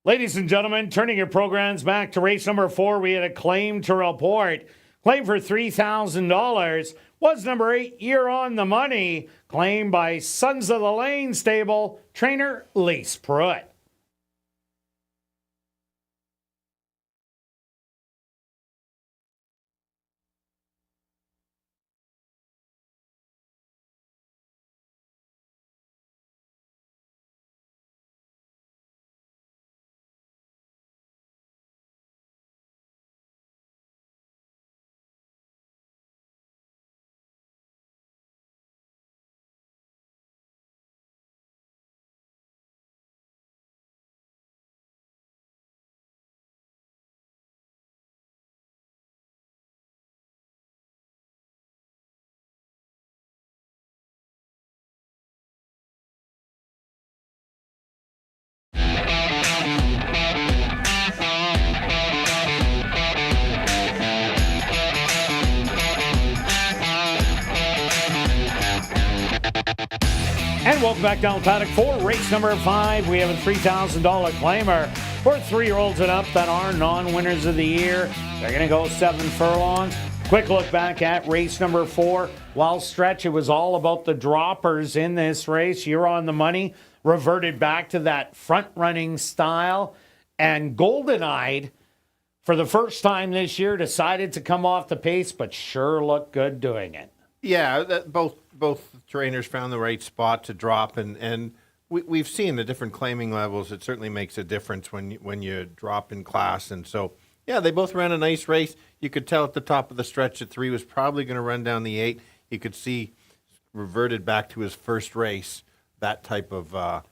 [SPEAKER 3] Ladies and gentlemen, turning your programs back to race number 4, we had a claim to report. Claim for $3,000 was number 8, You're on the Money, claimed by Sons of the Lane stable trainer Lise Pruitt. And welcome back down the paddock for race number 5. We have a $3,000 claimer for 3-year-olds and up that are non-winners of the year. They're going to go 7 furlongs. Quick look back at race number 4. While stretch, it was all about the droppers in this race. You're on the Money reverted back to that front-running style. And Golden-Eyed, for the first time this year, decided to come off the pace, but sure looked good doing it.
[SPEAKER 4] Yeah, both trainers found the right spot to drop, and we've seen the different claiming levels. It certainly makes a difference when you drop in class, and so yeah, they both ran a nice race. You could tell at the top of the stretch that 3 was probably going to run down the 8. You could see reverted back to his first race, that type of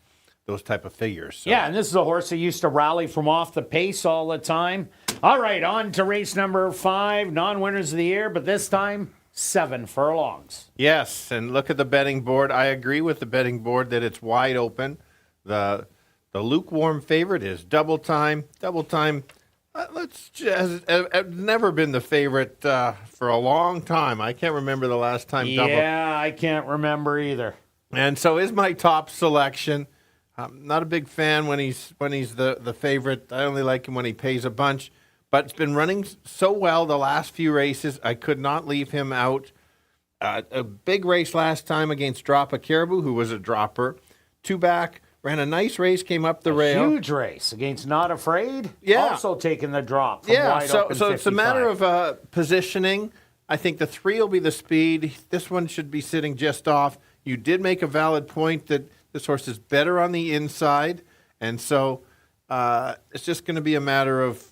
[SPEAKER 4] those type of figures. So.
[SPEAKER 3] Yeah, and this is a horse that used to rally from off the pace all the time. All right, on to race number 5, non-winners of the year, but this time 7 furlongs.
[SPEAKER 4] Yes, and look at the betting board. I agree with the betting board that it's wide open. The lukewarm favorite is Double Time. Double Time, has never been the favorite for a long time. I can't remember the last time.
[SPEAKER 3] Yeah, I can't remember either.
[SPEAKER 4] And so is my top selection. I'm not a big fan when he's the favorite. I only like him when he pays a bunch. But it's been running so well the last few races, I could not leave him out. A big race last time against Drop a Caribou, who was a dropper. 2 back, ran a nice race, came up the rail.
[SPEAKER 3] Huge race against Not Afraid.
[SPEAKER 4] Yeah.
[SPEAKER 3] Also taking the drop from wide open
[SPEAKER 4] so it's a matter of positioning. I think the 3 will be the speed. This one should be sitting just off. You did make a valid point that this horse is better on the inside. And so it's just going to be a matter of,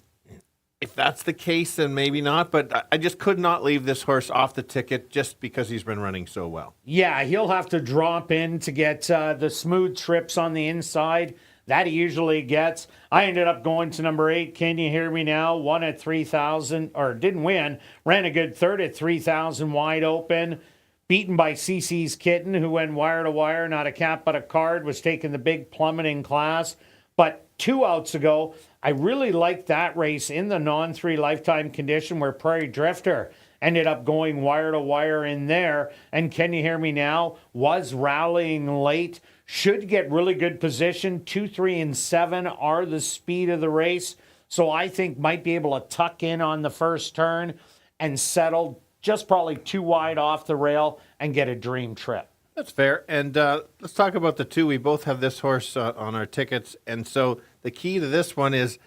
[SPEAKER 4] if that's the case, then maybe not. But I just could not leave this horse off the ticket just because he's been running so well.
[SPEAKER 3] Yeah, he'll have to drop in to get the smooth trips on the inside that he usually gets. I ended up going to number 8. Can You Hear Me Now? Won at 3,000, or didn't win. Ran a good third at 3,000 wide open. Beaten by CC's Kitten, who went wire to wire, not a cap but a card, was taking the big plummeting class. But 2 outs ago, I really liked that race in the non-3 lifetime condition where Prairie Drifter ended up going wire to wire in there. And Can You Hear Me Now? Was rallying late. Should get really good position. 2, 3, and 7 are the speed of the race. So I think might be able to tuck in on the first turn and settle just probably 2 wide off the rail and get a dream trip.
[SPEAKER 4] That's fair. And let's talk about the 2. We both have this horse on our tickets. And so the key to this one is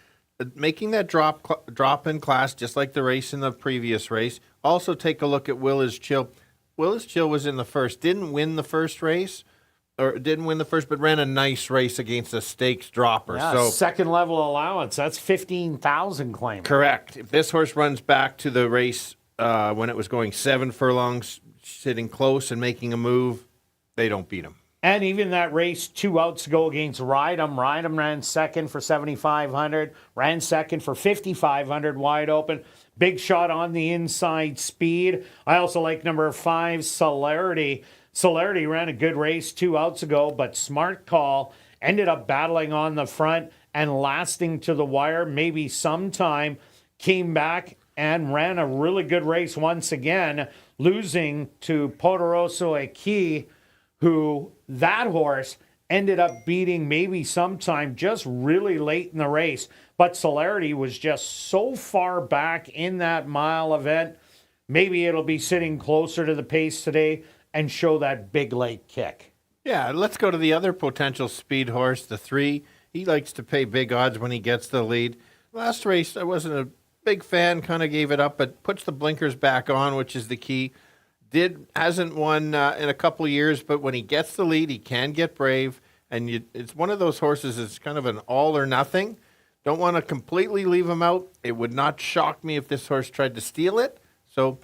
[SPEAKER 4] making that drop in class, just like the race in the previous race. Also take a look at Will Is Chill. Will Is Chill was in the first. Didn't win the first race, but ran a nice race against a stakes dropper.
[SPEAKER 3] Yeah,
[SPEAKER 4] so
[SPEAKER 3] second level allowance. That's 15,000 claim.
[SPEAKER 4] Correct. If this horse runs back to the race when it was going 7 furlongs, sitting close and making a move, they don't beat him.
[SPEAKER 3] And even that race 2 outs ago against Rydam. Rydam ran second for 7,500, ran second for 5,500 wide open. Big shot on the inside speed. I also like number 5, Celerity. Celerity ran a good race 2 outs ago, but smart call. Ended up battling on the front and lasting to the wire, maybe sometime. Came back and ran a really good race once again, losing to Poderoso Aki, who that horse ended up beating maybe sometime just really late in the race. But Celerity was just so far back in that mile event. Maybe it'll be sitting closer to the pace today and show that big late kick.
[SPEAKER 4] Yeah, let's go to the other potential speed horse, the 3. He likes to pay big odds when he gets the lead. Last race, I wasn't a big fan, kind of gave it up, but puts the blinkers back on, which is the key. Hasn't won in a couple of years, but when he gets the lead, he can get brave. And it's one of those horses that's kind of an all or nothing. Don't want to completely leave him out. It would not shock me if this horse tried to steal it. So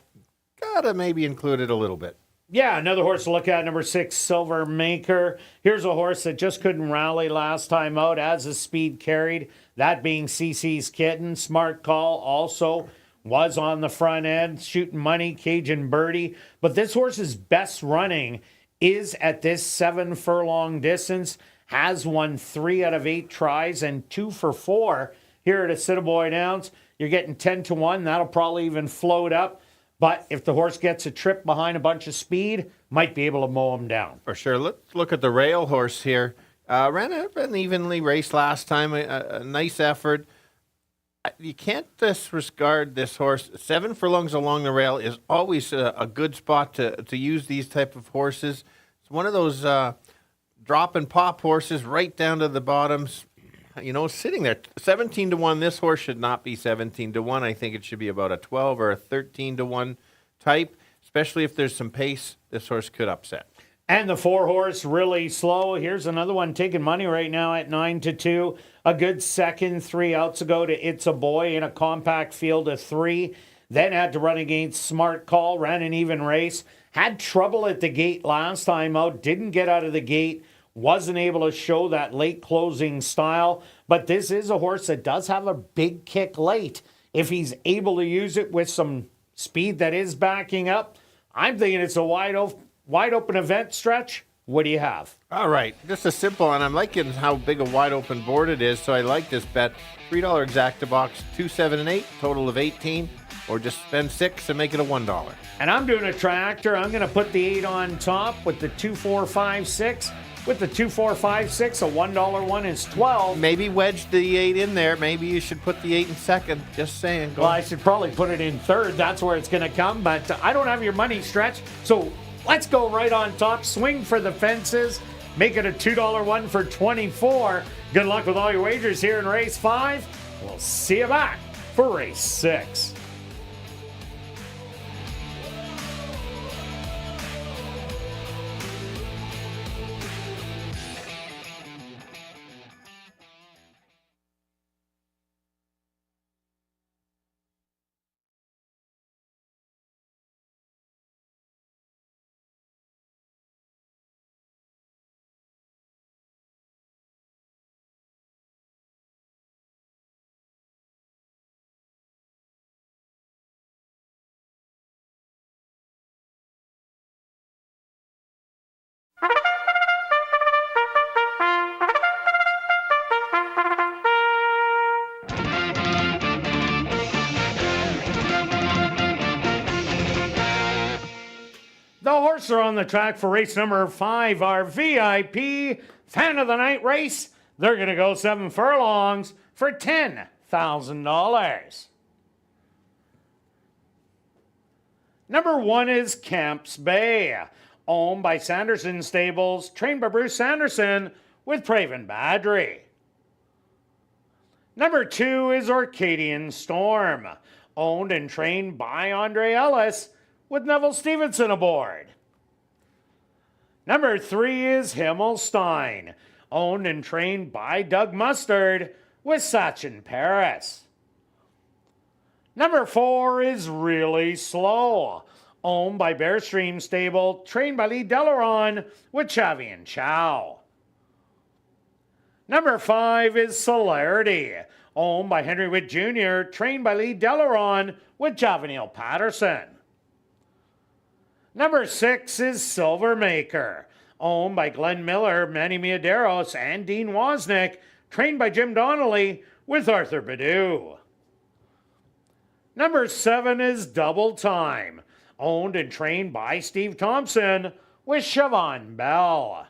[SPEAKER 4] gotta maybe include it a little bit.
[SPEAKER 3] Yeah, another horse to look at, number 6, Silver Maker. Here's a horse that just couldn't rally last time out as the speed carried, that being CC's Kitten. Smart Call also was on the front end, shooting money, Cajun Birdie. But this horse's best running is at this 7 furlong distance, has won 3 out of 8 tries and 2 for 4 here at Assiniboia Downs. You're getting 10-1. That'll probably even float up. But if the horse gets a trip behind a bunch of speed, might be able to mow him down.
[SPEAKER 4] For sure. Let's look at the rail horse here. Ran an evenly race last time, a nice effort. You can't disregard this horse. 7 furlongs along the rail is always a good spot to use these type of horses. It's one of those drop and pop horses right down to the bottoms. You know, sitting there, 17-1. This horse should not be 17-1. I think it should be about a 12 or a 13-1 type, especially if there's some pace. This horse could upset.
[SPEAKER 3] And the 4 horse really slow. Here's another one taking money right now at 9-2. A good second, 3 outs ago to It's a Boy in a compact field of 3. Then had to run against Smart Call, ran an even race. Had trouble at the gate last time out, didn't get out of the gate. Wasn't able to show that late closing style, but this is a horse that does have a big kick late. If he's able to use it with some speed that is backing up, I'm thinking it's a wide open event. Stretch. What do you have?
[SPEAKER 4] All right, just a simple, and I'm liking how big a wide open board it is, so I like this bet. $3 exacta box, 2, 7, and 8, total of 18, or just spend 6 and make it a $1.
[SPEAKER 3] And I'm doing a tractor. I'm going to put the 8 on top with the 2, 4, 5, 6. With the 2, 4, 5, 6, a $1 one is 12.
[SPEAKER 4] Maybe wedge the 8 in there. Maybe you should put the 8 in second. Just saying.
[SPEAKER 3] Well, I should probably put it in third. That's where it's going to come. But I don't have your money, Stretch. So let's go right on top. Swing for the fences. Make it a $2 one for 24. Good luck with all your wagers here in race 5. We'll see you back for race 6. The horses are on the track for race number 5, our VIP Fan of the Night race. They're going to go 7 furlongs for $10,000. Number 1 is Camps Bay, owned by Sanderson Stables, trained by Bruce Sanderson with Praven Badry. Number 2 is Orcadian Storm, owned and trained by Andre Ellis with Neville Stevenson aboard. Number 3 is Himmelstein, owned and trained by Doug Mustard with Sachin Paris. Number 4 is Really Slow, owned by Bearstream Stable, trained by Lee Delaron with Chavi and Chow. Number 5 is Celerity, owned by Henry Witt Jr., trained by Lee Delaron with Javanil Patterson. Number 6 is Silver Maker, owned by Glenn Miller, Manny Miaderos, and Dean Wozniak, trained by Jim Donnelly with Arthur Badu. Number 7 is Double Time, owned and trained by Steve Thompson with Siobhan Bell.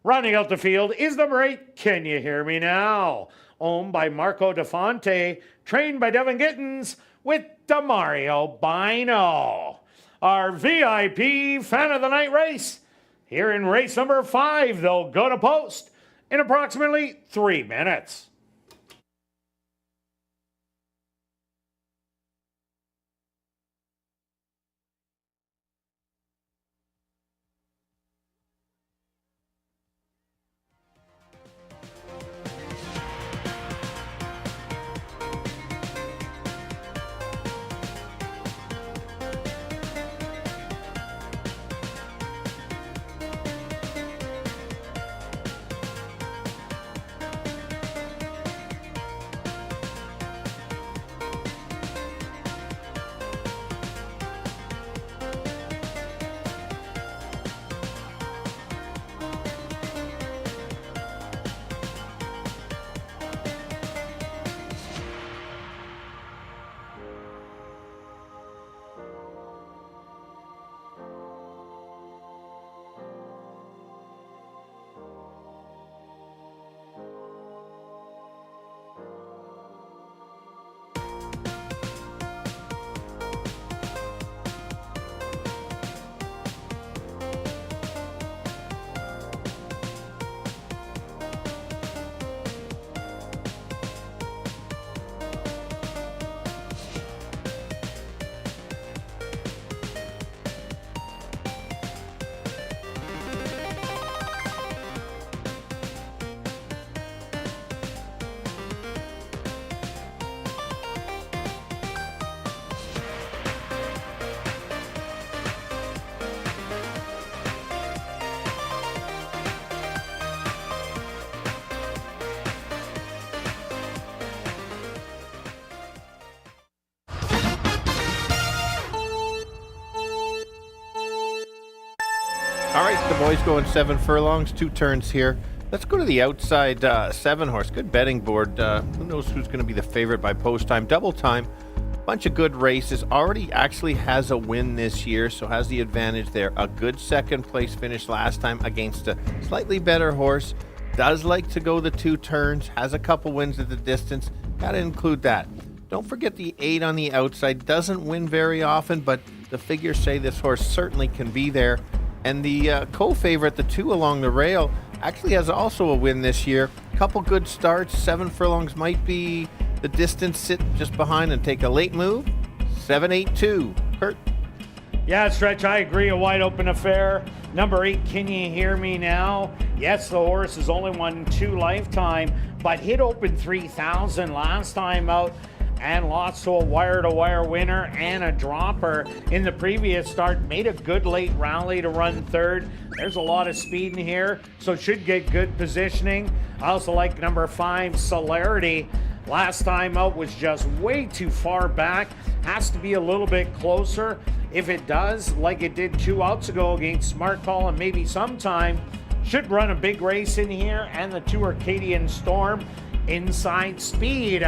[SPEAKER 3] Rounding out the field is number 8, Can You Hear Me Now? Owned by Marco DeFonte, trained by Devin Gittins with Demario Bino. Our VIP Fan of the Night race. Here in race number 5, they'll go to post in approximately 3 minutes.
[SPEAKER 4] All right, the boys going 7 furlongs, 2 turns here. Let's go to the outside 7 horse. Good betting board. Who knows who's going to be the favorite by post time? Double time. Bunch of good races. Already actually has a win this year, so has the advantage there. A good second place finish last time against a slightly better horse. Does like to go the 2 turns. Has a couple wins at the distance. Got to include that. Don't forget the 8 on the outside. Doesn't win very often, but the figures say this horse certainly can be there. And the co-favorite, the 2 along the rail, actually has also a win this year. Couple good starts. 7 furlongs might be the distance. Sit just behind and take a late move. 7-8-2. Kirt.
[SPEAKER 3] Yeah, Stretch, I agree. A wide open affair. Number 8, Can You Hear Me Now? Yes, the horse has only won 2 lifetime, but hit open 3,000 last time out and lost to a wire-to-wire winner and a dropper in the previous start. Made a good late rally to run 3rd. There's a lot of speed in here, so should get good positioning. I also like number 5, Celerity. Last time out was just way too far back. Has to be a little bit closer. If it does, like it did 2 outs ago against Smart Call and maybe sometime, should run a big race in here. And the 2 Arcadian Storm, inside speed.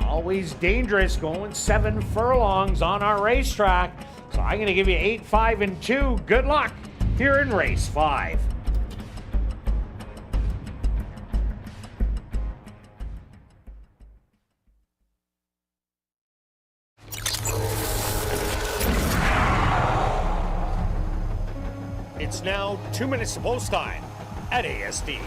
[SPEAKER 3] Always dangerous, going 7 furlongs on our racetrack. So I'm going to give you 8, 5, and 2. Good luck here in race 5.
[SPEAKER 5] It's now 2 minutes to post time at ASD.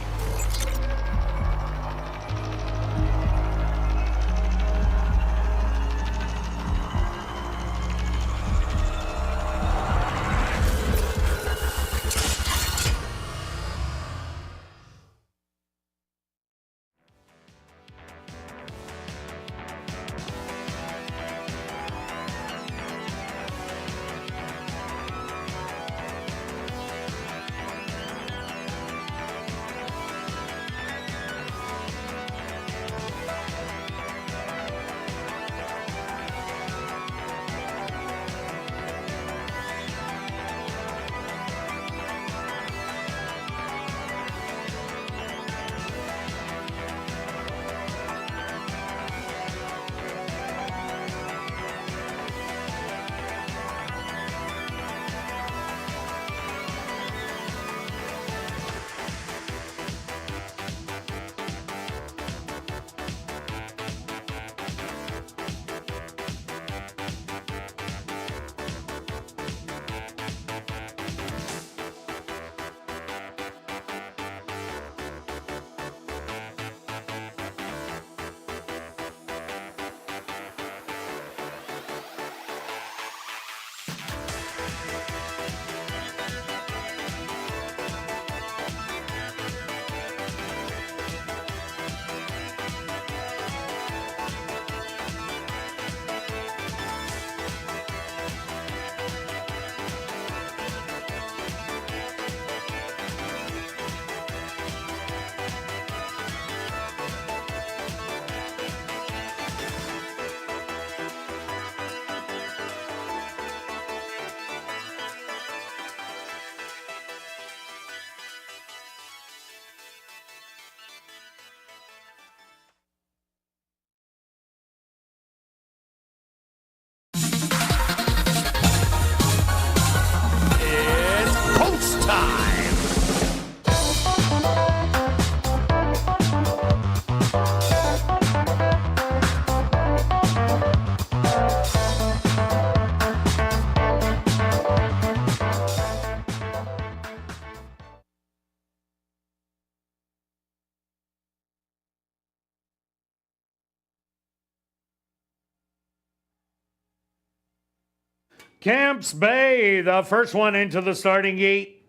[SPEAKER 3] Camps Bay, the first one into the starting gate.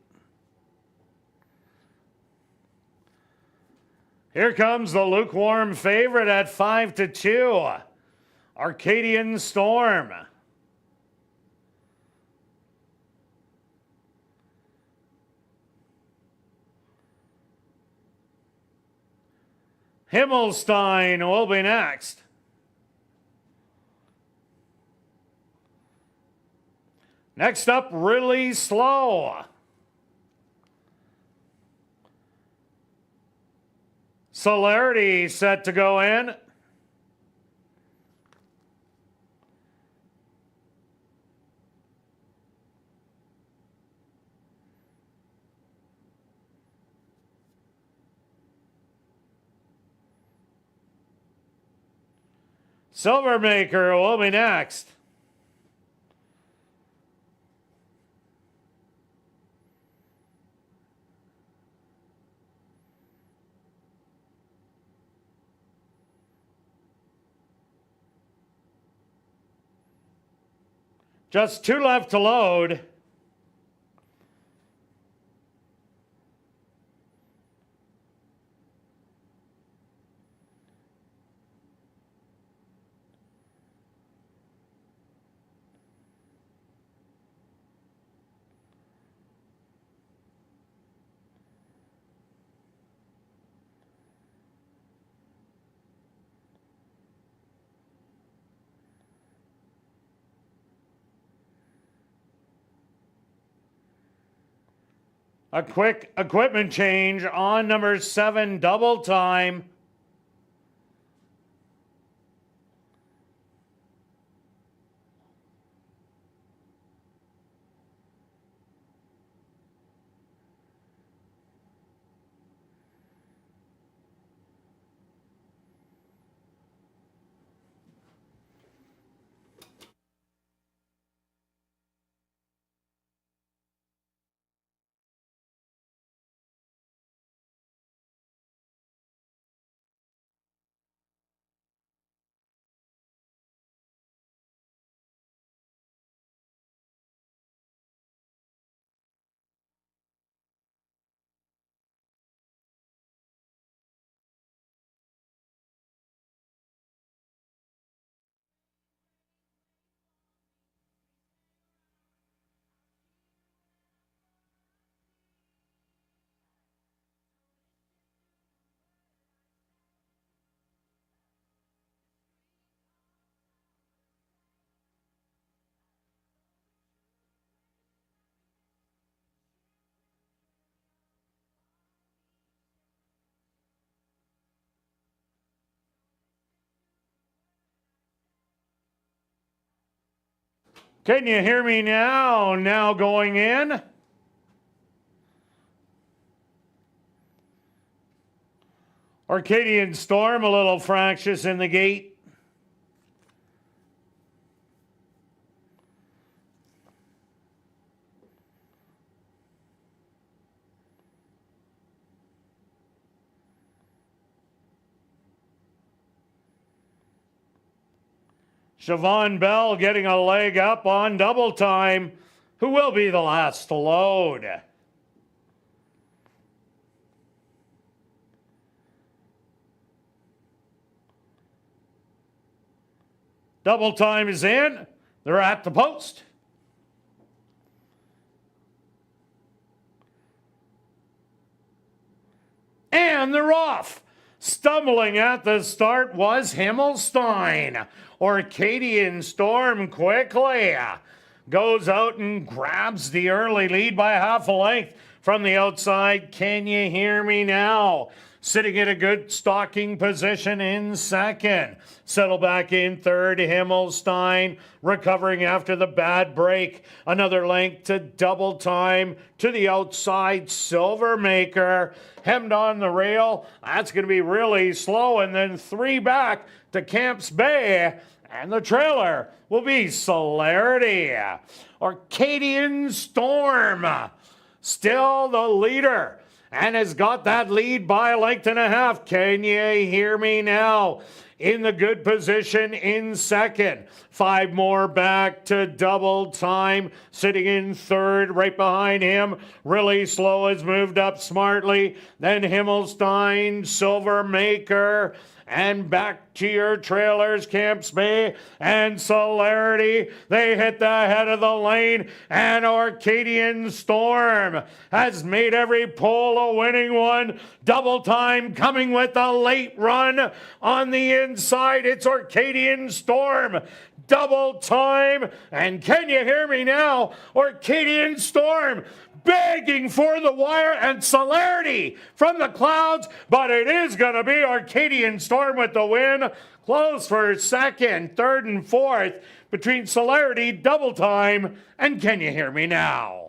[SPEAKER 3] Here comes the lukewarm favorite at 5-2, Arcadian Storm. Himmelstein will be next. Next up, Really Slow. Celerity set to go in. Silvermaker will be next. Just 2 left to load. A quick equipment change on number 7, Double Time. Can you hear me now? Now going in. Arcadian Storm a little fractious in the gate. Siobhan Bell getting a leg up on Double Time, who will be the last to load. Double Time is in. They're at the post. And they're off. Stumbling at the start was Himmelstein. Arcadian Storm quickly goes out and grabs the early lead by half a length from the outside. Can you hear me now? Sitting in a good stalking position in second. Settle back in third, Himmelstein, recovering after the bad break. Another length to Double Time. To the outside, Silvermaker. Hemmed on the rail. That's going to be Really Slow. And then 3 back to Camps Bay. And the trailer will be Celerity. Arcadian Storm, still the leader, and has got that lead by a length and a half. Can you hear me now? in the good position in second. 5 more back to double time. Sitting in third, right behind him. Really Slow has moved up smartly. Then Himmelstein, Silver Maker, and back to your trailers, Camps Bay and Celerity. They hit the head of the lane, and Orcadian Storm has made every pole a winning one. Double time coming with a late run on the inside. It's Orcadian Storm. Double time, and can you hear me now? Orcadian Storm begging for the wire, and Celerity from the clouds, but it is going to be Orcadian Storm with the win. Close for second, third, and fourth between Celerity, Double Time, and Can You Hear Me Now?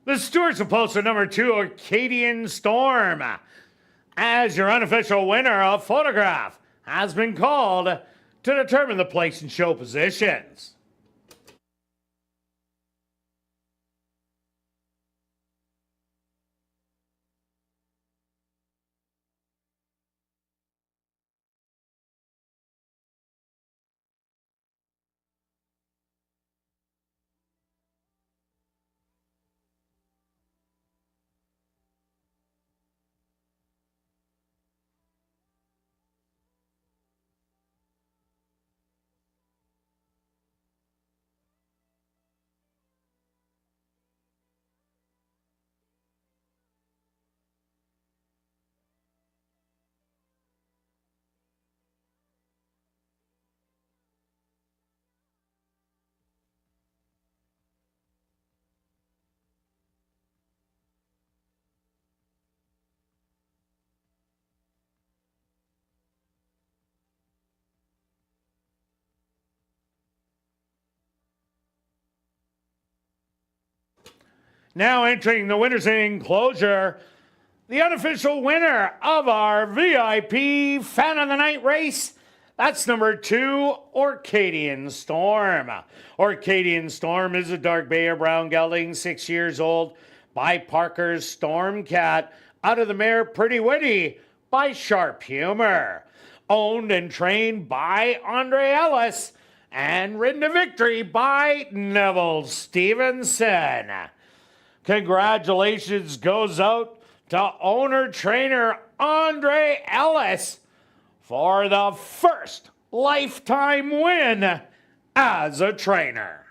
[SPEAKER 3] The stewards have posted number 2, Orcadian Storm. As your unofficial winner, a photograph has been called to determine the place and show positions. Now entering the winner's enclosure, the unofficial winner of our VIP Fan of the Night race, that's number 2, Orcadian Storm. Orcadian Storm is a dark bay or brown gelding, 6 years old, by Parker's Stormcat, out of the mare Pretty Witty by Sharp Humor. Owned and trained by Andre Ellis, and ridden to victory by Neville Stevenson. Congratulations goes out to owner-trainer Andre Ellis for the first lifetime win as a trainer.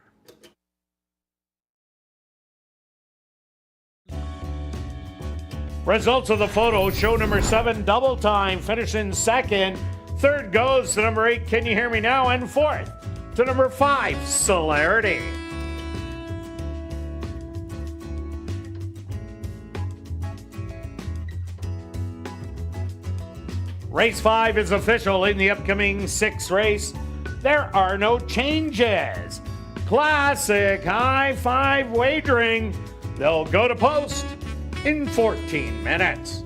[SPEAKER 3] Results of the photo show number 7, Double Time, finishing second. Third goes to number 8, Can You Hear Me Now? And fourth to number 5, Celerity. Race 5 is official in the upcoming 6th race. There are no changes. Classic high 5 wagering. They'll go to post in 14 minutes.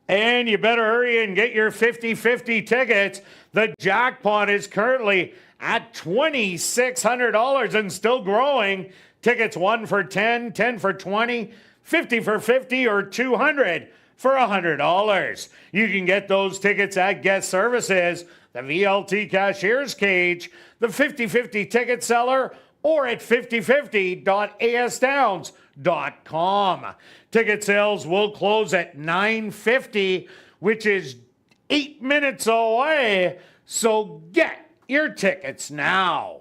[SPEAKER 3] And you better hurry and get your 50-50 tickets. The jackpot is currently at $2,600 and still growing. Tickets 1 for 10, 10 for 20, 50 for 50, or 200 for $100. You can get those tickets at Guest Services, the VLT Cashier's Cage, the 50/50 Ticket Seller, or at 5050.asdowns.com. Ticket sales will close at 9:50, which is 8 minutes away, so get your tickets now.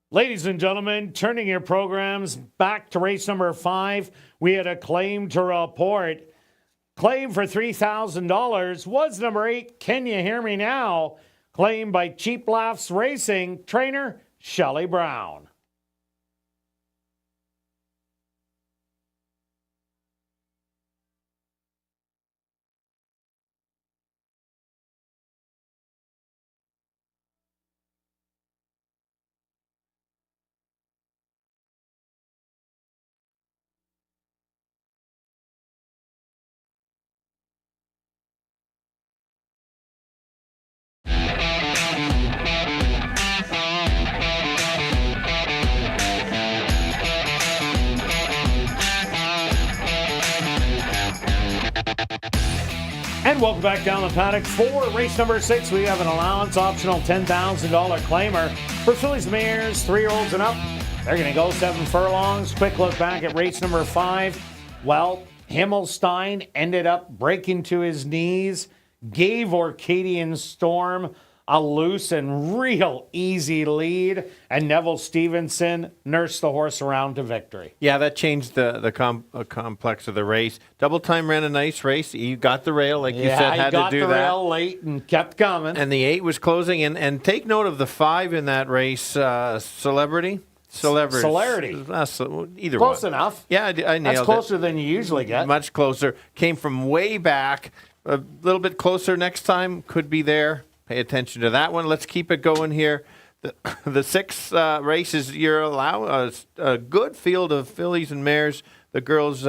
[SPEAKER 3] Ladies and gentlemen, turning your programs back to race number 5, we had a claim to report. Claim for $3,000 was number 8, Can You Hear Me Now? claimed by Cheap Laughs Racing trainer Shelley Brown. And welcome back down the paddock for race number 6. We have an allowance optional $10,000 claimer for fillies, mares, 3-year-olds and up. They're going to go 7 furlongs. Quick look back at race number 5. Well, Himmelstein ended up breaking to his knees, gave Orcadian Storm a loose and real easy lead, and Neville Stevenson nursed the horse around to victory.
[SPEAKER 4] Yeah, that changed the complex of the race. Double Time ran a nice race. He got the rail, like you said, had to do that.
[SPEAKER 3] Yeah, he got the rail late and kept coming.
[SPEAKER 4] And the 8 was closing. And take note of the 5 in that race, Celerity. Either
[SPEAKER 3] Close
[SPEAKER 4] one.
[SPEAKER 3] enough.
[SPEAKER 4] Yeah, I nailed it.
[SPEAKER 3] That's closer than you usually get.
[SPEAKER 4] Much closer. Came from way back. A little bit closer next time. Could be there. Pay attention to that one. Let's keep it going here. The 6 races, you're allowed a good field of fillies and mares. The girls'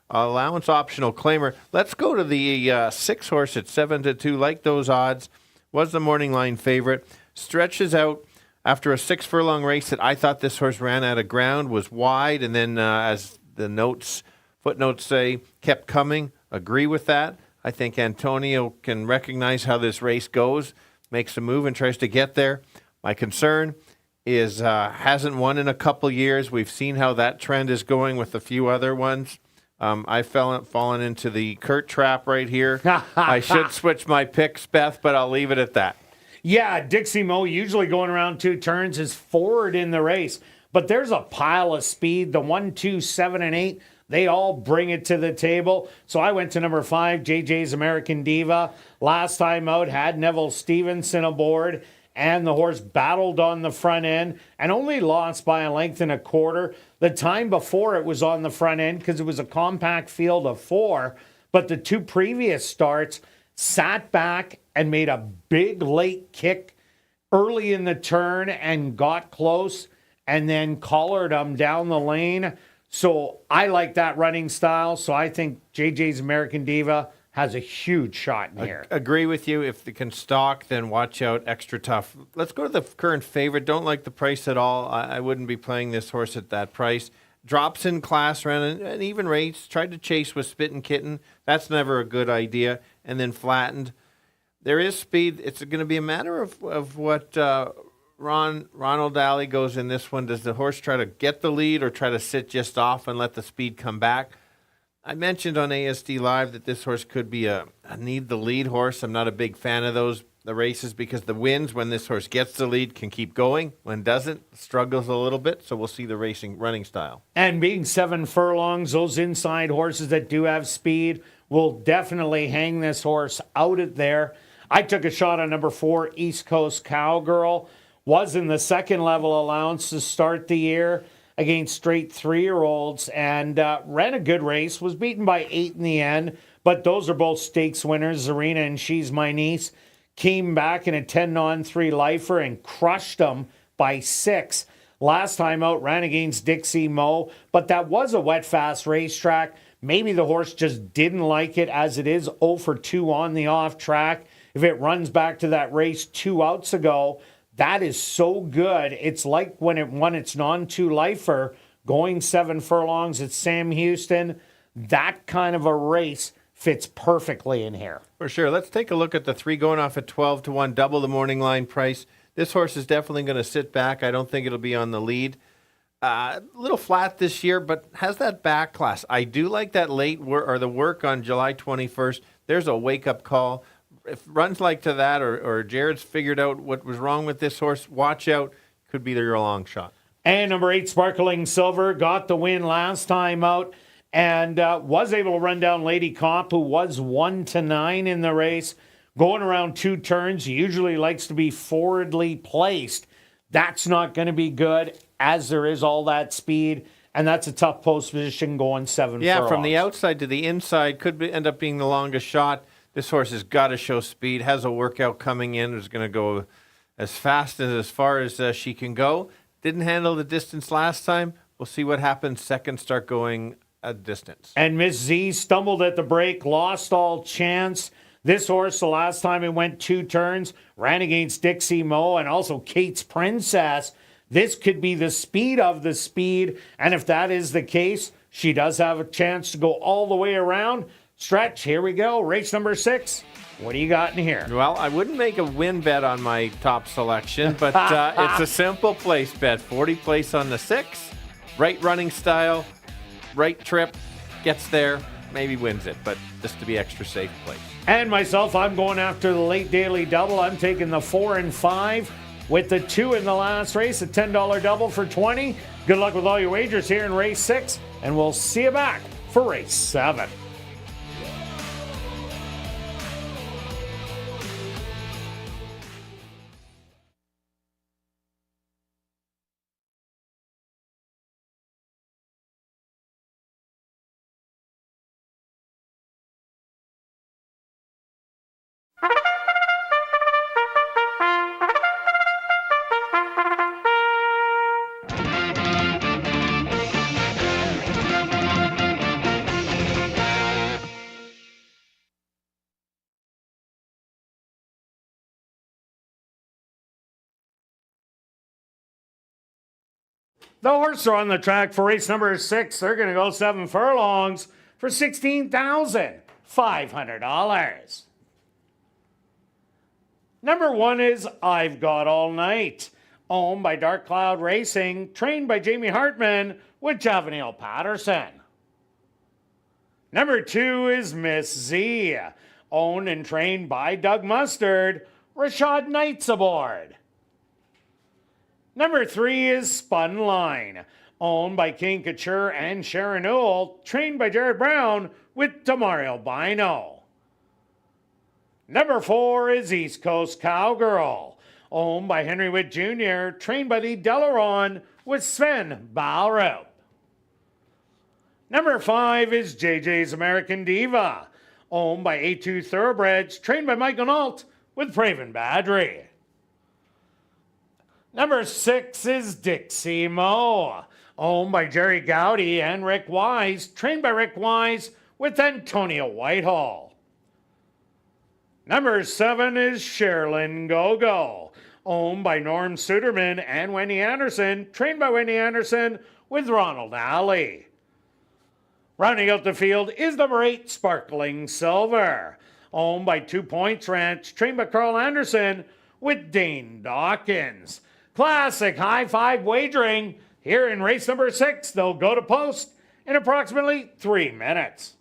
[SPEAKER 4] allowance optional claimer. Let's go to the 6 horse at 7-2. Like those odds. Was the morning line favorite. Stretches out after a 6 furlong race that I thought this horse ran out of ground, was wide, and then as the footnotes say, kept coming. Agree with that. I think Antonio can recognize how this race goes, makes a move and tries to get there. My concern is hasn't won in a couple years. We've seen how that trend is going with a few other ones. I've fallen into the Kirt trap right here. I should switch my picks, Beth, but I'll leave it at that.
[SPEAKER 3] Yeah, Dixie Mo usually going around 2 turns is forward in the race, but there's a pile of speed. The 1, 2, 7, and 8. They all bring it to the table. So I went to number 5, JJ's American Diva. Last time out, had Neville Stevenson aboard, and the horse battled on the front end and only lost by a length and a quarter. The time before it was on the front end because it was a compact field of 4, but the 2 previous starts sat back and made a big late kick early in the turn and got close and then collared them down the lane. So I like that running style. So I think JJ's American Diva has a huge shot in here.
[SPEAKER 4] Agree with you. If they can stalk, then watch out. Extra tough. Let's go to the current favorite. Don't like the price at all. I wouldn't be playing this horse at that price. Drops in class, ran an even race. Tried to chase with Spittin' Kitten. That's never a good idea. And then flattened. There is speed. It's going to be a matter of what Ronald Daly goes in this one. Does the horse try to get the lead or try to sit just off and let the speed come back? I mentioned on ASD Live that this horse could be a need the lead horse. I'm not a big fan of the races because the wins when this horse gets the lead can keep going. When doesn't, struggles a little bit. So we'll see the running style.
[SPEAKER 3] And being 7 furlongs, those inside horses that do have speed will definitely hang this horse out at there. I took a shot on number 4, East Coast Cowgirl. Was in the second level allowance to start the year against straight 3-year-olds and ran a good race, was beaten by 8 in the end, but those are both stakes winners. Zarina and She's My Niece came back in a 10-on-3 lifer and crushed them by 6. Last time out, ran against Dixie Mo, but that was a wet, fast racetrack. Maybe the horse just didn't like it as it is 0 for 2 on the off track. If it runs back to that race 2 outs ago, that is so good. It's like when it won its non-2 lifer, going 7 furlongs at Sam Houston. That kind of a race fits perfectly in here.
[SPEAKER 4] For sure. Let's take a look at the 3 going off at 12-1, double the morning line price. This horse is definitely going to sit back. I don't think it'll be on the lead. A little flat this year, but has that back class. I do like that late the work on July 21st. There's a wake-up call. If runs like to that or Jared's figured out what was wrong with this horse, watch out. Could be your long shot.
[SPEAKER 3] And number 8, Sparkling Silver, got the win last time out and was able to run down Lady Cop, who was 1-9 in the race. going around 2 turns. He usually likes to be forwardly placed. That's not going to be good, as there is all that speed, and that's a tough post position going 7
[SPEAKER 4] Yeah,
[SPEAKER 3] furlongs.
[SPEAKER 4] from the outside to the inside end up being the longest shot. This horse has got to show speed, has a workout coming in, is going to go as fast and as far as she can go. Didn't handle the distance last time. We'll see what happens second start going a distance.
[SPEAKER 3] And Miss Z stumbled at the break, lost all chance. This horse, the last time it went 2 turns, ran against Dixie Mo and also Kate's Princess. This could be the speed of the speed, and if that is the case, she does have a chance to go all the way around. Stretch, here we go. Race number 6. What do you got in here?
[SPEAKER 4] Well, I wouldn't make a win bet on my top selection, but it's a simple place bet. 40 place on the 6. Right running style, right trip, gets there, maybe wins it, but just to be extra safe place.
[SPEAKER 3] And myself, I'm going after the late daily double. I'm taking the 4 and 5 with the 2 in the last race, a $10 double for 20. Good luck with all your wagers here in race 6, and we'll see you back for race 7. The horses are on the track for race number 6. They're going to go 7 furlongs for $16,500. Number 1 is I've Got All Night, owned by Dark Cloud Racing, trained by Jamie Hartman with Javanil Patterson. Number 2 is Miss Z, owned and trained by Doug Mustard, Rashad Knight's aboard. Number 3 is Spun Line, owned by King Couture and Sharon Newell, trained by Jared Brown with Demario Bino. Number 4 is East Coast Cowgirl, owned by Henry Witt Jr., trained by Lee Delaron with Sven Balrup. Number 5 is JJ's American Diva, owned by A2 Thoroughbreds, trained by Michael Nault with Praven Badry. Number 6 is Dixie Mo, owned by Jerry Gowdy and Rick Wise, trained by Rick Wise with Antonio Whitehall. Number 7 is Sherilyn Gogo, owned by Norm Suderman and Wendy Anderson, trained by Wendy Anderson with Ronald Alley. Rounding out the field is number 8, Sparkling Silver, owned by 2 Points Ranch, trained by Carl Anderson with Dane Dawkins. Classic high-five wagering here in race number 6. They'll go to post in approximately 3 minutes.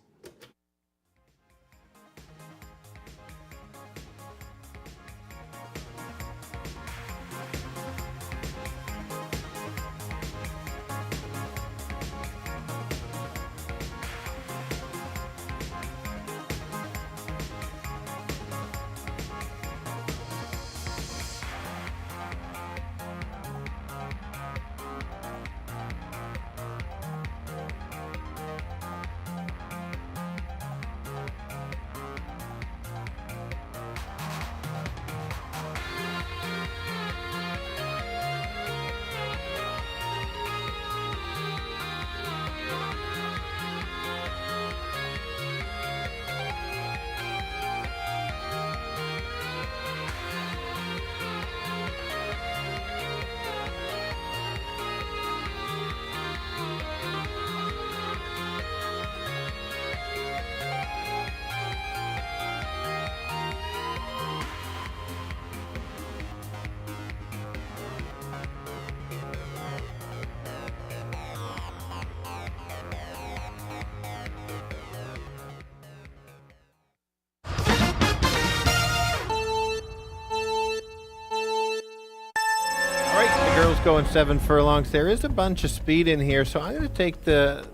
[SPEAKER 4] Going 7 furlongs. There is a bunch of speed in here, so I'm going to take the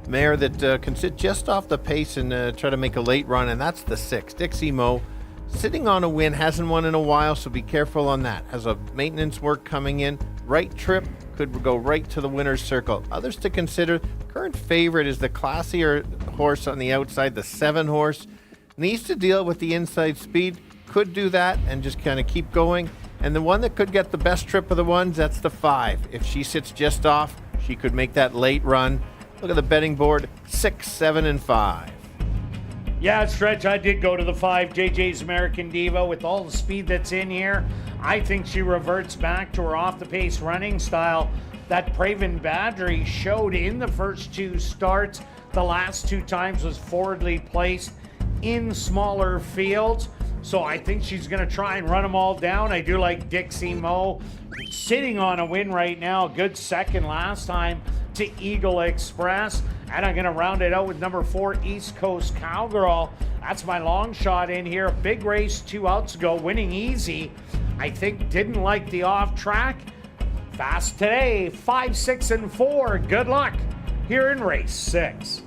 [SPEAKER 4] mare that can sit just off the pace and try to make a late run, and that's the 6, Dixie Mo. Sitting on a win, hasn't won in a while, so be careful on that. Has a maintenance work coming in. Right trip, could go right to the winner's circle. Others to consider, current favorite is the classier horse on the outside, the 7 horse. Needs to deal with the inside speed, could do that and just kind of keep going. And the one that could get the best trip of the ones, that's the 5. If she sits just off, she could make that late run. Look at the betting board, 6, 7, and 5.
[SPEAKER 3] Yeah, Stretch, I did go to the 5, JJ's American Diva. With all the speed that's in here, I think she reverts back to her off-the-pace running style that Praven Badri showed in the first 2 starts. The last 2 times was forwardly placed in smaller fields. So I think she's going to try and run them all down. I do like Dixie Mo sitting on a win right now. Good second last time to Eagle Express. And I'm going to round it out with number 4, East Coast Cowgirl. That's my long shot in here. Big race 2 outs ago, winning easy. I think didn't like the off track. Fast today, 5, 6, and 4. Good luck here in race 6.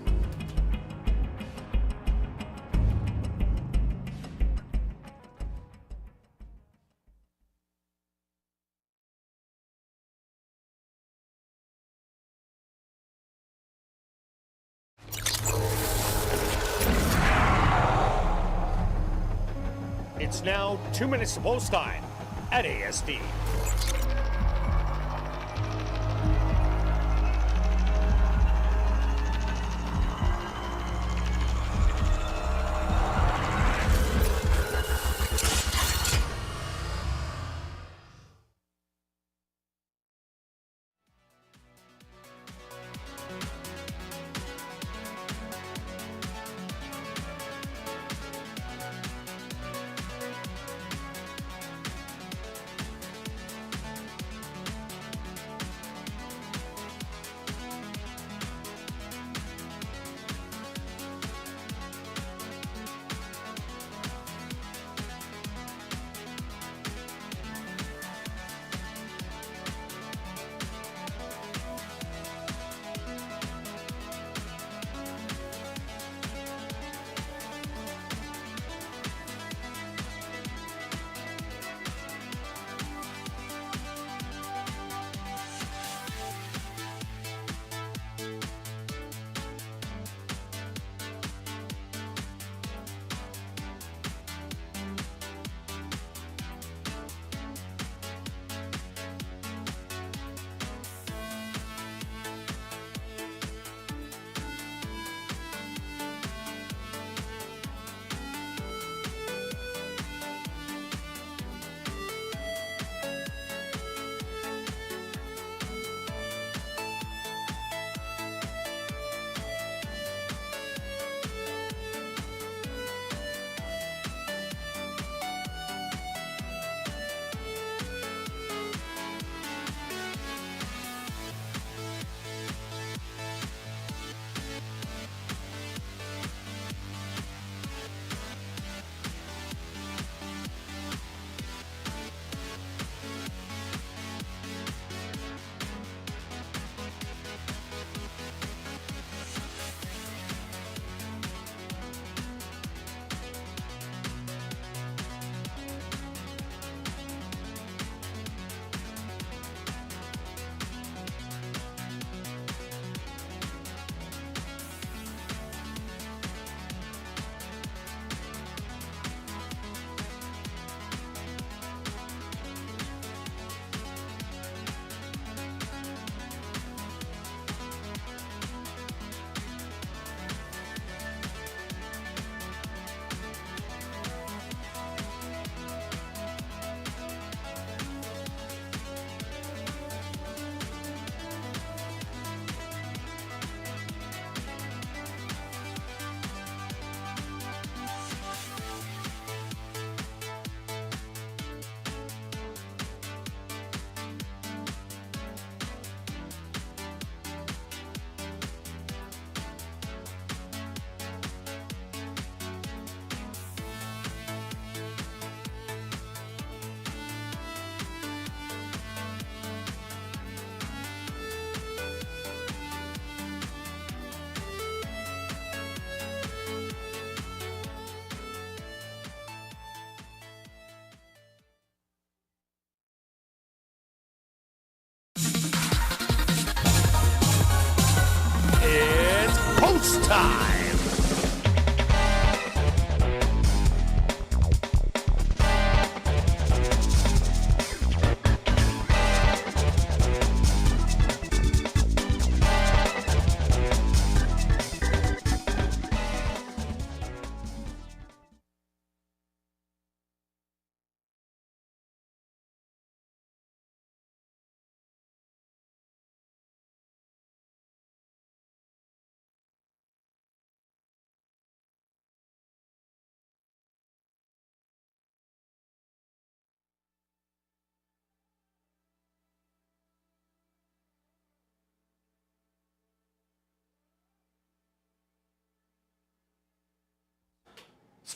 [SPEAKER 5] It's now 2 minutes to post time at ASD.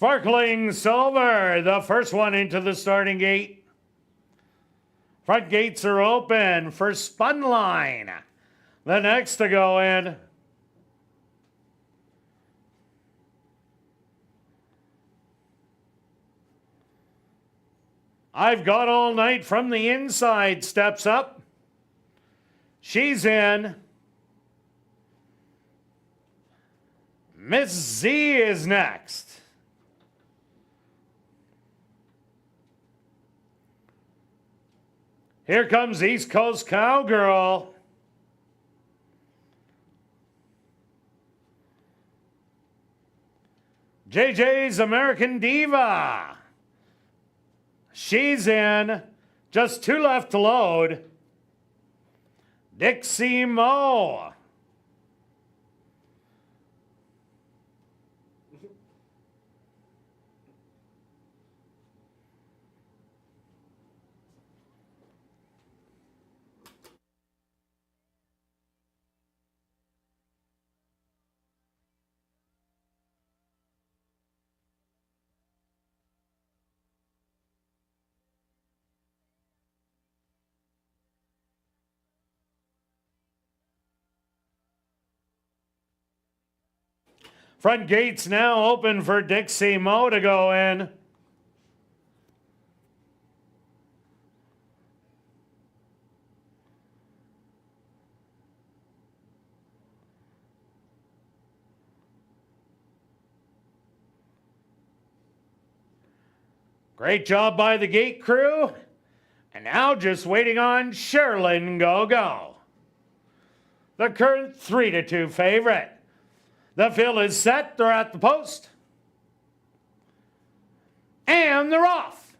[SPEAKER 3] Sparkling Silver, the first one into the starting gate. Front gates are open for Spunline. The next to go in. I've Got All Night from the inside steps up. She's in. Miss Z is next. Here comes East Coast Cowgirl. JJ's American Diva. She's in. Just 2 left to load. Dixie Moe. Front gates now open for Dixie Moe to go in. Great job by the gate crew. And now just waiting on Sherilyn Go-Go. The current 3-2 favorite. The field is set. They're at the post. And they're off.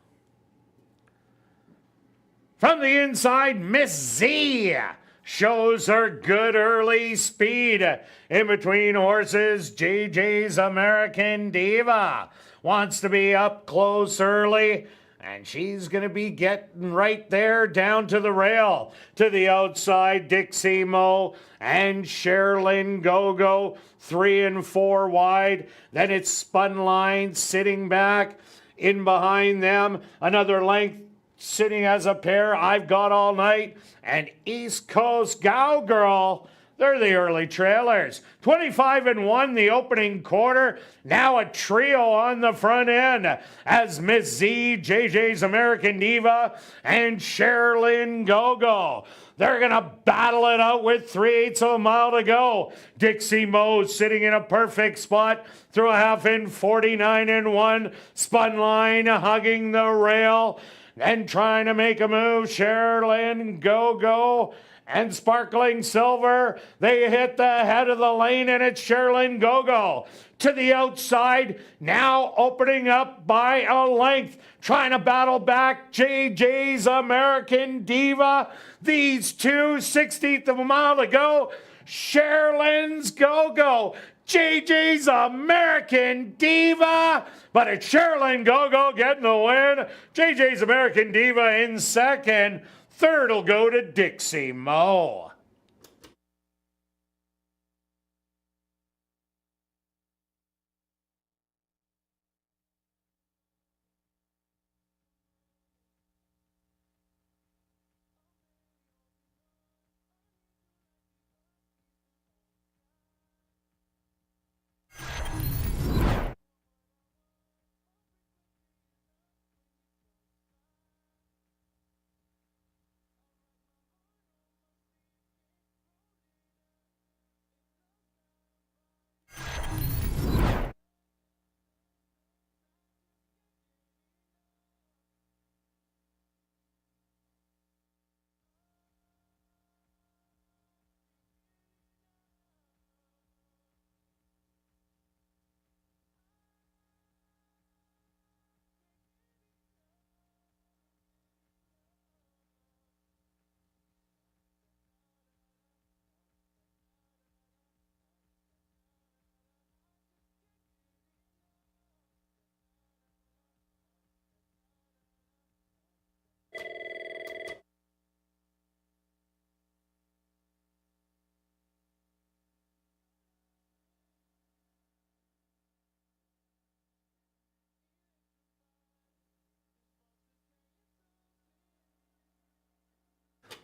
[SPEAKER 3] From the inside, Miss Z shows her good early speed. In between horses, JJ's American Diva wants to be up close early. And she's going to be getting right there down to the rail. To the outside, Dixie Moe and Sherilyn Go-Go, 3 and 4 wide. Then it's Spunline sitting back. In behind them, another length sitting as a pair. I've Got All Night and East Coast Cowgirl. They're the early trailers. 25 and 1 the opening quarter. Now a trio on the front end as Miss Z, JJ's American Diva, and Sherilyn Go-Go. They're going to battle it out with 3/8 of a mile to go. Dixie Moe sitting in a perfect spot through a half in 49 and 1. Spunline hugging the rail and trying to make a move. Sherilyn Go-Go and Sparkling Silver, they hit the head of the lane, and it's Sherilyn Go-Go. To the outside, now opening up by a length, trying to battle back JJ's American Diva. These two, 16th of a mile to go. Sherilyn's Go-Go, JJ's American Diva, but it's Sherilyn Go-Go getting the win. JJ's American Diva in second. Third will go to Dixie Moe.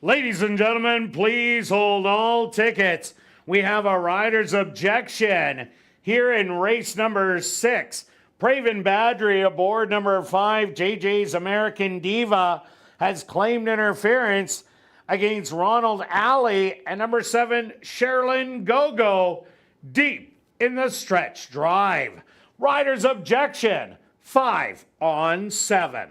[SPEAKER 3] Ladies and gentlemen, please hold all tickets. We have a rider's objection here in race number 6. Praven Badri aboard number 5, JJ's American Diva, has claimed interference against Ronald Alley and number 7, Sherilyn Gogo, deep in the stretch drive. Rider's objection, 5 on 7.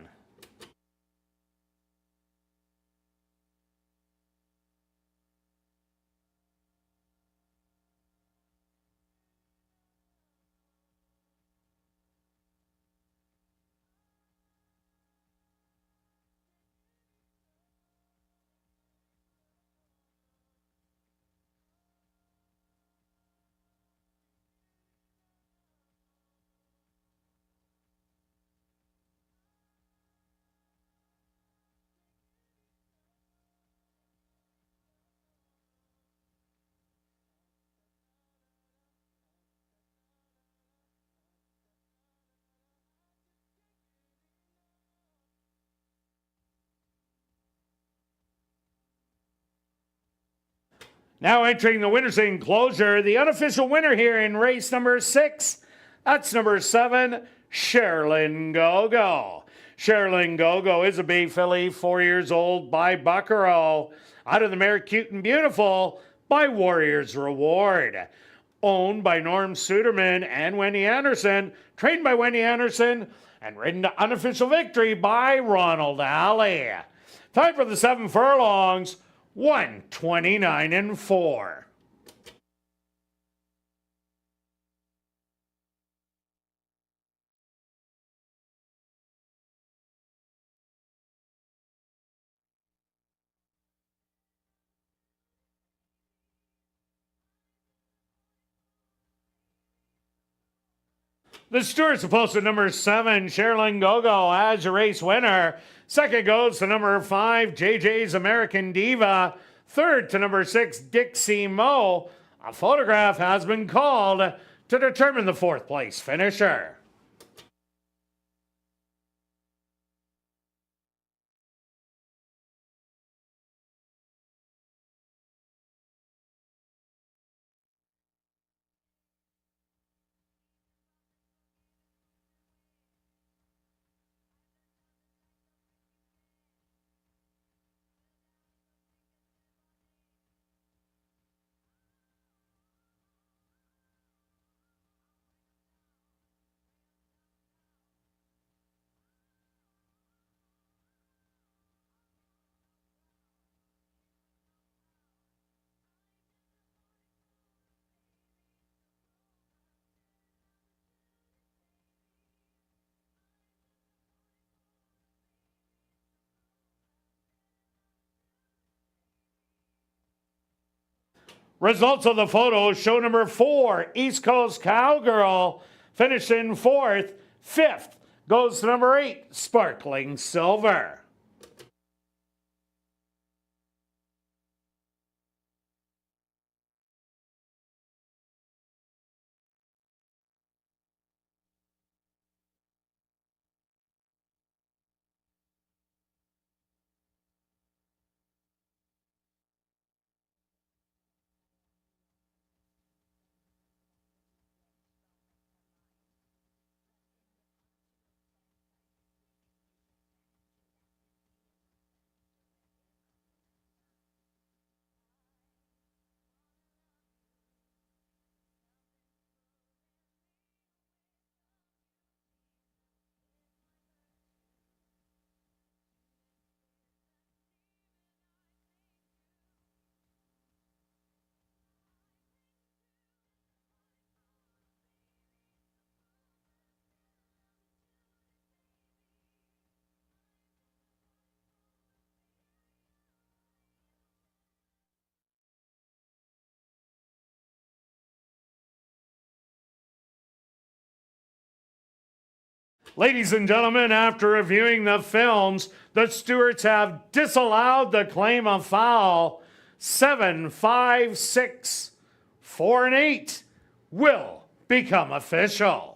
[SPEAKER 3] Now entering the winner's enclosure, the unofficial winner here in race number 6, that's number 7, Sherilyn Gogo. Sherilyn Gogo is a bay filly, 4 years old, by Buckero, out of the mare Cute and Beautiful by Warrior's Reward. Owned by Norm Suderman and Wendy Anderson, trained by Wendy Anderson, and ridden to unofficial victory by Ronald Alley. Time for the 7 furlongs, 1:29 and 4. The stewards have posted number 7, Sherilyn Gogo, as your race winner. Second goes to number 5, JJ's American Diva. Third to number 6, Dixie Mo. A photograph has been called to determine the 4th place finisher. Results of the photos show number 4, East Coast Cowgirl, finished in 4th. 5th goes to number 8, Sparkling Silver. Ladies and gentlemen, after reviewing the films, the stewards have disallowed the claim of foul. 7, 5, 6, 4, and 8 will become official.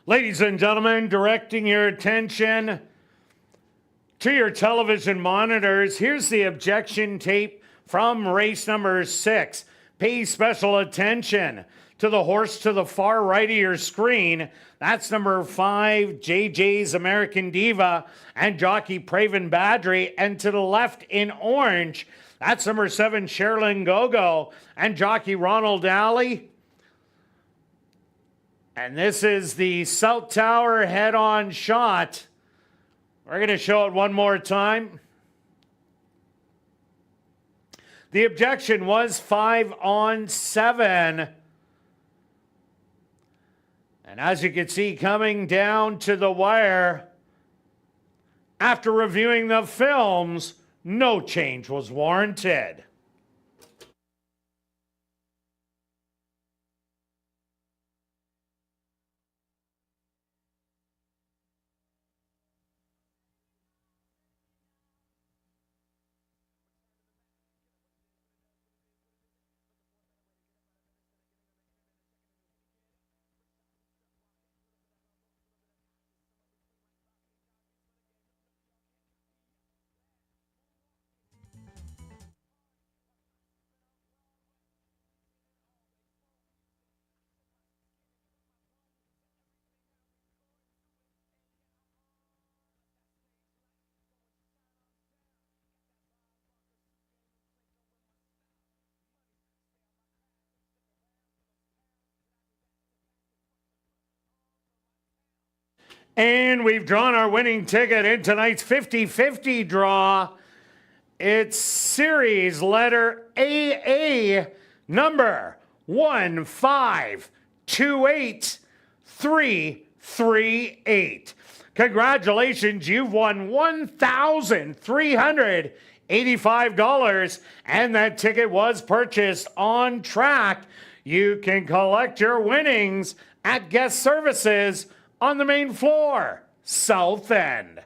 [SPEAKER 3] Ladies and gentlemen, directing your attention to your television monitors, here's the objection tape from race number 6. Pay special attention to the horse to the far right of your screen. That's number 5, JJ's American Diva and jockey Praven Badri. And to the left in orange, that's number 7, Sherilyn Gogo and jockey Ronald Alley. And this is the South Tower head-on shot. We're going to show it one more time. The objection was 5-on-7. And as you can see, coming down to the wire, after reviewing the films, no change was warranted. And we've drawn our winning ticket in tonight's 50-50 draw. It's series letter AA, number 1528338. Congratulations, you've won $1,385, and that ticket was purchased on track. You can collect your winnings at guest services on the main floor, south end.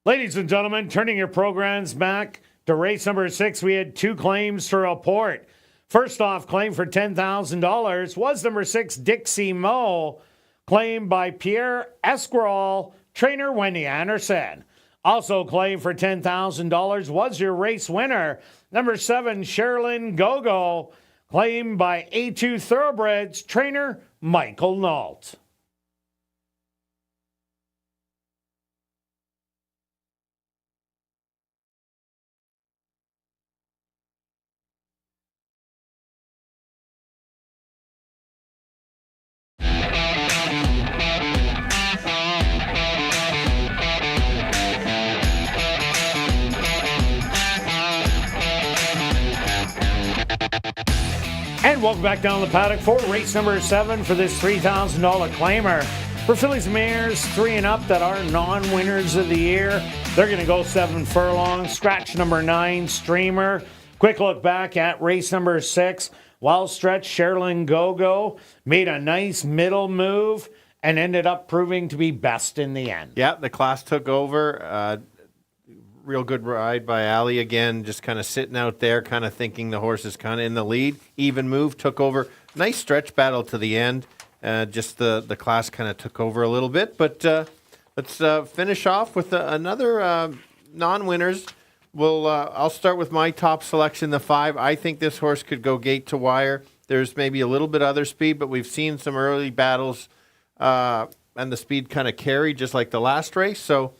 [SPEAKER 3] Ladies and gentlemen, turning your programs back to race number 6, we had 2 claims to report. First off, claim for $10,000 was number 6, Dixie Mo, claimed by Pierre Esquirol, trainer Wendy Anderson. Also claimed for $10,000 was your race winner, number 7, Sherilyn Gogo, claimed by A2 Thoroughbreds, trainer Michael Nault. And welcome back down the paddock for race number 7 for this $3,000 claimer. For fillies and mares 3 and up that are non-winners of the year, they're going to go 7 furlongs. Scratch number 9, Streamer. Quick look back at race number 6. Well stretched, Sherilyn Gogo made a nice middle move and ended up proving to be best in the end.
[SPEAKER 4] Yeah, the class took over. Real good ride by Ali again, just kind of sitting out there, kind of thinking the horse is kind of in the lead. Even move, took over. Nice stretch battle to the end. Just the class kind of took over a little bit. But let's finish off with another non-winners. I'll start with my top selection, the 5. I think this horse could go gate to wire. There's maybe a little bit other speed, but we've seen some early battles and the speed kind of carry just like the last race. So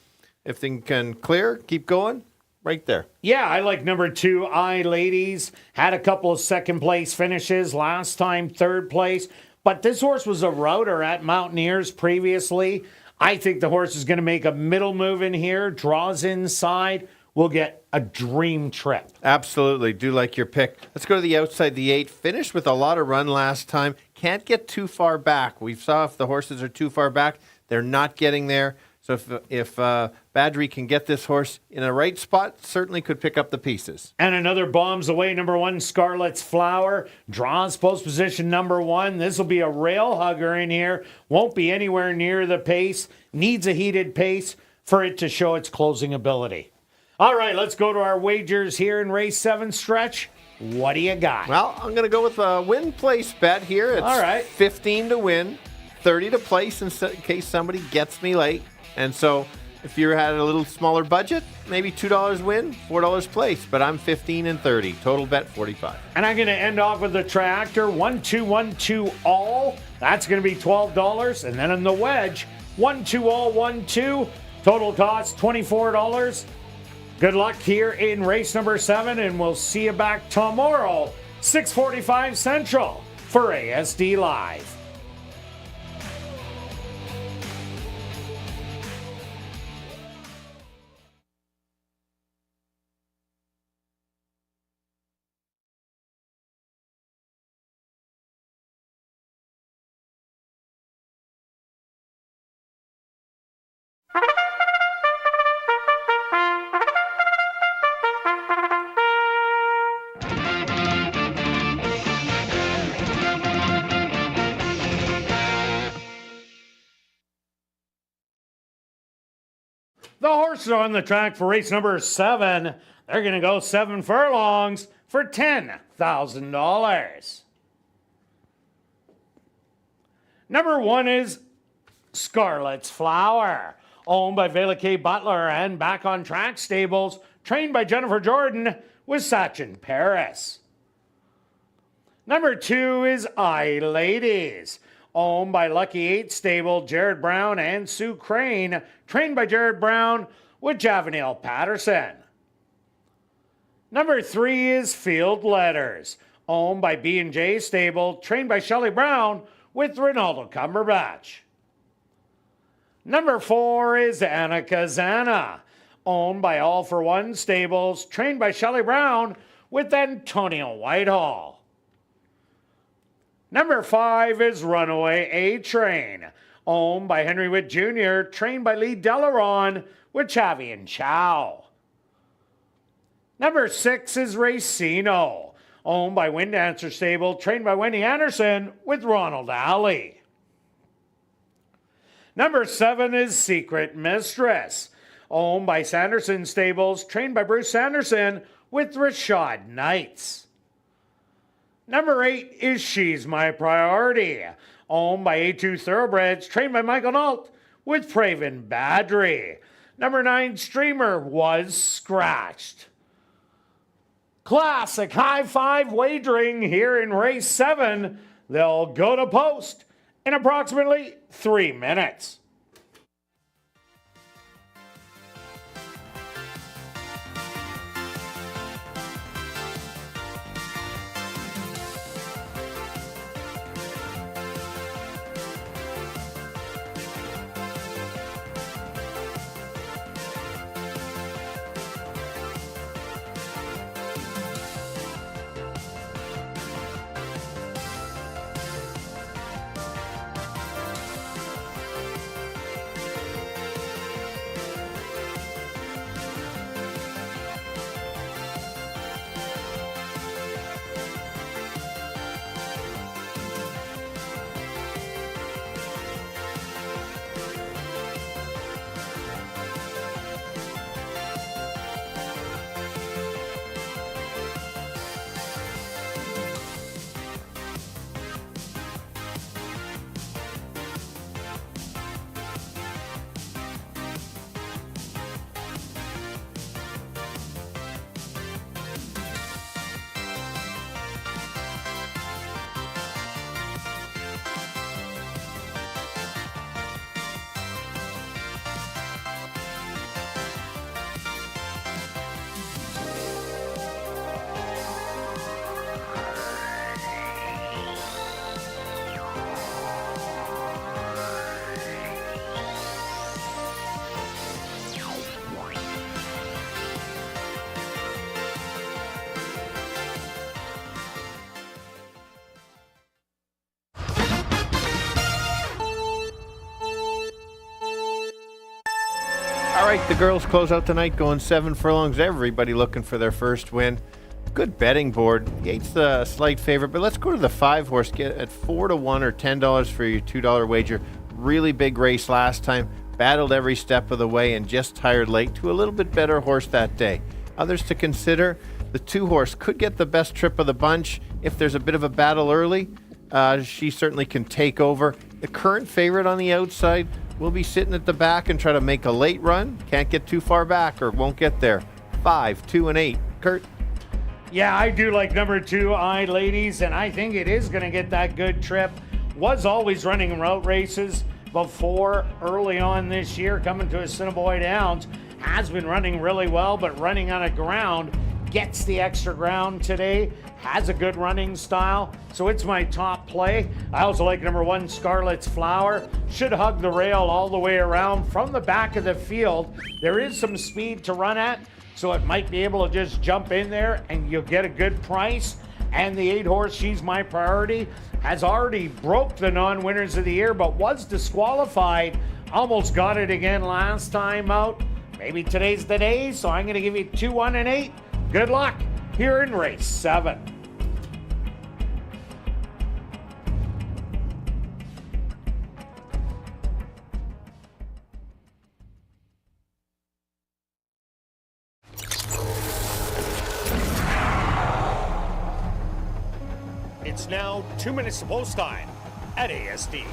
[SPEAKER 4] if things can clear, keep going, right there.
[SPEAKER 3] Yeah, I like number 2, I Ladies. Had a couple of second place finishes. Last time, 3rd place. But this horse was a router at Mountaineers previously. I think the horse is going to make a middle move in here. Draws inside. We'll get a dream trip.
[SPEAKER 4] Absolutely. Do like your pick. Let's go to the outside, the 8. Finished with a lot of run last time. Can't get too far back. We saw if the horses are too far back, they're not getting there. So if Badri can get this horse in a right spot, certainly could pick up the pieces.
[SPEAKER 3] And another bombs away, number 1, Scarlet's Flower. Draws post position number 1. This will be a rail hugger in here. Won't be anywhere near the pace. Needs a heated pace for it to show its closing ability. All right, let's go to our wagers here in race 7 stretch. What do you got?
[SPEAKER 4] Well, I'm going to go with a win place bet here. It's
[SPEAKER 3] all right.
[SPEAKER 4] 15 to win, 30 to place in case somebody gets me late. And so if you had a little smaller budget, maybe $2 win, $4 place. But I'm 15 and 30. Total bet 45.
[SPEAKER 3] And I'm going to end off with the tractor, 1-2-1-2 all. That's going to be $12. And then in the wedge, 1-2 all, 1-2. Total cost $24. Good luck here in race number 7, and we'll see you back tomorrow, 6:45 Central for ASD Live. The horses are on the track for race number 7. They're going to go 7 furlongs for $10,000. Number 1 is Scarlet's Flower, owned by Vela K. Butler and Back on Track Stables, trained by Jennifer Jordan with Sachin Paris. Number 2 is I Ladies, owned by Lucky 8 Stable, Jared Brown and Sue Crane, trained by Jared Brown with Javanil Patterson. Number 3 is Field Letters, owned by B&J Stable, trained by Shelley Brown with Ronaldo Cumberbatch. Number 4 is Anna Kazana, owned by All for One Stables, trained by Shelley Brown with Antonio Whitehall. Number 5 is Runaway A-Train, owned by Henry Witt Jr., trained by Lee Delaron with Chavi and Chow. Number 6 is Racino, owned by Wind Dancer Stable, trained by Wendy Anderson with Ronald Alley. Number 7 is Secret Mistress, owned by Sanderson Stables, trained by Bruce Sanderson with Rashad Knights. Number 8 is She's My Priority, owned by A2 Thoroughbreds, trained by Michael Nault with Praven Badry. Number 9, Streamer, Was Scratched. Classic high five wagering here in race 7. They'll go to post in approximately 3 minutes.
[SPEAKER 4] All right, the girls close out tonight going 7 furlongs. Everybody looking for their first win. Good betting board. Yates the slight favorite, but let's go to the 5 horse. Get at 4 to 1 or $10 for your $2 wager. Really big race last time. Battled every step of the way and just tired late to a little bit better horse that day. Others to consider: the 2 horse could get the best trip of the bunch if there's a bit of a battle early. She certainly can take over. The current favorite on the outside will be sitting at the back and try to make a late run. Can't get too far back or won't get there. 5, 2, and 8. Kirt?
[SPEAKER 3] Yeah, I do like number 2, I Ladies, and I think it is going to get that good trip. Was always running route races before early on this year, coming to Assiniboia Downs. Has been running really well, but running on a ground, gets the extra ground today. Has a good running style, so it's my top play. I also like number 1, Scarlet's Flower. Should hug the rail all the way around from the back of the field. There is some speed to run at, so it might be able to just jump in there and you'll get a good price. And the 8 horse, She's My Priority, has already broke the non-winners of the year, but was disqualified. Almost got it again last time out. Maybe today's the day, so I'm going to give you 2, 1, and 8. Good luck here in race 7.
[SPEAKER 5] It's now 2 minutes to post time at ASD.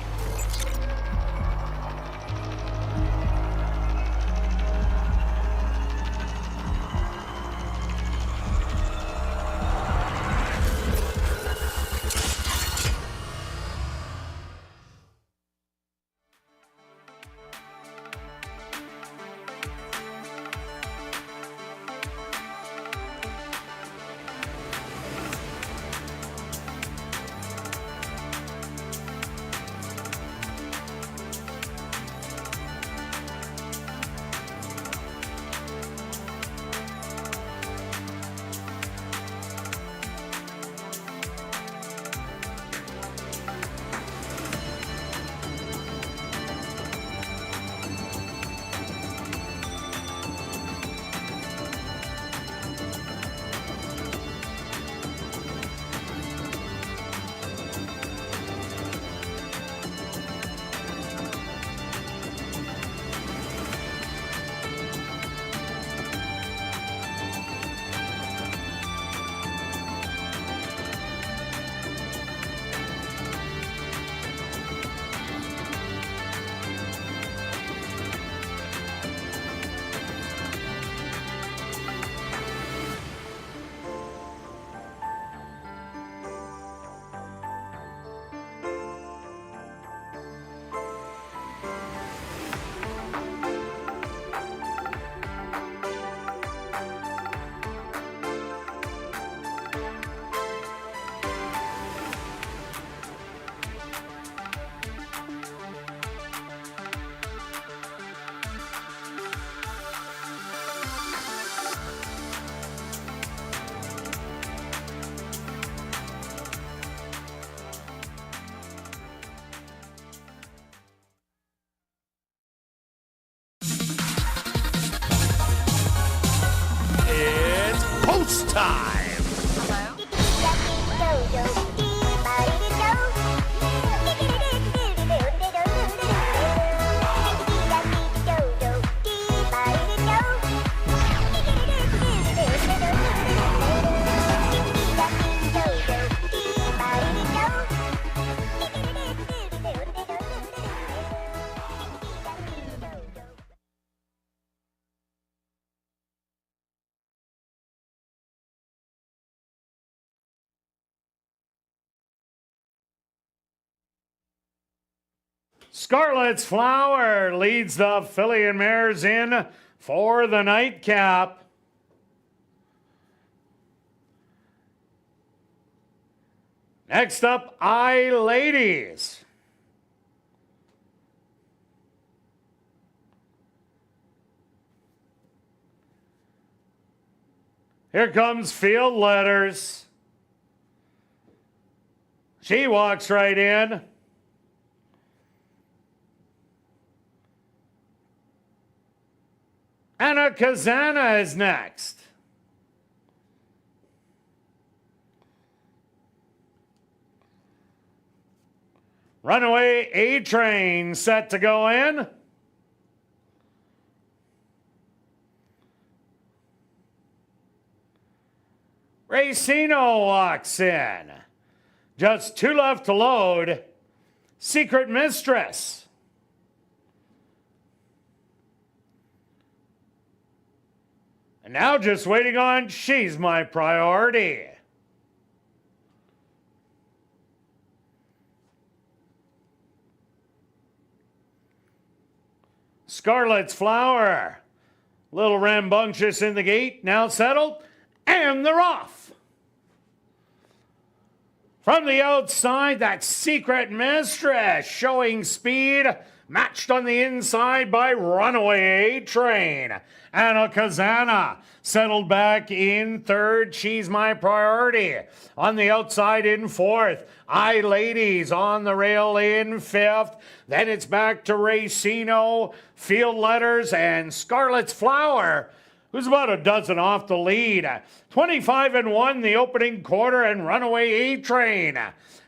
[SPEAKER 3] Scarlet's Flower leads the filly and mares in for the nightcap. Next up, I Ladies. Here comes Field Letters. She walks right in. Anna Kazana is next. Runaway A-Train set to go in. Racino walks in. Just 2 left to load. Secret Mistress. And now just waiting on She's My Priority. Scarlet's Flower. Little rambunctious in the gate. Now settled. And they're off. From the outside, that Secret Mistress showing speed, matched on the inside by Runaway A-Train. Anna Kazana settled back in third. She's My Priority. On the outside in fourth. I Ladies on the rail in fifth. Then it's back to Racino, Field Letters, and Scarlet's Flower, who's about a dozen off the lead. 25-1 the opening quarter, and Runaway A-Train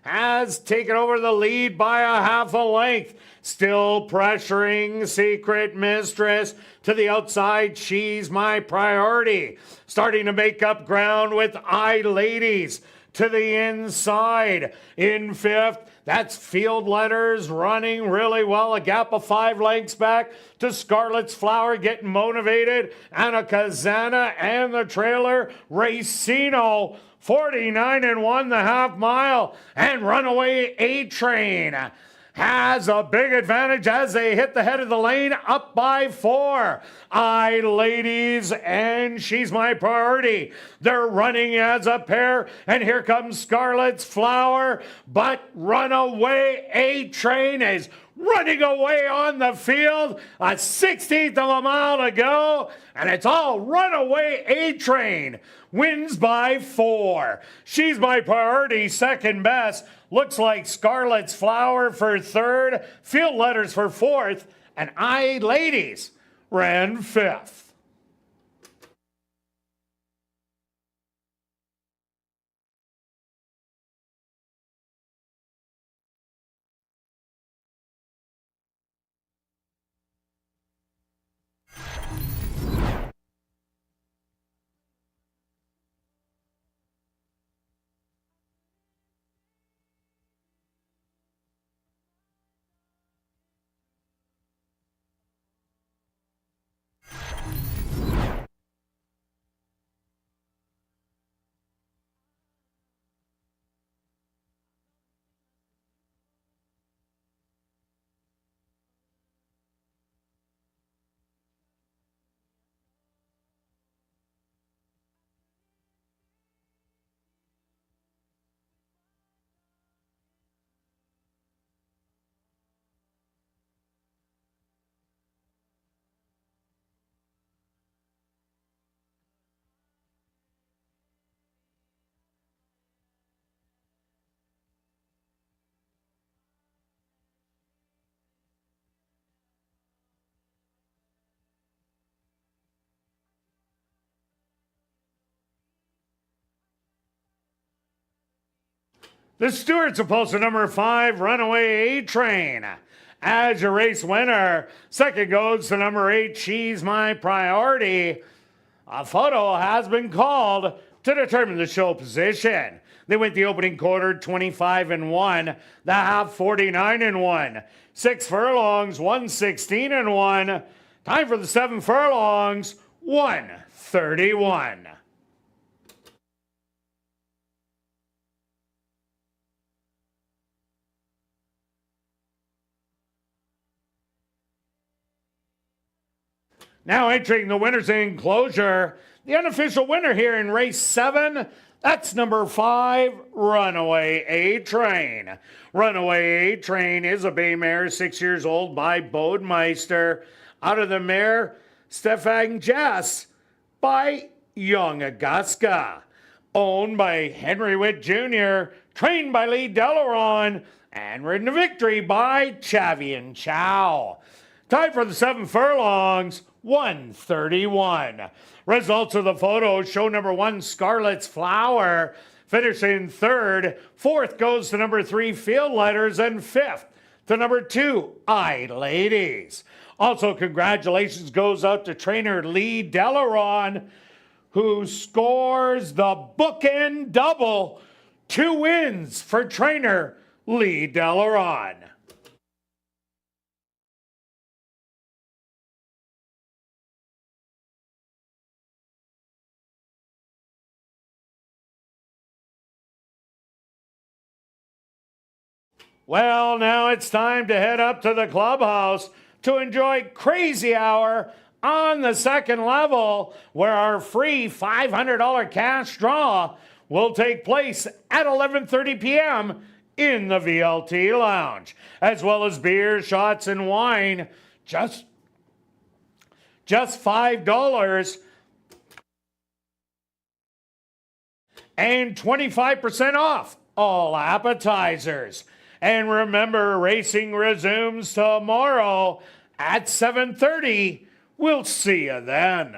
[SPEAKER 3] has taken over the lead by a half a length. Still pressuring Secret Mistress to the outside. She's My Priority. Starting to make up ground with I Ladies to the inside. In fifth, that's Field Letters running really well. A gap of 5 lengths back to Scarlet's Flower getting motivated. Anna Kazana and the trailer Racino. 49-1 the half mile. And Runaway A-Train has a big advantage as they hit the head of the lane, up by 4. I Ladies and She's My Priority. They're running as a pair, and here comes Scarlet's Flower, but Runaway A-Train is running away on the field. A 16th of a mile to go, and it's all Runaway A-Train. Wins by 4. She's My Priority second best. Looks like Scarlet's Flower for third. Field Letters for fourth. And I Ladies ran fifth. The Stewart's opposed to number 5, Runaway A-Train. As your race winner, second goes to number 8, She's My Priority. A photo has been called to determine the show position. They went the opening quarter 25-1, the half 49-1. 6 furlongs, 116-1. Time for the 7 furlongs, 131. Now entering the winner's enclosure, the unofficial winner here in race 7, that's number 5, Runaway A-Train. Runaway A-Train is a bay mare, 6 years old, by Bodemeister. Out of the mare, Stefan Jess by Young Augusta. Owned by Henry Witt Jr., trained by Lee Delaron, and ridden to victory by Chavian Chow. Time for the 7 furlongs, 1:31. Results of the photo show number 1, Scarlet's Flower, finishing 3rd. 4th goes to number 3, Field Letters, and 5th to number 2, I Ladies. Also, congratulations goes out to trainer Lee Delaron, who scores the bookend double. 2 wins for trainer Lee Delaron. Well, now it's time to head up to the clubhouse to enjoy Crazy Hour on the second level, where our free $500 cash draw will take place at 11:30 p.m. in the VLT Lounge, as well as beer, shots, and wine, just $5 and 25% off all appetizers. And remember, racing resumes tomorrow at 7:30. We'll see you then.